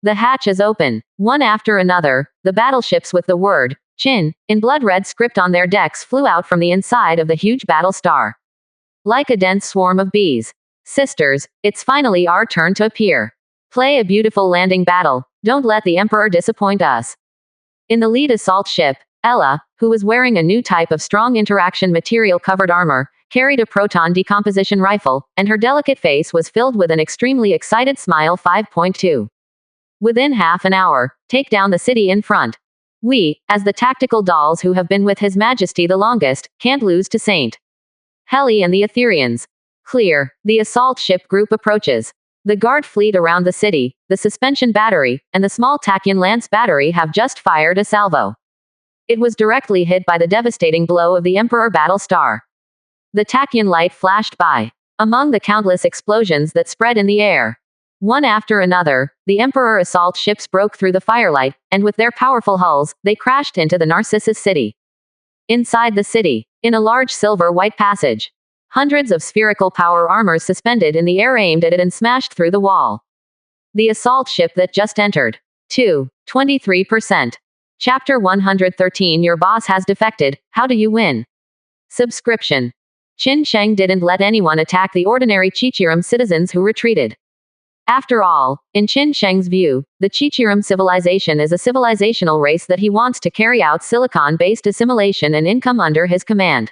The hatch is open. One after another, the battleships with the word, Qin, in blood-red script on their decks flew out from the inside of the huge battle star. Like a dense swarm of bees. Sisters, it's finally our turn to appear. Play a beautiful landing battle. Don't let the Emperor disappoint us. In the lead assault ship, Ella, who was wearing a new type of strong interaction material-covered armor, carried a proton decomposition rifle, and her delicate face was filled with an extremely excited smile. 5.2. Within half an hour, take down the city in front. We, as the tactical dolls who have been with His Majesty the longest, can't lose to Saint Heli and the Etherians. Clear. The assault ship group approaches. The guard fleet around the city, the suspension battery, and the small Tachyon lance battery have just fired a salvo. It was directly hit by the devastating blow of the Emperor battle star. The Tachyon light flashed by. Among the countless explosions that spread in the air, one after another, the Emperor assault ships broke through the firelight, and with their powerful hulls, they crashed into the Narcissus city. Inside the city, in a large silver-white passage, hundreds of spherical power armors suspended in the air aimed at it and smashed through the wall. The assault ship that just entered. 2. 23%. Chapter 113 Your boss has defected, how do you win? Subscription. Qin Sheng didn't let anyone attack the ordinary Chichirum citizens who retreated. After all, in Qin Sheng's view, the Chichirum civilization is a civilizational race that he wants to carry out silicon-based assimilation and income under his command.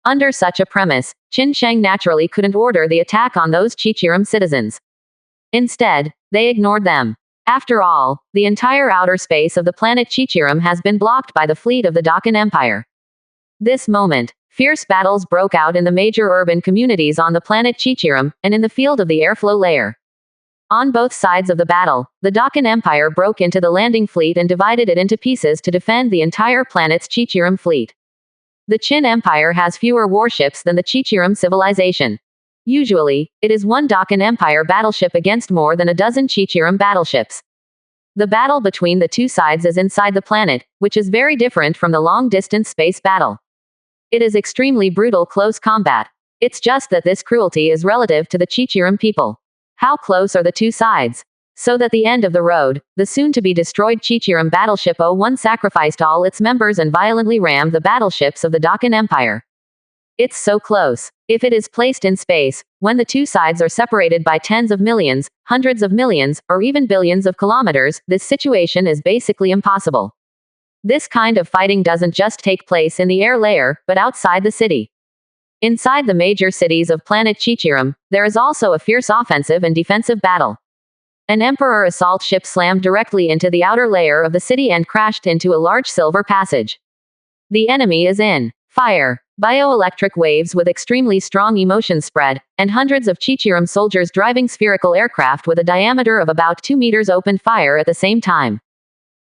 Under such a premise, Qin Sheng naturally couldn't order the attack on those Chichirum citizens. Instead, they ignored them. After all, the entire outer space of the planet Chichirum has been blocked by the fleet of the Dakan Empire. This moment, fierce battles broke out in the major urban communities on the planet Chichirum, and in the field of the airflow layer. On both sides of the battle, the Dakan Empire broke into the landing fleet and divided it into pieces to defend the entire planet's Chichirum fleet. The Qin Empire has fewer warships than the Chichirum civilization. Usually, it is one Dakan Empire battleship against more than a dozen Chichirum battleships. The battle between the two sides is inside the planet, which is very different from the long-distance space battle. It is extremely brutal close combat. It's just that this cruelty is relative to the Chichirum people. How close are the two sides? So that the end of the road, the soon-to-be-destroyed Chichirum battleship O1 sacrificed all its members and violently rammed the battleships of the Dakan Empire. It's so close. If it is placed in space, when the two sides are separated by tens of millions, hundreds of millions, or even billions of kilometers, this situation is basically impossible. This kind of fighting doesn't just take place in the air layer, but outside the city. Inside the major cities of planet Chichirum, there is also a fierce offensive and defensive battle. An Emperor assault ship slammed directly into the outer layer of the city and crashed into a large silver passage. The enemy is in fire. Bioelectric waves with extremely strong emotion spread, and hundreds of Chichirum soldiers driving spherical aircraft with a diameter of about 2 meters opened fire at the same time.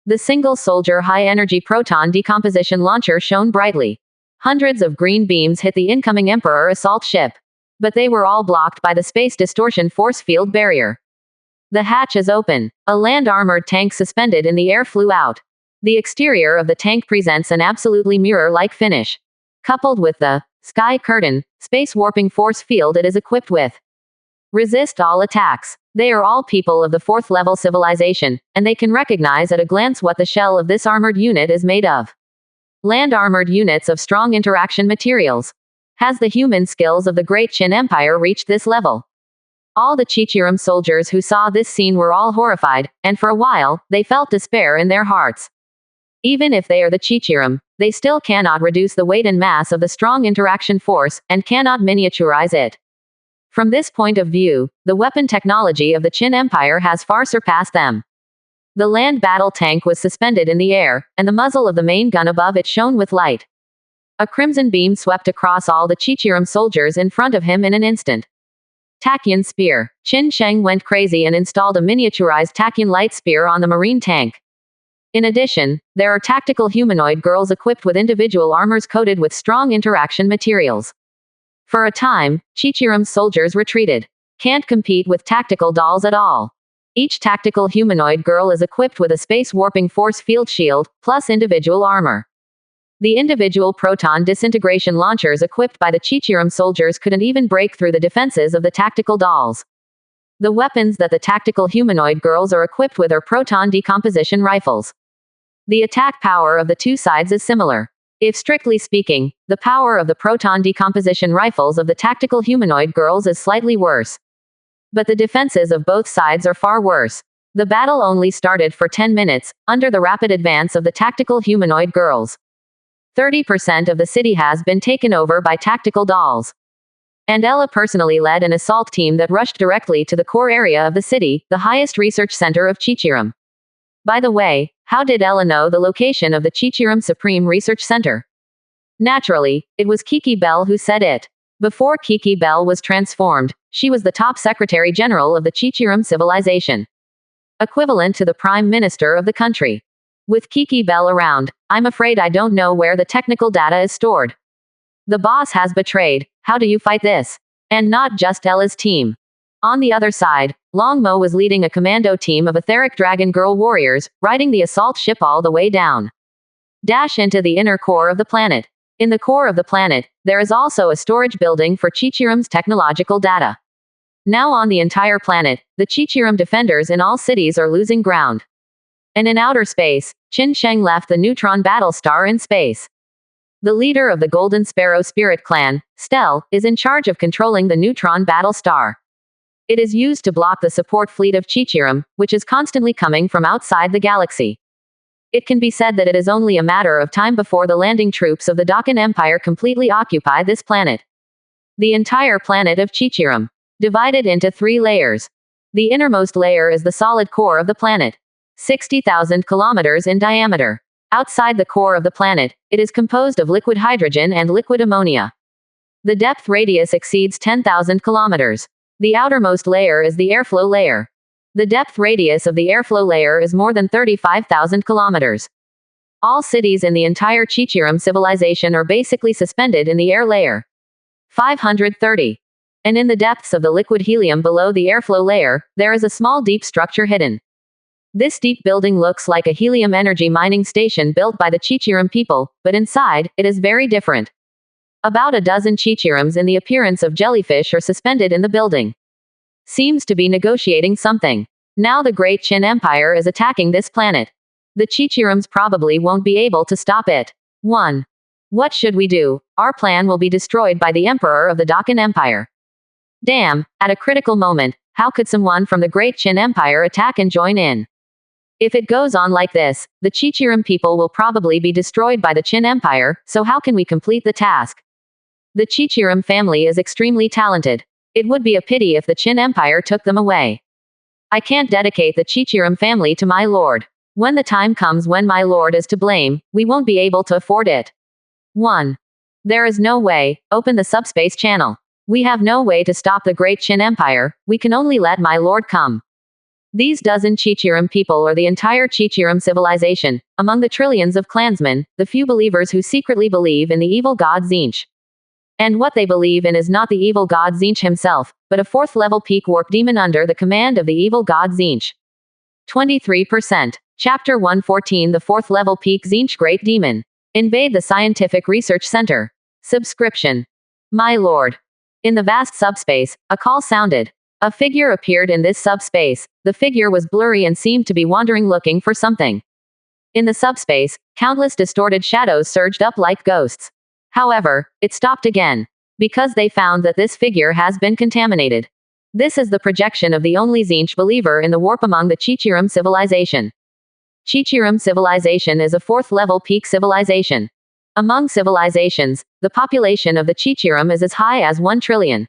The single soldier high-energy proton decomposition launcher shone brightly. Hundreds of green beams hit the incoming Emperor assault ship. But they were all blocked by the space distortion force field barrier. The hatch is open. A land-armored tank suspended in the air flew out. The exterior of the tank presents an absolutely mirror-like finish. Coupled with the sky curtain, space warping force field it is equipped with. Resist all attacks. They are all people of the 4th level civilization, and they can recognize at a glance what the shell of this armored unit is made of. Land armored units of strong interaction materials. Has the human skills of the Great Qin Empire reached this level? All the Chichirum soldiers who saw this scene were all horrified, and for a while, they felt despair in their hearts. Even if they are the Chichirum, they still cannot reduce the weight and mass of the strong interaction force, and cannot miniaturize it. From this point of view, the weapon technology of the Qin Empire has far surpassed them. The land battle tank was suspended in the air, and the muzzle of the main gun above it shone with light. A crimson beam swept across all the Chichirum soldiers in front of him in an instant. Tachyon spear. Qin Sheng went crazy and installed a miniaturized Tachyon light spear on the marine tank. In addition, there are tactical humanoid girls equipped with individual armors coated with strong interaction materials. For a time, Chichirum's soldiers retreated. Can't compete with tactical dolls at all. Each tactical humanoid girl is equipped with a space warping force field shield, plus individual armor. The individual proton disintegration launchers equipped by the Chichirum soldiers couldn't even break through the defenses of the tactical dolls. The weapons that the tactical humanoid girls are equipped with are proton decomposition rifles. The attack power of the two sides is similar. If strictly speaking, the power of the proton decomposition rifles of the tactical humanoid girls is slightly worse. But the defenses of both sides are far worse. The battle only started for 10 minutes, under the rapid advance of the tactical humanoid girls. 30% of the city has been taken over by tactical dolls. And Ella personally led an assault team that rushed directly to the core area of the city, the highest research center of Chichirum. By the way, how did Ella know the location of the Chichirum Supreme Research Center? Naturally, it was Kiki Bell who said it. Before Kiki Bell was transformed, she was the top Secretary General of the Chichirum civilization. Equivalent to the Prime Minister of the country. With Kiki Bell around, I'm afraid I don't know where the technical data is stored. The boss has betrayed. How do you fight this? And not just Ella's team. On the other side, Long Mo was leading a commando team of etheric dragon girl warriors, riding the assault ship all the way down. Dash into the inner core of the planet. In the core of the planet, there is also a storage building for Chichirum's technological data. Now on the entire planet, the Chichirum defenders in all cities are losing ground. And in outer space, Qin Sheng left the neutron battle star in space. The leader of the Golden Sparrow Spirit Clan, Stel, is in charge of controlling the neutron battle star. It is used to block the support fleet of Chichirum, which is constantly coming from outside the galaxy. It can be said that it is only a matter of time before the landing troops of the Dakan Empire completely occupy this planet. The entire planet of Chichirum, divided into 3 layers. The innermost layer is the solid core of the planet, 60,000 kilometers in diameter. Outside the core of the planet, it is composed of liquid hydrogen and liquid ammonia. The depth radius exceeds 10,000 kilometers. The outermost layer is the airflow layer. The depth radius of the airflow layer is more than 35,000 kilometers. All cities in the entire Chichirum civilization are basically suspended in the air layer. 530. And in the depths of the liquid helium below the airflow layer, there is a small deep structure hidden. This deep building looks like a helium energy mining station built by the Chichirum people, but inside, it is very different. About a dozen Chichirums in the appearance of jellyfish are suspended in the building. Seems to be negotiating something. Now the Great Qin Empire is attacking this planet. The Chichirums probably won't be able to stop it. 1. What should we do? Our plan will be destroyed by the Emperor of the Dakan Empire. Damn, at a critical moment, how could someone from the Great Qin Empire attack and join in? If it goes on like this, the Chichirum people will probably be destroyed by the Qin Empire, so how can we complete the task? The Chichirum family is extremely talented. It would be a pity if the Qin Empire took them away. I can't dedicate the Chichirum family to my lord. When the time comes when my lord is to blame, we won't be able to afford it. 1. There is no way. Open the subspace channel. We have no way to stop the Great Qin Empire. We can only let my lord come. These dozen Chichirum people are the entire Chichirum civilization, among the trillions of clansmen, the few believers who secretly believe in the evil god Tzeentch. And what they believe in is not the evil god Tzeentch himself, but a 4th-level peak warp demon under the command of the evil god Tzeentch. 23%. Chapter 114. The 4th-level peak Tzeentch Great Demon. Invade the Scientific Research Center. Subscription. My lord. In the vast subspace, a call sounded. A figure appeared in this subspace. The figure was blurry and seemed to be wandering looking for something. In the subspace, countless distorted shadows surged up like ghosts. However, it stopped again. Because they found that this figure has been contaminated. This is the projection of the only Tzeentch believer in the warp among the Chichirum civilization. Chichirum civilization is a 4th-level peak civilization. Among civilizations, the population of the Chichirum is as high as 1 trillion.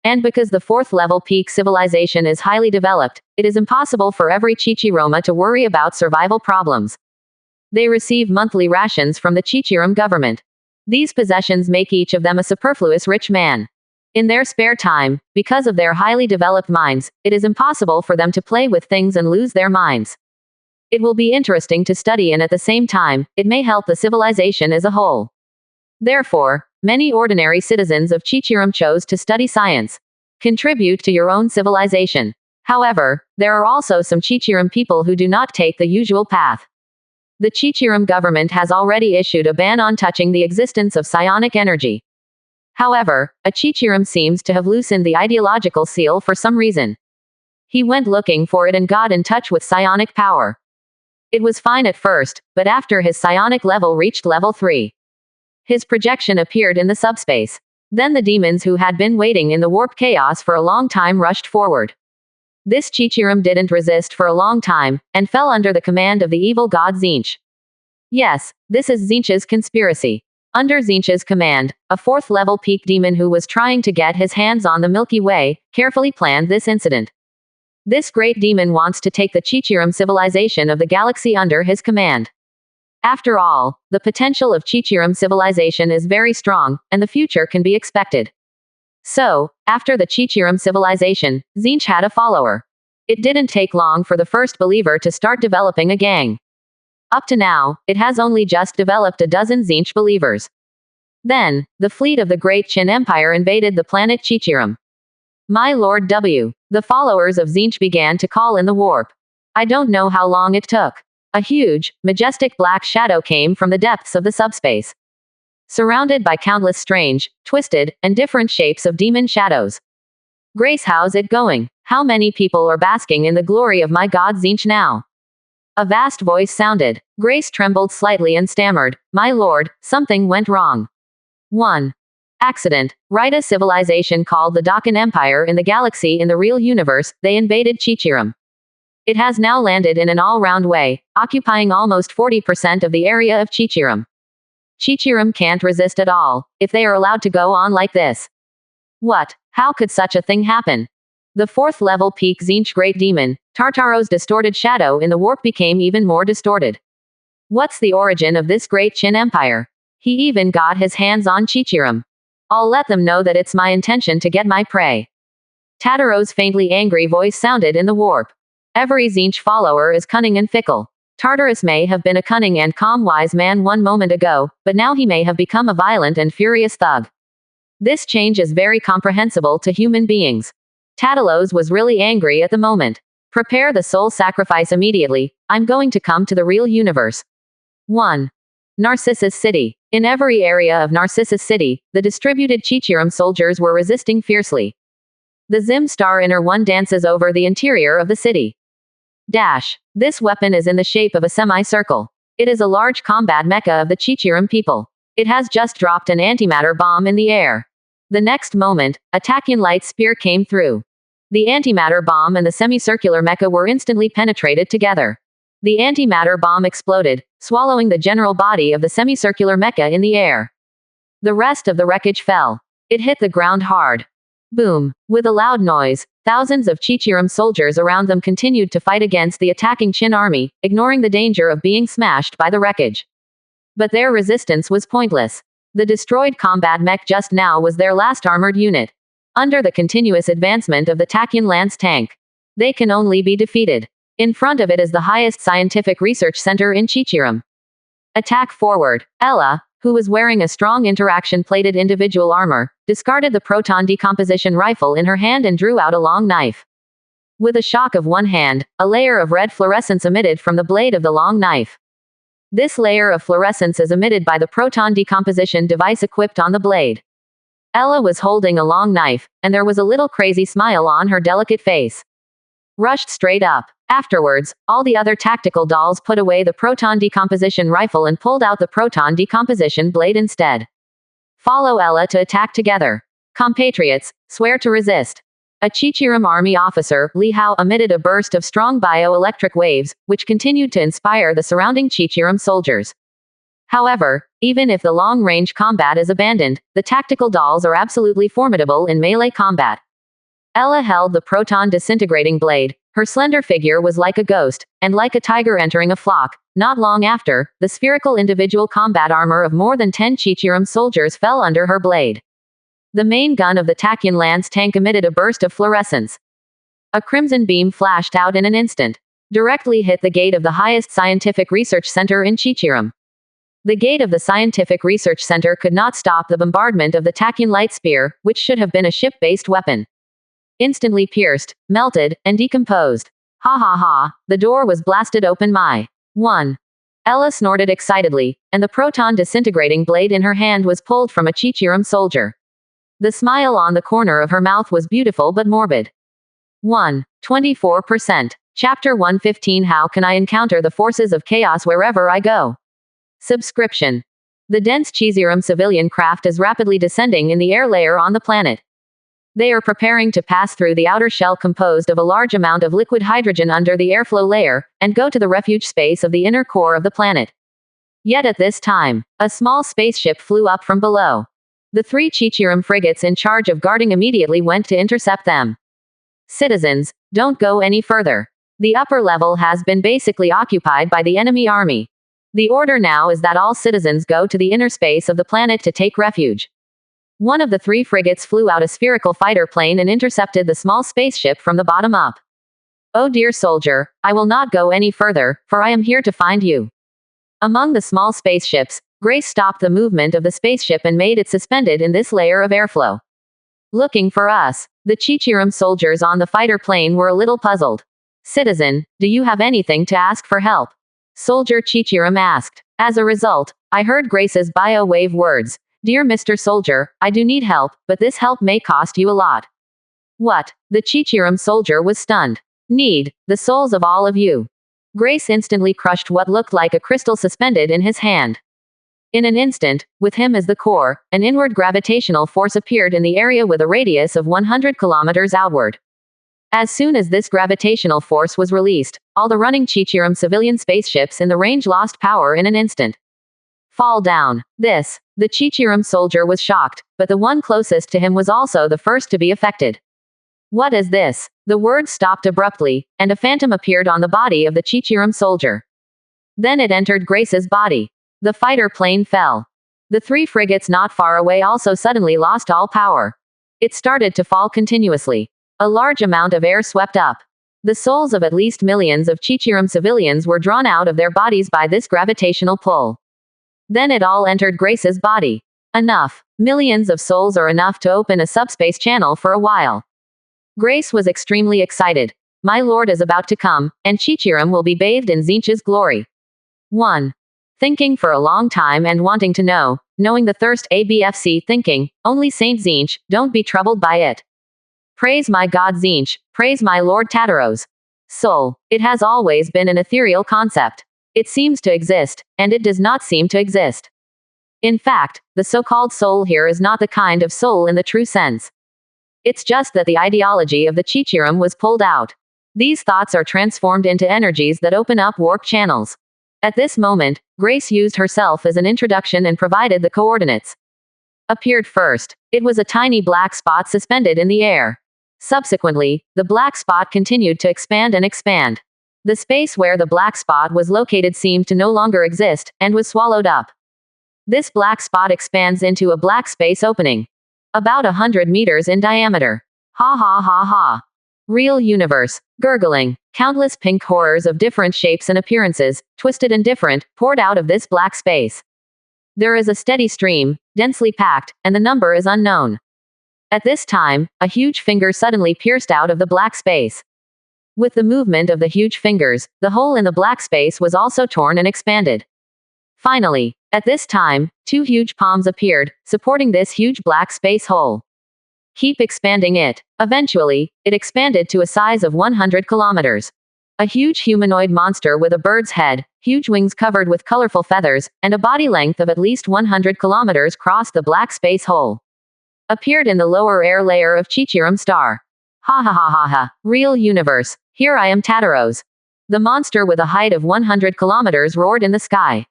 And because the 4th-level peak civilization is highly developed, it is impossible for every Chichiroma to worry about survival problems. They receive monthly rations from the Chichirum government. These possessions make each of them a superfluous rich man. In their spare time, because of their highly developed minds, it is impossible for them to play with things and lose their minds. It will be interesting to study, and at the same time, it may help the civilization as a whole. Therefore, many ordinary citizens of Chichirum chose to study science. Contribute to your own civilization. However, there are also some Chichirum people who do not take the usual path. The Chichirum government has already issued a ban on touching the existence of psionic energy. However, a Chichirum seems to have loosened the ideological seal for some reason. He went looking for it and got in touch with psionic power. It was fine at first, but after his psionic level reached level 3. His projection appeared in the subspace. Then the demons who had been waiting in the warp chaos for a long time rushed forward. This Chichirum didn't resist for a long time, and fell under the command of the evil god Tzeentch. Yes, this is Tzeentch's conspiracy. Under Tzeentch's command, a 4th-level peak demon who was trying to get his hands on the Milky Way, carefully planned this incident. This great demon wants to take the Chichirum civilization of the galaxy under his command. After all, the potential of Chichirum civilization is very strong, and the future can be expected. So, after the Chichirum civilization, Tzeentch had a follower. It didn't take long for the first believer to start developing a gang. Up to now, it has only just developed a dozen Tzeentch believers. Then, the fleet of the Great Qin Empire invaded the planet Chichirum. My Lord W. The followers of Tzeentch began to call in the warp. I don't know how long it took. A huge, majestic black shadow came from the depths of the subspace. Surrounded by countless strange, twisted, and different shapes of demon shadows. Grace, how's it going? How many people are basking in the glory of my god Zinch now? A vast voice sounded. Grace trembled slightly and stammered, "My lord, something went wrong." 1. Accident. Right, a civilization called the Dakan Empire in the galaxy in the real universe, they invaded Chichirum. It has now landed in an all-round way, occupying almost 40% of the area of Chichirum. Chichirum can't resist at all, if they are allowed to go on like this. What? How could such a thing happen? The 4th level peak Zinch Great Demon, Tartaro's distorted shadow in the warp became even more distorted. What's the origin of this great Chin Empire? He even got his hands on Chichirum. I'll let them know that it's my intention to get my prey. Tataro's faintly angry voice sounded in the warp. Every Zinch follower is cunning and fickle. Tartarus may have been a cunning and calm wise man one moment ago, but now he may have become a violent and furious thug. This change is very comprehensible to human beings. Tatalos was really angry at the moment. Prepare the soul sacrifice immediately, I'm going to come to the real universe. 1. Narcissus City. In every area of Narcissus City, the distributed Chichirum soldiers were resisting fiercely. The Zim Star Inner One dances over the interior of the city. Dash. This weapon is in the shape of a semicircle. It is a large combat mecha of the Chichirum people. It has just dropped an antimatter bomb in the air. The next moment, a Tachyon light spear came through. The antimatter bomb and the semicircular mecha were instantly penetrated together. The antimatter bomb exploded, swallowing the general body of the semicircular mecha in the air. The rest of the wreckage fell. It hit the ground hard. Boom. With a loud noise, thousands of Chichirum soldiers around them continued to fight against the attacking Chin army, ignoring the danger of being smashed by the wreckage. But their resistance was pointless. The destroyed combat mech just now was their last armored unit. Under the continuous advancement of the Tachyon Lance tank, they can only be defeated. In front of it is the highest scientific research center in Chichirum. Attack forward. Ella, who was wearing a strong interaction-plated individual armor, discarded the proton decomposition rifle in her hand and drew out a long knife. With a shock of one hand, a layer of red fluorescence emitted from the blade of the long knife. This layer of fluorescence is emitted by the proton decomposition device equipped on the blade. Ella was holding a long knife, and there was a little crazy smile on her delicate face. Rushed straight up. Afterwards, all the other tactical dolls put away the proton decomposition rifle and pulled out the proton decomposition blade instead. Follow Ella to attack together. Compatriots, swear to resist. A Chichirum army officer, Li Hao, emitted a burst of strong bioelectric waves, which continued to inspire the surrounding Chichirum soldiers. However, even if the long-range combat is abandoned, the tactical dolls are absolutely formidable in melee combat. Ella held the proton disintegrating blade. Her slender figure was like a ghost, and like a tiger entering a flock. Not long after, the spherical individual combat armor of more than 10 Chichirum soldiers fell under her blade. The main gun of the Tachyon Lance tank emitted a burst of fluorescence. A crimson beam flashed out in an instant. Directly hit the gate of the highest scientific research center in Chichirum. The gate of the scientific research center could not stop the bombardment of the Tachyon light spear, which should have been a ship-based weapon. Instantly pierced, melted, and decomposed. Ha ha ha, the door was blasted open. 1. Ella snorted excitedly, and the proton disintegrating blade in her hand was pulled from a Chichirum soldier. The smile on the corner of her mouth was beautiful but morbid. 24%. Chapter 115. How can I encounter the forces of chaos wherever I go? Subscription. The dense Chichirum civilian craft is rapidly descending in the air layer on the planet. They are preparing to pass through the outer shell composed of a large amount of liquid hydrogen under the airflow layer, and go to the refuge space of the inner core of the planet. Yet at this time, a small spaceship flew up from below. The 3 Chichirum frigates in charge of guarding immediately went to intercept them. Citizens, don't go any further. The upper level has been basically occupied by the enemy army. The order now is that all citizens go to the inner space of the planet to take refuge. One of the 3 frigates flew out a spherical fighter plane and intercepted the small spaceship from the bottom up. Oh dear soldier, I will not go any further, for I am here to find you. Among the small spaceships, Grace stopped the movement of the spaceship and made it suspended in this layer of airflow. Looking for us. The Chichirum soldiers on the fighter plane were a little puzzled. Citizen, do you have anything to ask for help? Soldier Chichirum asked. As a result, I heard Grace's bio-wave words. Dear Mr. Soldier, I do need help, but this help may cost you a lot. What? The Chichirum soldier was stunned. Need the souls of all of you. Grace instantly crushed what looked like a crystal suspended in his hand. In an instant, with him as the core, an inward gravitational force appeared in the area with a radius of 100 kilometers outward. As soon as this gravitational force was released, all the running Chichirum civilian spaceships in the range lost power in an instant. Fall down. The Chichirum soldier was shocked, but the one closest to him was also the first to be affected. What is this? The word stopped abruptly, and a phantom appeared on the body of the Chichirum soldier. Then it entered Grace's body. The fighter plane fell. The 3 frigates not far away also suddenly lost all power. It started to fall continuously. A large amount of air swept up. The souls of at least millions of Chichirum civilians were drawn out of their bodies by this gravitational pull. Then it all entered Grace's body. Enough. Millions of souls are enough to open a subspace channel for a while. Grace was extremely excited. My lord is about to come, and Chichirum will be bathed in Tzeentch's glory. 1. Thinking for a long time and wanting to know, knowing the thirst ABFC thinking, only Saint Tzeentch, don't be troubled by it. Praise my God Tzeentch, praise my Lord Tataros. Soul. It has always been an ethereal concept. It seems to exist, and it does not seem to exist. In fact, the so-called soul here is not the kind of soul in the true sense. It's just that the ideology of the Chichirum was pulled out. These thoughts are transformed into energies that open up warp channels. At this moment, Grace used herself as an introduction and provided the coordinates. Appeared first. It was a tiny black spot suspended in the air. Subsequently, the black spot continued to expand and expand. The space where the black spot was located seemed to no longer exist, and was swallowed up. This black spot expands into a black space opening. About 100 meters in diameter. Ha ha ha ha. Real universe. Gurgling. Countless pink horrors of different shapes and appearances, twisted and different, poured out of this black space. There is a steady stream, densely packed, and the number is unknown. At this time, a huge finger suddenly pierced out of the black space. With the movement of the huge fingers, the hole in the black space was also torn and expanded. Finally, at this time, 2 huge palms appeared, supporting this huge black space hole. Keep expanding it. Eventually, it expanded to a size of 100 kilometers. A huge humanoid monster with a bird's head, huge wings covered with colorful feathers, and a body length of at least 100 kilometers crossed the black space hole. Appeared in the lower air layer of Chichirum star. Ha ha ha ha ha. Real universe. Here I am Tataros. The monster with a height of 100 kilometers roared in the sky.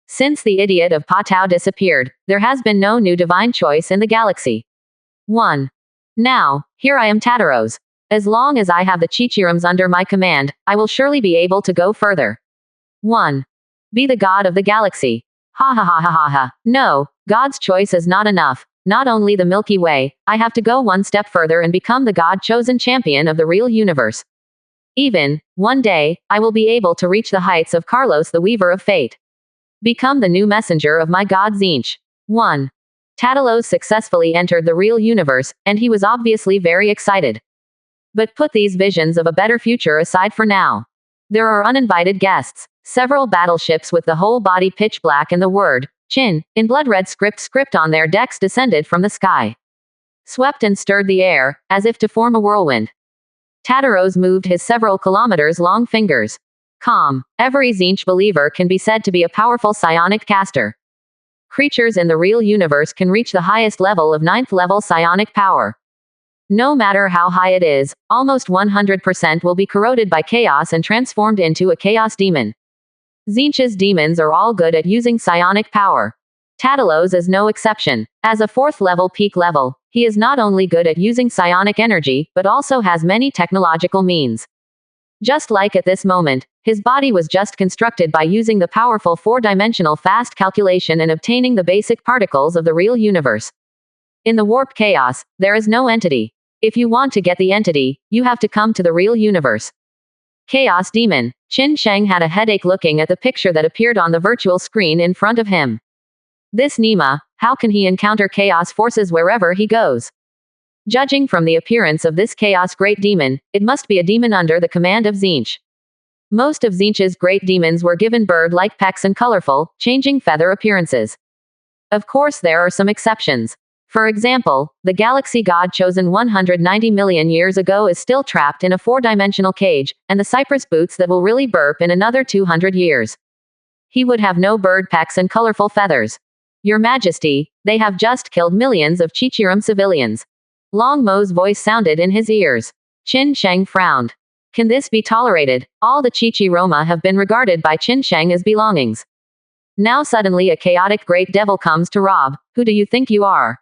Since the idiot of Patau disappeared, there has been no new divine choice in the galaxy. 1. Now, here I am Tataros. As long as I have the Chichirums under my command, I will surely be able to go further. 1. Be the god of the galaxy. Ha ha ha ha ha ha. No, God's choice is not enough. Not only the Milky Way, I have to go one step further and become the God-chosen champion of the real universe. Even, one day, I will be able to reach the heights of Carlos the Weaver of Fate. Become the new messenger of my god Tzeentch. 1. Tatalos successfully entered the real universe, and he was obviously very excited. But put these visions of a better future aside for now. There are uninvited guests. Several battleships with the whole body pitch black and the word, Chin, in blood red script on their decks descended from the sky. Swept and stirred the air, as if to form a whirlwind. Tataros moved his several kilometers long fingers. Calm. Every Tzeentch believer can be said to be a powerful psionic caster. Creatures in the real universe can reach the highest level of 9th level psionic power. No matter how high it is, almost 100% will be corroded by chaos and transformed into a chaos demon. Tzeentch's demons are all good at using psionic power. Tatalos is no exception. As a 4th level peak level, he is not only good at using psionic energy, but also has many technological means. Just like at this moment, his body was just constructed by using the powerful 4-dimensional fast calculation and obtaining the basic particles of the real universe. In the warp chaos, there is no entity. If you want to get the entity, you have to come to the real universe. Chaos Demon. Qin Sheng had a headache looking at the picture that appeared on the virtual screen in front of him. This Nima, how can he encounter chaos forces wherever he goes? Judging from the appearance of this chaos great demon, it must be a demon under the command of Tzeentch. Most of Tzeentch's great demons were given bird-like pecks and colorful, changing feather appearances. Of course there are some exceptions. For example, the galaxy God chosen 190 million years ago is still trapped in a four-dimensional cage, and the cypress boots that will really burp in another 200 years. He would have no bird pecks and colorful feathers. Your Majesty, they have just killed millions of Chichirum civilians. Long Mo's voice sounded in his ears. Qin Sheng frowned. Can this be tolerated? All the Chichi-Roma have been regarded by Qin Sheng as belongings. Now suddenly a chaotic great devil comes to rob. Who do you think you are?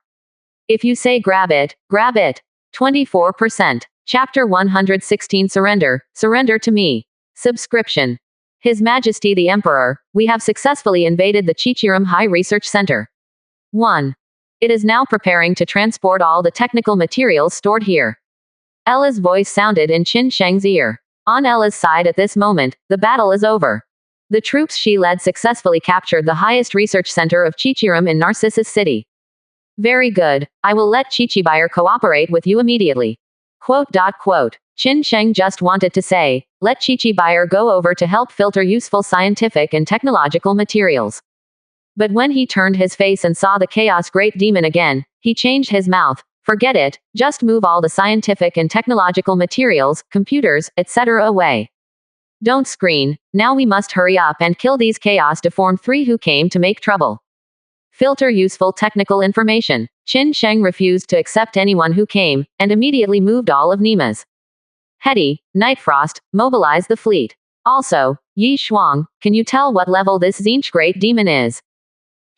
If you say grab it, grab it. 24%. Chapter 116 Surrender. Surrender to me. Subscription. His Majesty the Emperor, we have successfully invaded the Chichirum High Research Center. 1. It is now preparing to transport all the technical materials stored here. Ella's voice sounded in Qin Sheng's ear. On Ella's side at this moment, the battle is over. The troops she led successfully captured the highest research center of Chichirum in Narcissus City. Very good. I will let Chichibuyer cooperate with you immediately. Qin Sheng just wanted to say, let Chichibuyer go over to help filter useful scientific and technological materials. But when he turned his face and saw the Chaos Great Demon again, he changed his mouth. Forget it, just move all the scientific and technological materials, computers, etc. away. Don't scream, now we must hurry up and kill these Chaos Deformed 3 who came to make trouble. Filter useful technical information. Qin Sheng refused to accept anyone who came, and immediately moved all of Nima's. Hetty, Nightfrost, mobilize the fleet. Also, Yi Shuang, can you tell what level this Zinch Great Demon is?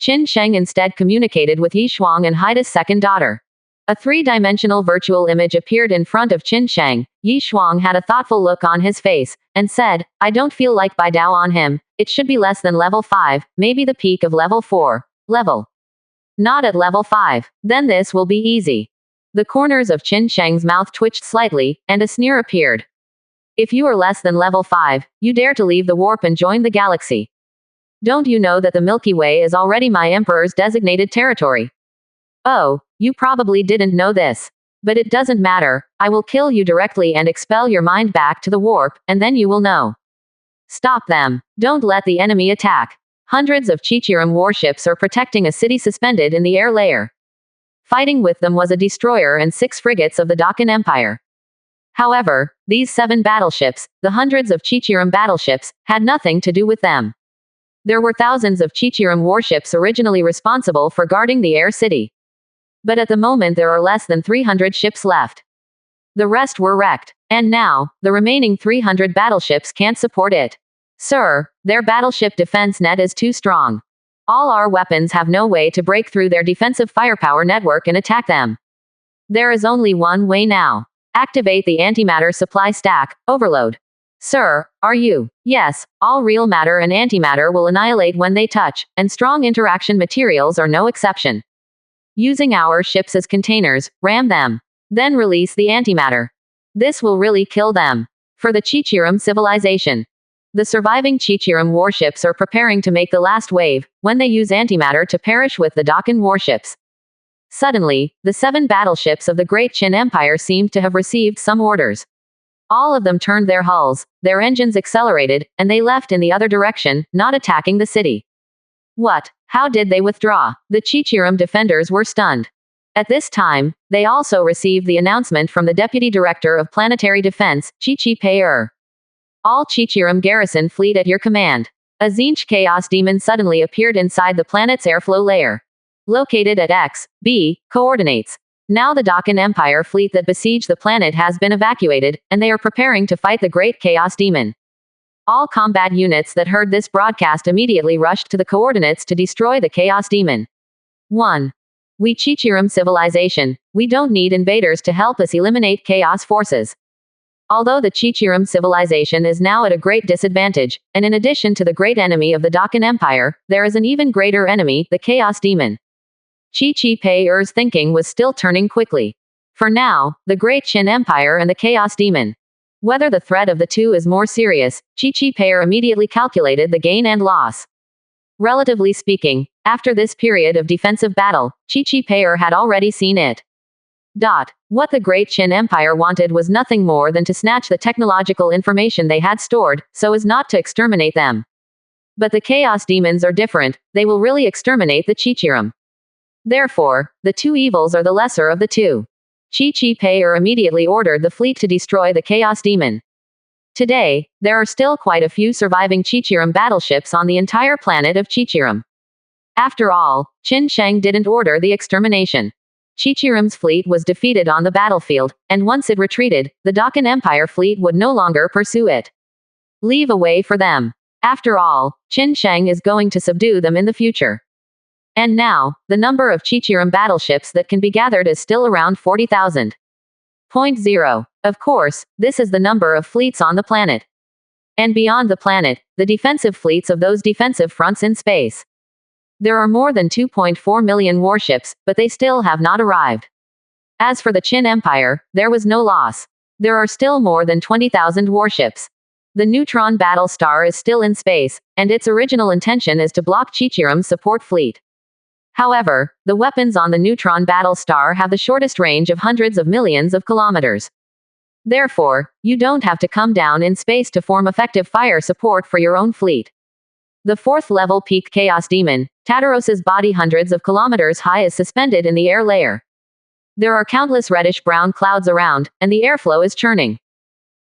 Qin Sheng instead communicated with Yi Shuang and Haida's second daughter. A three-dimensional virtual image appeared in front of Qin Sheng. Yi Shuang had a thoughtful look on his face, and said, I don't feel like Baidao on him, it should be less than level 5, maybe the peak of level 4. Level. Not at level 5, then this will be easy. The corners of Qin Sheng's mouth twitched slightly, and a sneer appeared. If you are less than level 5, you dare to leave the warp and join the galaxy. Don't you know that the Milky Way is already my Emperor's designated territory? Oh, you probably didn't know this. But it doesn't matter, I will kill you directly and expel your mind back to the warp, and then you will know. Stop them. Don't let the enemy attack. Hundreds of Chichirum warships are protecting a city suspended in the air layer. Fighting with them was a destroyer and 6 frigates of the Dakan Empire. However, these 7 battleships, the hundreds of Chichirum battleships, had nothing to do with them. There were thousands of Chichirum warships originally responsible for guarding the air city. But at the moment there are less than 300 ships left. The rest were wrecked. And now, the remaining 300 battleships can't support it. Sir, their battleship defense net is too strong. All our weapons have no way to break through their defensive firepower network and attack them. There is only one way now. Activate the antimatter supply stack, overload. Sir, are you? Yes, all real matter and antimatter will annihilate when they touch, and strong interaction materials are no exception. Using our ships as containers, ram them. Then release the antimatter. This will really kill them. For the Chichirum civilization. The surviving Chichirum warships are preparing to make the last wave, when they use antimatter to perish with the Dakan warships. Suddenly, the 7 battleships of the Great Qin Empire seemed to have received some orders. All of them turned their hulls, their engines accelerated, and they left in the other direction, not attacking the city. What? How did they withdraw? The Chichirum defenders were stunned. At this time, they also received the announcement from the Deputy Director of Planetary Defense, Chi Pei-er. All Chichirum garrison fleet at your command. A Zinch Chaos Demon suddenly appeared inside the planet's airflow layer. Located at X, B, coordinates. Now the Dakan Empire fleet that besieged the planet has been evacuated, and they are preparing to fight the Great Chaos Demon. All combat units that heard this broadcast immediately rushed to the coordinates to destroy the Chaos Demon. 1. We Chichirum civilization, we don't need invaders to help us eliminate Chaos forces. Although the Chichirum civilization is now at a great disadvantage, and in addition to the great enemy of the Dakan Empire, there is an even greater enemy, the Chaos Demon. Chi Pei-er's thinking was still turning quickly. For now, the Great Qin Empire and the Chaos Demon. Whether the threat of the two is more serious, Chi Pei-er immediately calculated the gain and loss. Relatively speaking, after this period of defensive battle, Chi Pei-er had already seen it. What the Great Qin Empire wanted was nothing more than to snatch the technological information they had stored, so as not to exterminate them. But the Chaos Demons are different, they will really exterminate the Chichirum. Therefore, the two evils are the lesser of the two. Chi-Chi-Pei immediately ordered the fleet to destroy the Chaos Demon. Today, there are still quite a few surviving Chichirim battleships on the entire planet of Chichirim. After all, Qin Sheng didn't order the extermination. Chichirim's fleet was defeated on the battlefield, and once it retreated, the Dakan Empire fleet would no longer pursue it. Leave a way for them. After all, Qin Sheng is going to subdue them in the future. And now, the number of Chichirim battleships that can be gathered is still around 40,000. 0. Of course, this is the number of fleets on the planet. And beyond the planet, the defensive fleets of those defensive fronts in space. There are more than 2.4 million warships, but they still have not arrived. As for the Qin Empire, there was no loss. There are still more than 20,000 warships. The neutron battle star is still in space, and its original intention is to block Chichirim's support fleet. However, the weapons on the neutron battle star have the shortest range of hundreds of millions of kilometers. Therefore, you don't have to come down in space to form effective fire support for your own fleet. The 4th level peak Chaos Demon, Tataros's body hundreds of kilometers high, is suspended in the air layer. There are countless reddish-brown clouds around, and the airflow is churning.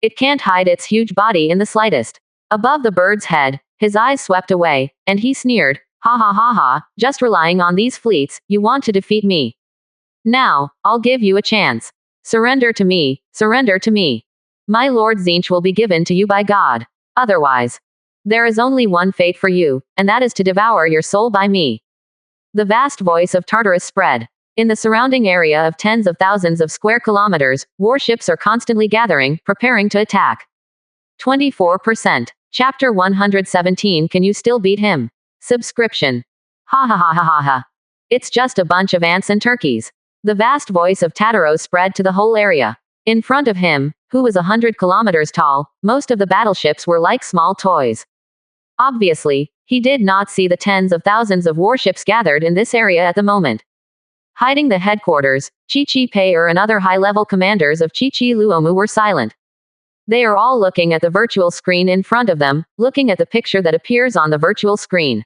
It can't hide its huge body in the slightest. Above the bird's head, his eyes swept away, and he sneered, "Ha ha ha ha, just relying on these fleets, you want to defeat me? Now, I'll give you a chance. Surrender to me, surrender to me. My Lord Zinch will be given to you by God. Otherwise, there is only one fate for you, and that is to devour your soul by me." The vast voice of Tartarus spread. In the surrounding area of tens of thousands of square kilometers, warships are constantly gathering, preparing to attack. 24%. Chapter 117. Can you still beat him? Subscription. Ha ha ha ha ha ha. It's just a bunch of ants and turkeys. The vast voice of Tataros spread to the whole area. In front of him, who was 100 kilometers tall, most of the battleships were like small toys. Obviously, he did not see the tens of thousands of warships gathered in this area at the moment. Hiding the headquarters, Chi-Chi-Pei and other high-level commanders of Chi-Chi Luomu were silent. They are all looking at the virtual screen in front of them, looking at the picture that appears on the virtual screen.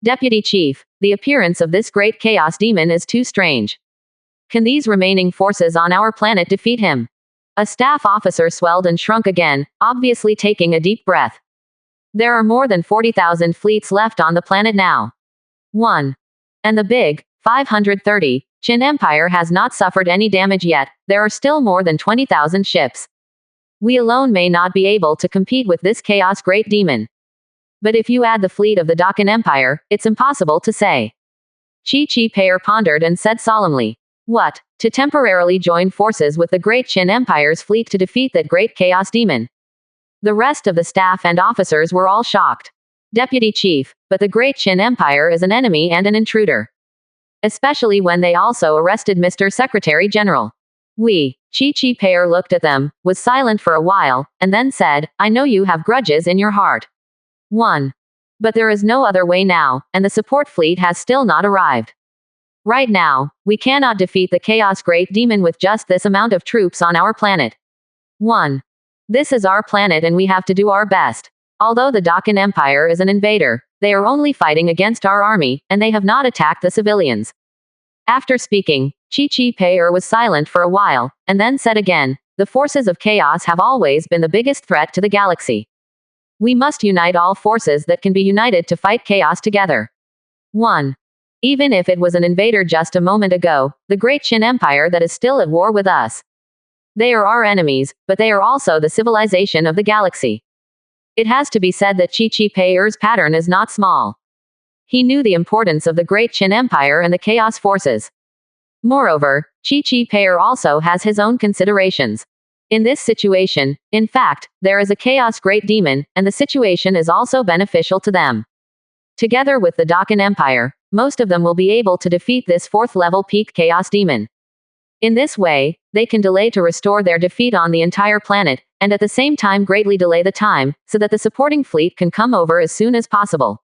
Deputy Chief, the appearance of this great chaos demon is too strange. Can these remaining forces on our planet defeat him? A staff officer swelled and shrunk again, obviously taking a deep breath. There are more than 40,000 fleets left on the planet now. 1. And the big, 530, Qin Empire has not suffered any damage yet. There are still more than 20,000 ships. We alone may not be able to compete with this chaos great demon. But if you add the fleet of the Dakan Empire, it's impossible to say. Chi-Chi-Pei pondered and said solemnly, "What? To temporarily join forces with the great Qin Empire's fleet to defeat that great chaos demon?" The rest of the staff and officers were all shocked. Deputy Chief, but the great Qin Empire is an enemy and an intruder. Especially when they also arrested Mr. Secretary General. Chi-Chi-Pei looked at them, was silent for a while, and then said, "I know you have grudges in your heart. 1. But there is no other way now, and the support fleet has still not arrived. Right now, we cannot defeat the Chaos Great Demon with just this amount of troops on our planet. 1. This is our planet and we have to do our best. Although the Dakan Empire is an invader, they are only fighting against our army, and they have not attacked the civilians." After speaking, Chi-Chi-Pei was silent for a while, and then said again, "The forces of chaos have always been the biggest threat to the galaxy. We must unite all forces that can be united to fight chaos together. 1. Even if it was an invader just a moment ago, the great Qin Empire that is still at war with us. They are our enemies, but they are also the civilization of the galaxy." It has to be said that Chi-Chi-Pei's pattern is not small. He knew the importance of the great Qin Empire and the chaos forces. Moreover, Chi-Chi-Pei also has his own considerations. In this situation, in fact, there is a chaos great demon, and the situation is also beneficial to them. Together with the Dakan Empire, most of them will be able to defeat this 4th level peak chaos demon. In this way, they can delay to restore their defeat on the entire planet, and at the same time greatly delay the time, so that the supporting fleet can come over as soon as possible.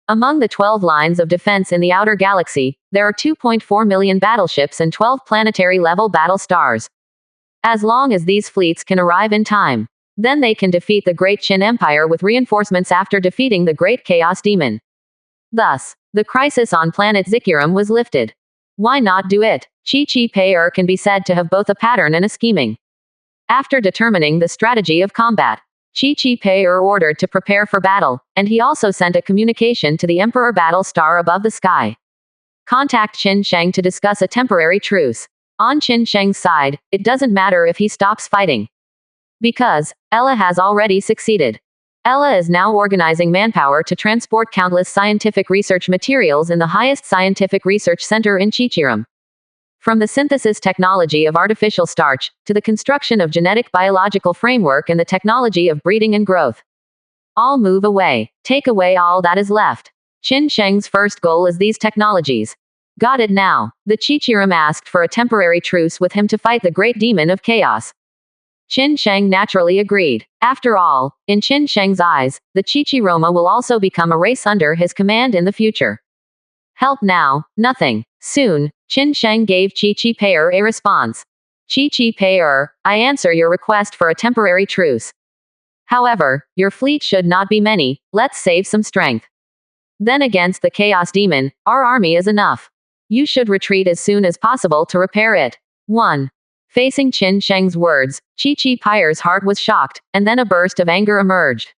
Among the 12 lines of defense in the outer galaxy, there are 2.4 million battleships and 12 planetary-level battle stars. As long as these fleets can arrive in time, then they can defeat the great Qin Empire with reinforcements after defeating the great chaos demon. Thus, the crisis on planet Zikiram was lifted. Why not do it? Chi Pei can be said to have both a pattern and a scheming. After determining the strategy of combat, Chi Pei ordered to prepare for battle, and he also sent a communication to the Emperor battle star above the sky. Contact Qin Sheng to discuss a temporary truce. On Qin Sheng's side, it doesn't matter if he stops fighting, because Ella has already succeeded. Ella is now organizing manpower to transport countless scientific research materials in the highest scientific research center in Chichiram. From the synthesis technology of artificial starch, to the construction of genetic biological framework and the technology of breeding and growth. All move away. Take away all that is left. Qin Sheng's first goal is these technologies. Got it now. The Chichiram asked for a temporary truce with him to fight the great demon of chaos. Qin Sheng naturally agreed. After all, in Qin Sheng's eyes, the Chichiroma will also become a race under his command in the future. Help now, nothing. Soon, Qin Sheng gave Chi Pei a response. Chi Pei, I answer your request for a temporary truce. However, your fleet should not be many, let's save some strength. Then against the chaos demon, our army is enough. You should retreat as soon as possible to repair it. 1. Facing Qin Sheng's words, Chi Pei's heart was shocked, and then a burst of anger emerged.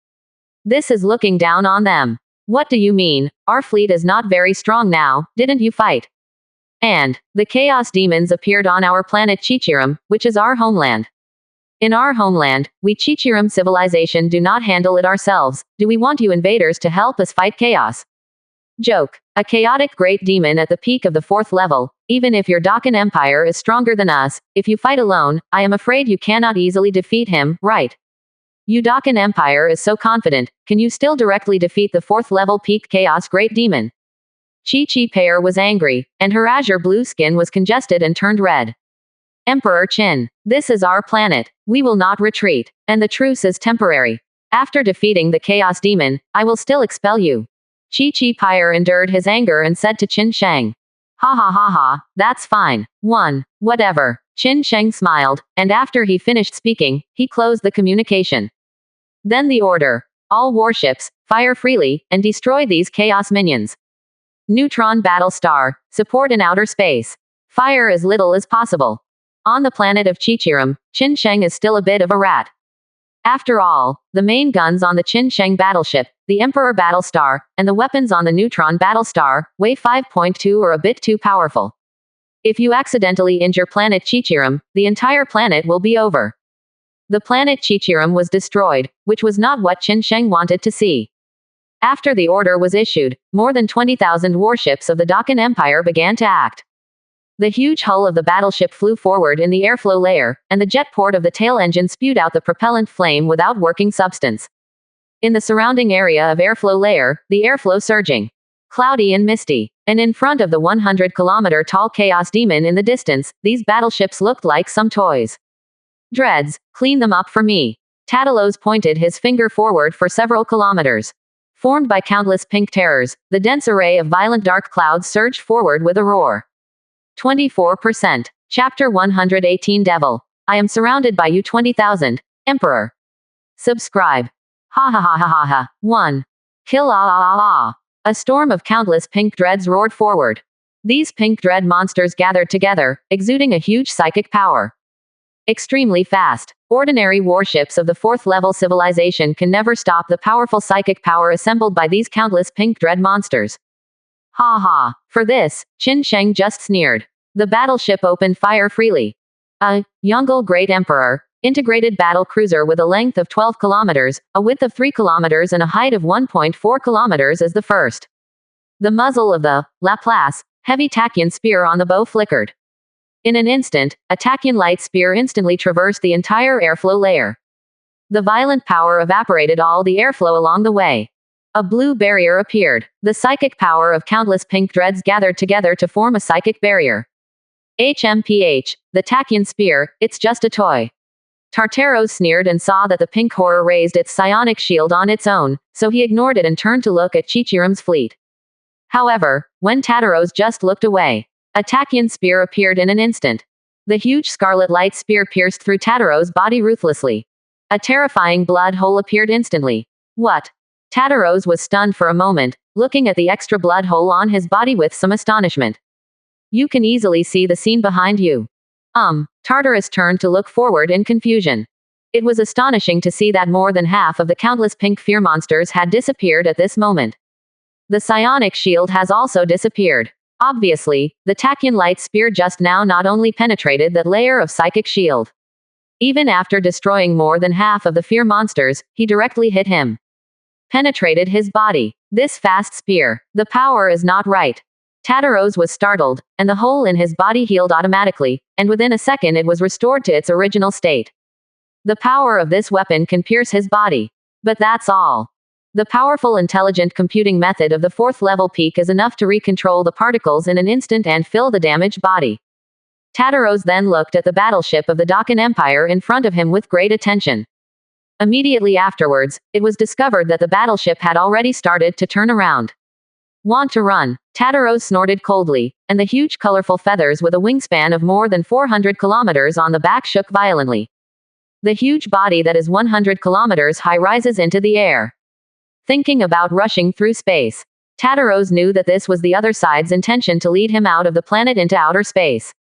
This is looking down on them. What do you mean? Our fleet is not very strong now, didn't you fight? And the chaos demons appeared on our planet Chichiram, which is our homeland. In our homeland, we Chichiram civilization do not handle it ourselves. Do we want you invaders to help us fight chaos? Joke. A chaotic great demon at the peak of the 4th level. Even if your Dakan Empire is stronger than us, if you fight alone, I am afraid you cannot easily defeat him, right? Dakan Empire is so confident, can you still directly defeat the 4th level peak chaos great demon? Chi Pei was angry, and her azure blue skin was congested and turned red. Emperor Qin, this is our planet. We will not retreat, and the truce is temporary. After defeating the chaos demon, I will still expel you. Chi Pei endured his anger and said to Qin Sheng. Ha ha ha ha, that's fine. 1. Whatever. Qin Sheng smiled, and after he finished speaking, he closed the communication. Then the order. All warships, fire freely, and destroy these chaos minions. Neutron battle star, support in outer space. Fire as little as possible. On the planet of Chichiram, Qin Sheng is still a bit of a rat. After all, the main guns on the Qin Sheng battleship, the Emperor battle star, and the weapons on the Neutron battle star, weigh 5.2 or a bit too powerful. If you accidentally injure planet Chichiram, the entire planet will be over. The planet Chichiram was destroyed, which was not what Qin Sheng wanted to see. After the order was issued, more than 20,000 warships of the Dakan Empire began to act. The huge hull of the battleship flew forward in the airflow layer, and the jet port of the tail engine spewed out the propellant flame without working substance. In the surrounding area of airflow layer, the airflow surging. Cloudy and misty. And in front of the 100-kilometer tall chaos demon in the distance, these battleships looked like some toys. Dreads, clean them up for me. Tatalos pointed his finger forward for several kilometers. Formed by countless pink terrors, the dense array of violent dark clouds surged forward with a roar. 24%. Chapter 118 Devil. I am surrounded by you 20,000. Emperor. Subscribe. Ha ha ha ha ha ha. 1. Kill ah ah ah ah. A storm of countless pink dreads roared forward. These pink dread monsters gathered together, exuding a huge psychic power. Extremely fast. Ordinary warships of the 4th level civilization can never stop the powerful psychic power assembled by these countless pink dread monsters. Ha ha. For this, Qin Sheng just sneered. The battleship opened fire freely. A Yongle Great Emperor, integrated battle cruiser with a length of 12 kilometers, a width of 3 kilometers and a height of 1.4 kilometers is the first. The muzzle of the Laplace heavy Tachyon spear on the bow flickered. In an instant, a Tachyon light spear instantly traversed the entire airflow layer. The violent power evaporated all the airflow along the way. A blue barrier appeared. The psychic power of countless pink dreads gathered together to form a psychic barrier. HMPH, the Tachyon spear, it's just a toy. Tartaros sneered and saw that the pink horror raised its psionic shield on its own, so he ignored it and turned to look at Chichiram's fleet. However, when Tartaros just looked away, a Tachyon spear appeared in an instant. The huge scarlet light spear pierced through Tartaros' body ruthlessly. A terrifying blood hole appeared instantly. What? Tartaros was stunned for a moment, looking at the extra blood hole on his body with some astonishment. You can easily see the scene behind you. Tartarus turned to look forward in confusion. It was astonishing to see that more than half of the countless pink fear monsters had disappeared at this moment. The psionic shield has also disappeared. Obviously, the Tachyon light spear just now not only penetrated that layer of psychic shield. Even after destroying more than half of the fear monsters, he directly hit him. Penetrated his body. This fast spear. The power is not right. Tartarus was startled, and the hole in his body healed automatically, and within a second it was restored to its original state. The power of this weapon can pierce his body. But that's all. The powerful intelligent computing method of the 4th level peak is enough to recontrol the particles in an instant and fill the damaged body. Tartarus then looked at the battleship of the Dakan Empire in front of him with great attention. Immediately afterwards, it was discovered that the battleship had already started to turn around. Want to run? Tartarus snorted coldly, and the huge colorful feathers with a wingspan of more than 400 kilometers on the back shook violently. The huge body that is 100 kilometers high rises into the air. Thinking about rushing through space. Tartarus knew that this was the other side's intention to lead him out of the planet into outer space.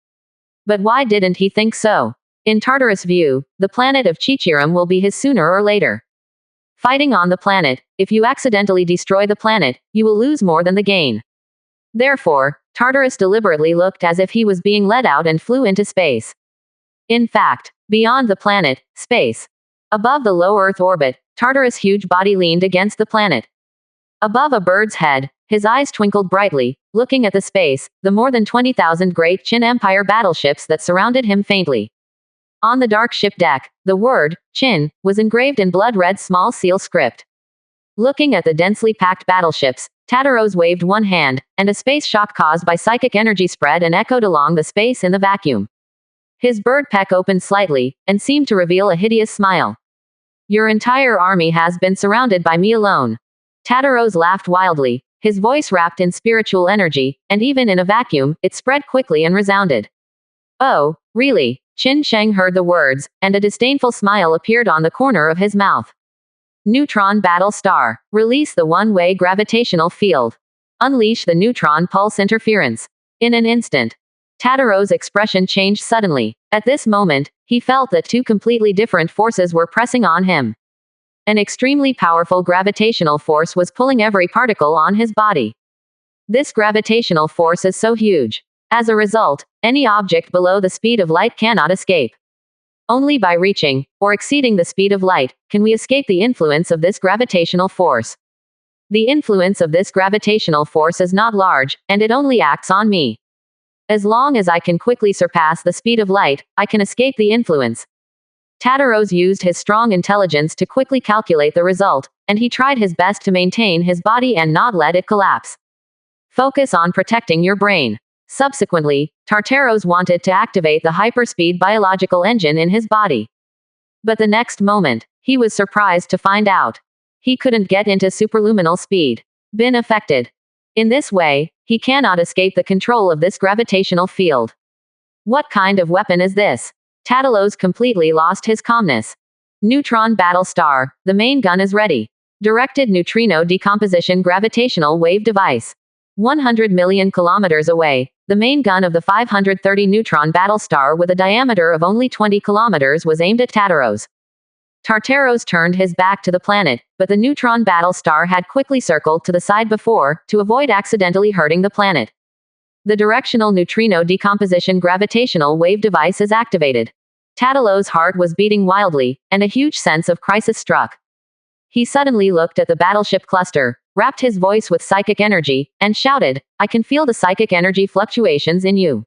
But why didn't he think so? In Tartarus' view, the planet of Chichiram will be his sooner or later. Fighting on the planet, if you accidentally destroy the planet, you will lose more than the gain. Therefore, Tartarus deliberately looked as if he was being led out and flew into space. In fact, beyond the planet, space. Above the low Earth orbit, Tartarus' huge body leaned against the planet. Above a bird's head, his eyes twinkled brightly, looking at the space, the more than 20,000 great Qin Empire battleships that surrounded him faintly. On the dark ship deck, the word, Qin, was engraved in blood-red small seal script. Looking at the densely packed battleships, Tartarus waved one hand, and a space shock caused by psychic energy spread and echoed along the space in the vacuum. His bird peck opened slightly, and seemed to reveal a hideous smile. Your entire army has been surrounded by me alone. Tartarus laughed wildly, his voice wrapped in spiritual energy, and even in a vacuum, it spread quickly and resounded. Oh, really? Qin Sheng heard the words, and a disdainful smile appeared on the corner of his mouth. Neutron Battle Star. Release the one-way gravitational field. Unleash the neutron pulse interference. In an instant. Tartarus' expression changed suddenly. At this moment, he felt that two completely different forces were pressing on him. An extremely powerful gravitational force was pulling every particle on his body. This gravitational force is so huge. As a result, any object below the speed of light cannot escape. Only by reaching, or exceeding the speed of light, can we escape the influence of this gravitational force. The influence of this gravitational force is not large, and it only acts on me. As long as I can quickly surpass the speed of light, I can escape the influence. Tartarus used his strong intelligence to quickly calculate the result, and he tried his best to maintain his body and not let it collapse. Focus on protecting your brain. Subsequently, Tartarus wanted to activate the hyperspeed biological engine in his body. But the next moment, he was surprised to find out. He couldn't get into superluminal speed. Been affected. In this way, he cannot escape the control of this gravitational field. What kind of weapon is this? Tartarus completely lost his calmness. Neutron Battle Star, the main gun is ready. Directed neutrino decomposition gravitational wave device. 100 million kilometers away, the main gun of the 530 neutron battle star with a diameter of only 20 kilometers was aimed at Tartarus. Tartarus turned his back to the planet, but the neutron battle star had quickly circled to the side before, to avoid accidentally hurting the planet. The directional neutrino decomposition gravitational wave device is activated. Tartarus' heart was beating wildly, and a huge sense of crisis struck. He suddenly looked at the battleship cluster, wrapped his voice with psychic energy, and shouted, I can feel the psychic energy fluctuations in you.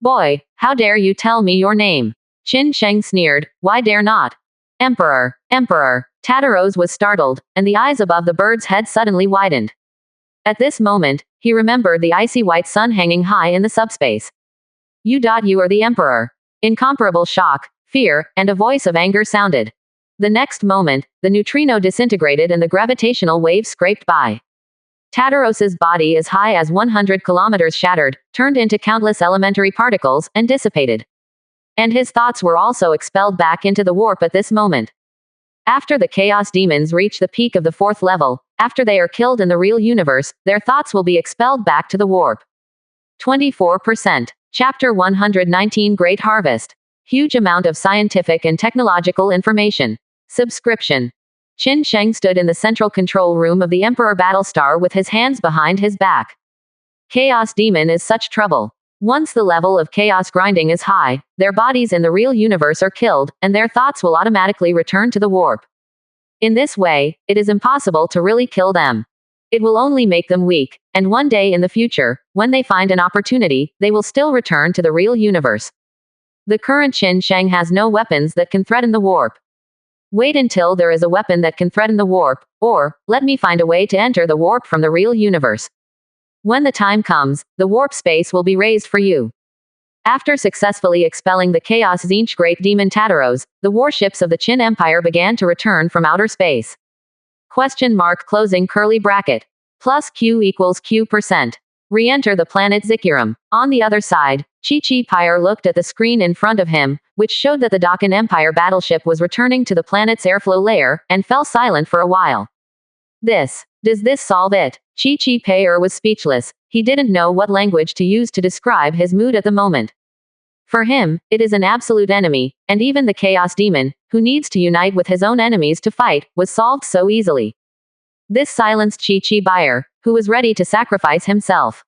Boy, how dare you tell me your name? Qin Sheng sneered, why dare not? Emperor, Emperor. Tartarus was startled, and the eyes above the bird's head suddenly widened. At this moment, he remembered the icy white sun hanging high in the subspace. You are the Emperor. Incomparable shock, fear, and a voice of anger sounded. The next moment, the neutrino disintegrated and the gravitational wave scraped by. Tartarus's body as high as 100 kilometers shattered, turned into countless elementary particles, and dissipated. And his thoughts were also expelled back into the warp at this moment. After the chaos demons reach the peak of the 4th level, after they are killed in the real universe, their thoughts will be expelled back to the warp. 24%. Chapter 119 Great Harvest. Huge amount of scientific and technological information. Subscription. Qin Sheng stood in the central control room of the Emperor Battlestar with his hands behind his back. Chaos Demon is such trouble. Once the level of chaos grinding is high, their bodies in the real universe are killed, and their thoughts will automatically return to the warp. In this way, it is impossible to really kill them. It will only make them weak, and one day in the future, when they find an opportunity, they will still return to the real universe. The current Qin Sheng has no weapons that can threaten the warp. Wait until there is a weapon that can threaten the warp, or, let me find a way to enter the warp from the real universe. When the time comes, the warp space will be raised for you. After successfully expelling the Chaos Zinch Great Demon Tataros, the warships of the Qin Empire began to return from outer space. Question mark closing curly bracket. Plus Q equals Q%. Re-enter the planet Zikurum. On the other side, Chi Pyre looked at the screen in front of him, which showed that the Dakan Empire battleship was returning to the planet's airflow layer, and fell silent for a while. Does this solve it? Chi Pyre was speechless. He didn't know what language to use to describe his mood at the moment. For him, it is an absolute enemy, and even the Chaos Demon, who needs to unite with his own enemies to fight, was solved so easily. This silenced Chi Pyre, who was ready to sacrifice himself.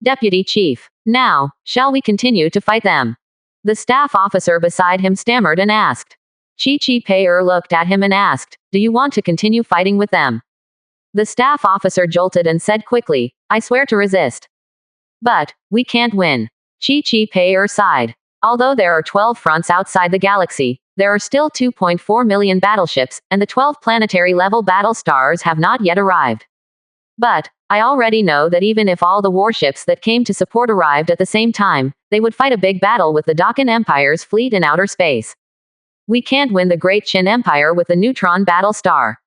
Deputy Chief, now, shall we continue to fight them? The staff officer beside him stammered and asked. Chi Pyre looked at him and asked, do you want to continue fighting with them? The staff officer jolted and said quickly, I swear to resist. But, we can't win. Chi Pyre sighed. Although there are 12 fronts outside the galaxy, there are still 2.4 million battleships, and the 12 planetary-level battle stars have not yet arrived. But, I already know that even if all the warships that came to support arrived at the same time, they would fight a big battle with the Dakan Empire's fleet in outer space. We can't win the Great Qin Empire with the neutron battle star.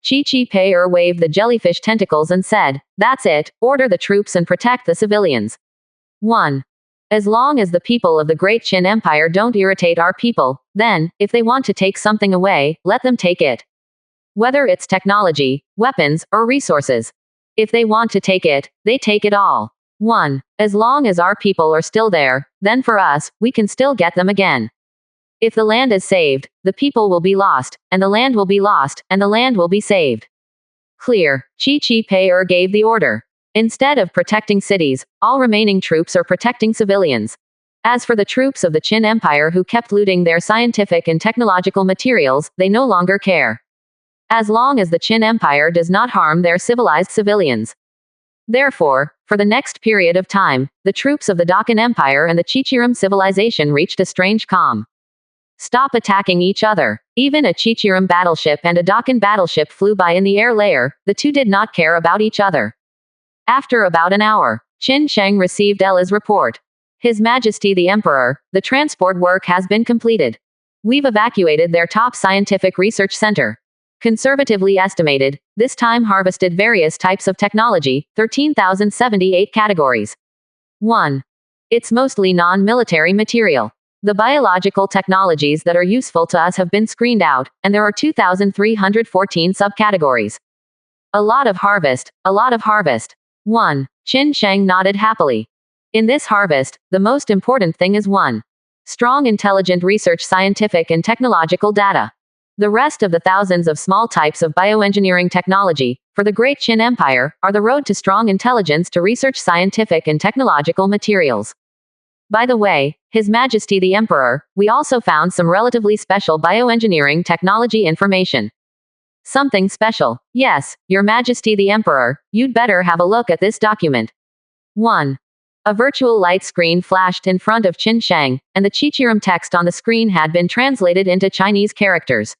Chi Pyre waved the jellyfish tentacles and said, that's it, order the troops and protect the civilians. 1. As long as the people of the Great Qin Empire don't irritate our people, then, if they want to take something away, let them take it. Whether it's technology, weapons, or resources. If they want to take it, they take it all. 1. As long as our people are still there, then for us, we can still get them again. If the land is saved, the people will be lost, and the land will be lost, and the land will be saved. Clear. Chi Pyre gave the order. Instead of protecting cities, all remaining troops are protecting civilians. As for the troops of the Qin Empire who kept looting their scientific and technological materials, they no longer care. As long as the Qin Empire does not harm their civilized civilians. Therefore, for the next period of time, the troops of the Dakan Empire and the Chichirum civilization reached a strange calm. Stop attacking each other. Even a Chichirum battleship and a Dakan battleship flew by in the air layer, the two did not care about each other. After about an hour, Qin Sheng received Ella's report. His Majesty the Emperor, the transport work has been completed. We've evacuated their top scientific research center. Conservatively estimated, this time harvested various types of technology, 13,078 categories. 1. It's mostly non-military material. The biological technologies that are useful to us have been screened out, and there are 2,314 subcategories. A lot of harvest, a lot of harvest. 1. Qin Sheng nodded happily. In this harvest, the most important thing is 1. Strong intelligent research scientific and technological data. The rest of the thousands of small types of bioengineering technology, for the Great Qin Empire, are the road to strong intelligence to research scientific and technological materials. By the way, His Majesty the Emperor, we also found some relatively special bioengineering technology information. Something special. Yes, Your Majesty the Emperor, you'd better have a look at this document. 1. A virtual light screen flashed in front of Qin Sheng, and the Chichirum text on the screen had been translated into Chinese characters.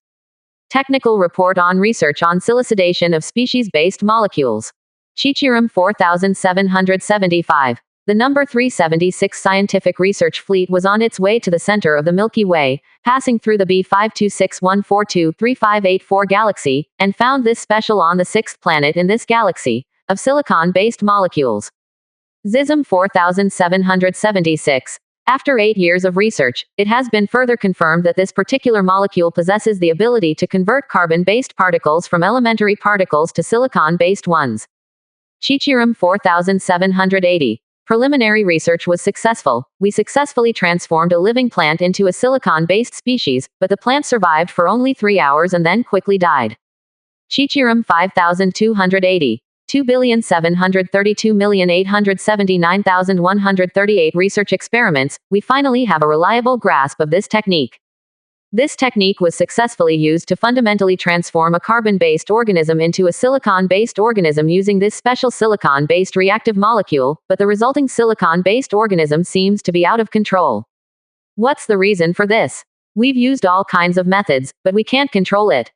Technical report on research on silicidation of species-based molecules. Chichirum 4775. The number 376 scientific research fleet was on its way to the center of the Milky Way, passing through the B5261423584 galaxy, and found this special on the sixth planet in this galaxy, of silicon-based molecules. Zism 4776. After 8 years of research, it has been further confirmed that this particular molecule possesses the ability to convert carbon-based particles from elementary particles to silicon-based ones. Chichirum 4780. Preliminary research was successful. We successfully transformed a living plant into a silicon-based species, but the plant survived for only 3 hours and then quickly died. Chichirum 5280. 2,732,879,138 research experiments, we finally have a reliable grasp of this technique. This technique was successfully used to fundamentally transform a carbon-based organism into a silicon-based organism using this special silicon-based reactive molecule, but the resulting silicon-based organism seems to be out of control. What's the reason for this? We've used all kinds of methods, but we can't control it.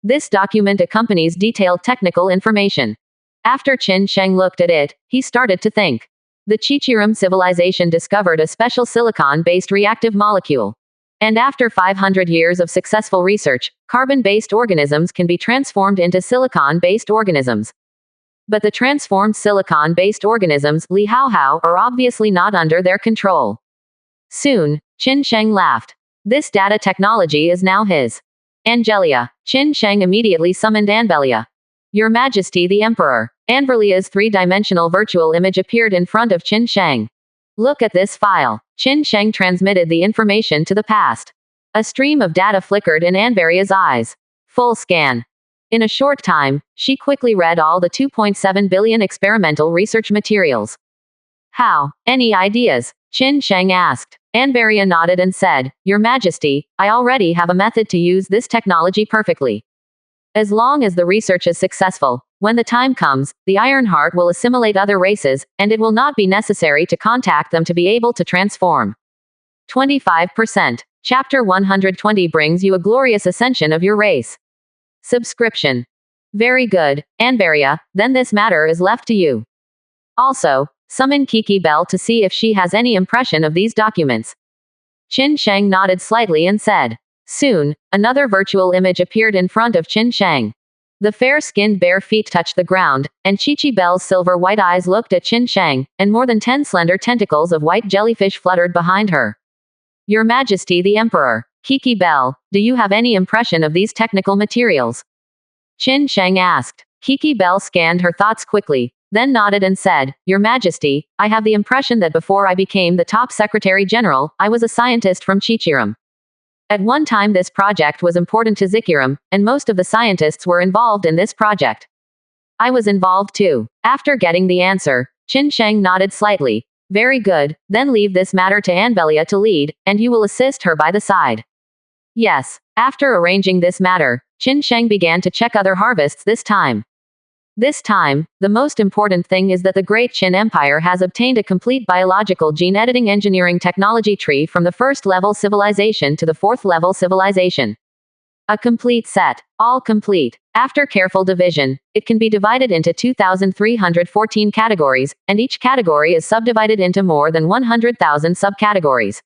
This document accompanies detailed technical information. After Qin Sheng looked at it, he started to think. The Chichirum civilization discovered a special silicon-based reactive molecule. And after 500 years of successful research, carbon-based organisms can be transformed into silicon-based organisms. But the transformed silicon-based organisms, Li Haohao, are obviously not under their control. Soon, Qin Sheng laughed. This data technology is now his. Angelia. Qin Sheng immediately summoned Anbelia. Your Majesty the Emperor. Anbelia's three-dimensional virtual image appeared in front of Qin Sheng. Look at this file. Qin Sheng transmitted the information to the past. A stream of data flickered in Anbelia's eyes. Full scan. In a short time, she quickly read all the 2.7 billion experimental research materials. How? Any ideas? Qin Sheng asked. Anbelia nodded and said, Your Majesty, I already have a method to use this technology perfectly. As long as the research is successful, when the time comes, the Ironheart will assimilate other races, and it will not be necessary to contact them to be able to transform. 25%. Chapter 120 brings you a glorious ascension of your race. Subscription. Very good, Anbelia, then this matter is left to you. Also, summon Kiki Bell to see if she has any impression of these documents. Qin Sheng nodded slightly and said. Soon, another virtual image appeared in front of Qin Sheng. The fair-skinned bare feet touched the ground, and Chichi Bell's silver-white eyes looked at Qin Sheng, and more than 10 slender tentacles of white jellyfish fluttered behind her. Your Majesty the Emperor, Kiki Bell, do you have any impression of these technical materials? Qin Sheng asked. Kiki Bell scanned her thoughts quickly, then nodded and said, Your Majesty, I have the impression that before I became the top Secretary General, I was a scientist from Chichirum. At one time this project was important to Zikirum, and most of the scientists were involved in this project. I was involved too. After getting the answer, Qin Sheng nodded slightly. Very good, then leave this matter to Anbelia to lead, and you will assist her by the side. Yes. After arranging this matter, Qin Sheng began to check other harvests this time. This time, the most important thing is that the Great Qin Empire has obtained a complete biological gene editing engineering technology tree from the first-level civilization to the fourth-level civilization. A complete set. All complete. After careful division, it can be divided into 2,314 categories, and each category is subdivided into more than 100,000 subcategories.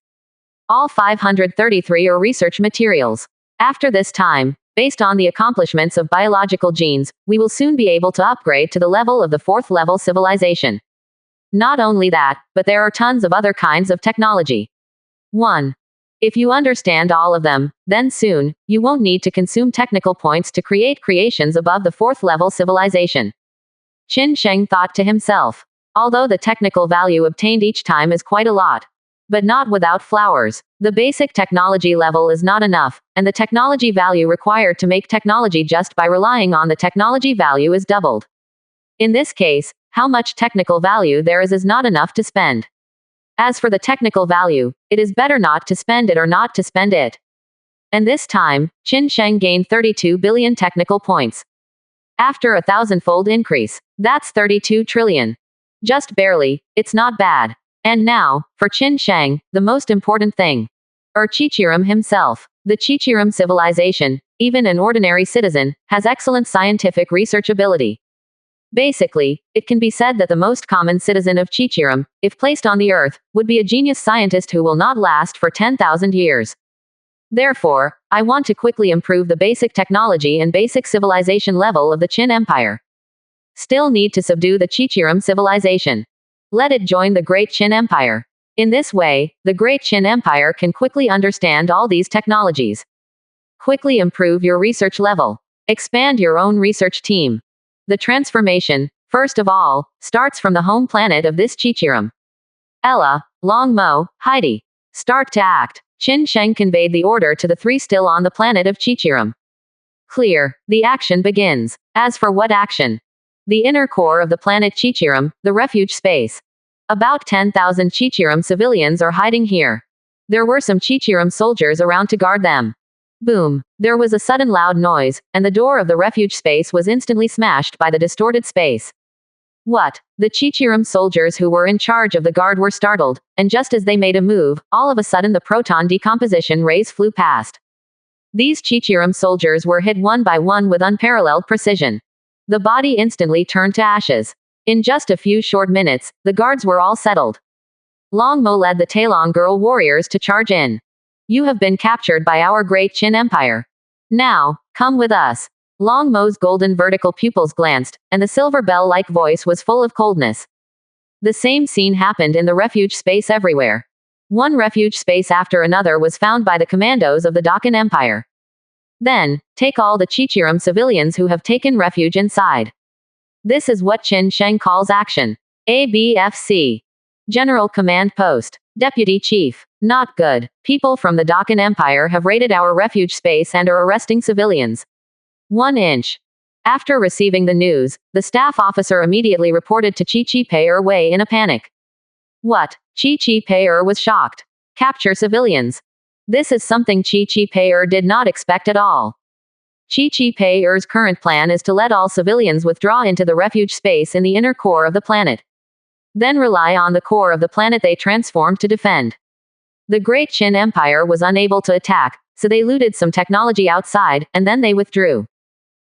All 533 are research materials. After this time, based on the accomplishments of biological genes, we will soon be able to upgrade to the level of the fourth-level civilization. Not only that, but there are tons of other kinds of technology. 1. If you understand all of them, then soon, you won't need to consume technical points to create creations above the fourth-level civilization. Qin Sheng thought to himself. Although the technical value obtained each time is quite a lot. But not without flowers. The basic technology level is not enough, and the technology value required to make technology just by relying on the technology value is doubled. In this case, how much technical value there is not enough to spend. As for the technical value, it is better not to spend it or not to spend it. And this time, Qin Sheng gained 32 billion technical points. After a 1,000-fold increase, that's 32 trillion. Just barely, it's not bad. And now, for Qin Sheng, the most important thing. Chichirum himself. The Chichirum civilization, even an ordinary citizen, has excellent scientific research ability. Basically, it can be said that the most common citizen of Chichirum, if placed on the earth, would be a genius scientist who will not last for 10,000 years. Therefore, I want to quickly improve the basic technology and basic civilization level of the Qin Empire. Still need to subdue the Chichirum civilization. Let it join the Great Qin Empire. In this way, the Great Qin Empire can quickly understand all these technologies. Quickly improve your research level. Expand your own research team. The transformation, First of all, starts from the home planet of this Chichirum. Ella, Long Mo, Heidi. Start to act. Qin Sheng conveyed the order to the three still on the planet of Chichirum. Clear. The action begins. As for what action? The inner core of the planet Chichirum, the refuge space. About 10,000 Chichirum civilians are hiding here. There were some Chichirum soldiers around to guard them. Boom. There was a sudden loud noise, and the door of the refuge space was instantly smashed by the distorted space. What? The Chichirum soldiers who were in charge of the guard were startled, and just as they made a move, all of a sudden the proton decomposition rays flew past. These Chichirum soldiers were hit one by one with unparalleled precision. The body instantly turned to ashes. In just a few short minutes, the guards were all settled. Long Mo led the Tailong girl warriors to charge in. You have been captured by our great Qin Empire. Now, come with us. Long Mo's golden vertical pupils glanced, and the silver bell-like voice was full of coldness. The same scene happened in the refuge space everywhere. One refuge space after another was found by the commandos of the Dakan Empire. Then, take all the Chichirum civilians who have taken refuge inside. This is what Qin Sheng calls action. ABFC. General Command Post. Deputy Chief. Not good. People from the Dakan Empire have raided our refuge space and are arresting civilians. 1 inch. After receiving the news, the staff officer immediately reported to Chi Pei Wei in a panic. What? Chi Pei was shocked. Capture civilians. This is something Chi Pei did not expect at all. Chi Pei's current plan is to let all civilians withdraw into the refuge space in the inner core of the planet. Then rely on the core of the planet they transformed to defend. The Great Qin Empire was unable to attack, so they looted some technology outside, and then they withdrew.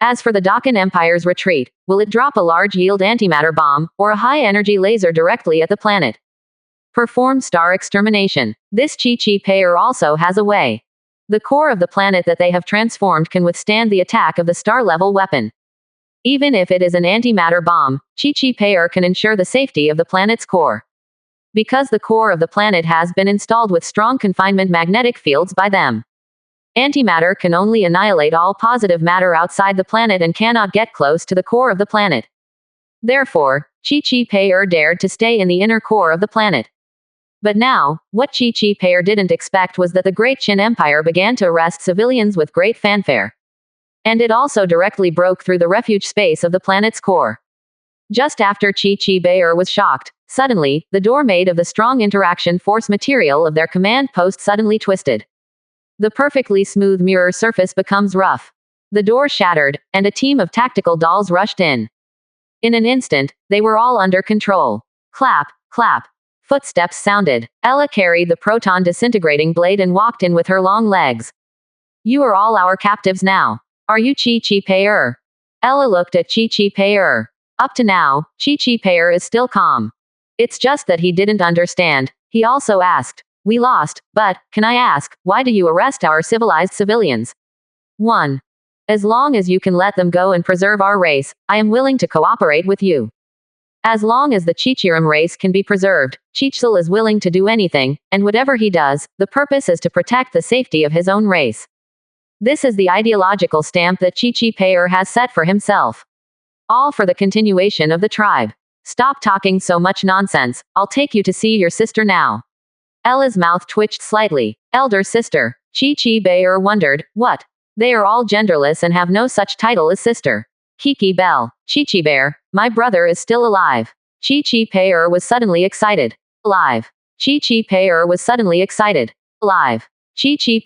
As for the Dakan Empire's retreat, will it drop a large-yield antimatter bomb, or a high-energy laser directly at the planet? Perform star extermination. This Chi Pei also has a way. The core of the planet that they have transformed can withstand the attack of the star-level weapon. Even if it is an antimatter bomb, Chi Pei can ensure the safety of the planet's core. Because the core of the planet has been installed with strong confinement magnetic fields by them. Antimatter can only annihilate all positive matter outside the planet and cannot get close to the core of the planet. Therefore, Chi Pei dared to stay in the inner core of the planet. But now, what Chi Pei didn't expect was that the Great Qin Empire began to arrest civilians with great fanfare. And it also directly broke through the refuge space of the planet's core. Just after Chi Pei was shocked, suddenly, the door made of the strong interaction force material of their command post suddenly twisted. The perfectly smooth mirror surface becomes rough. The door shattered, and a team of tactical dolls rushed in. In an instant, they were all under control. Clap, clap. Footsteps sounded. Ella carried the proton disintegrating blade and walked in with her long legs. You are all our captives now. Are you Chi Pei? Ella looked at Chi Pei. Up to now, Chi Pei is still calm. It's just that he didn't understand. He also asked. We lost, but, can I ask, why do you arrest our civilized civilians? 1. As long as you can let them go and preserve our race, I am willing to cooperate with you. As long as the Chichirum race can be preserved, Chichil is willing to do anything, and whatever he does, the purpose is to protect the safety of his own race. This is the ideological stamp that Chi Pei has set for himself. All for the continuation of the tribe. Stop talking so much nonsense, I'll take you to see your sister now. Ella's mouth twitched slightly. Elder sister. Chi Pei wondered, what? They are all genderless and have no such title as sister. Kiki Bell. Chi Bear, my brother is still alive. Chi Pei was suddenly excited. Alive. Chi Pei was suddenly excited. Alive. Chi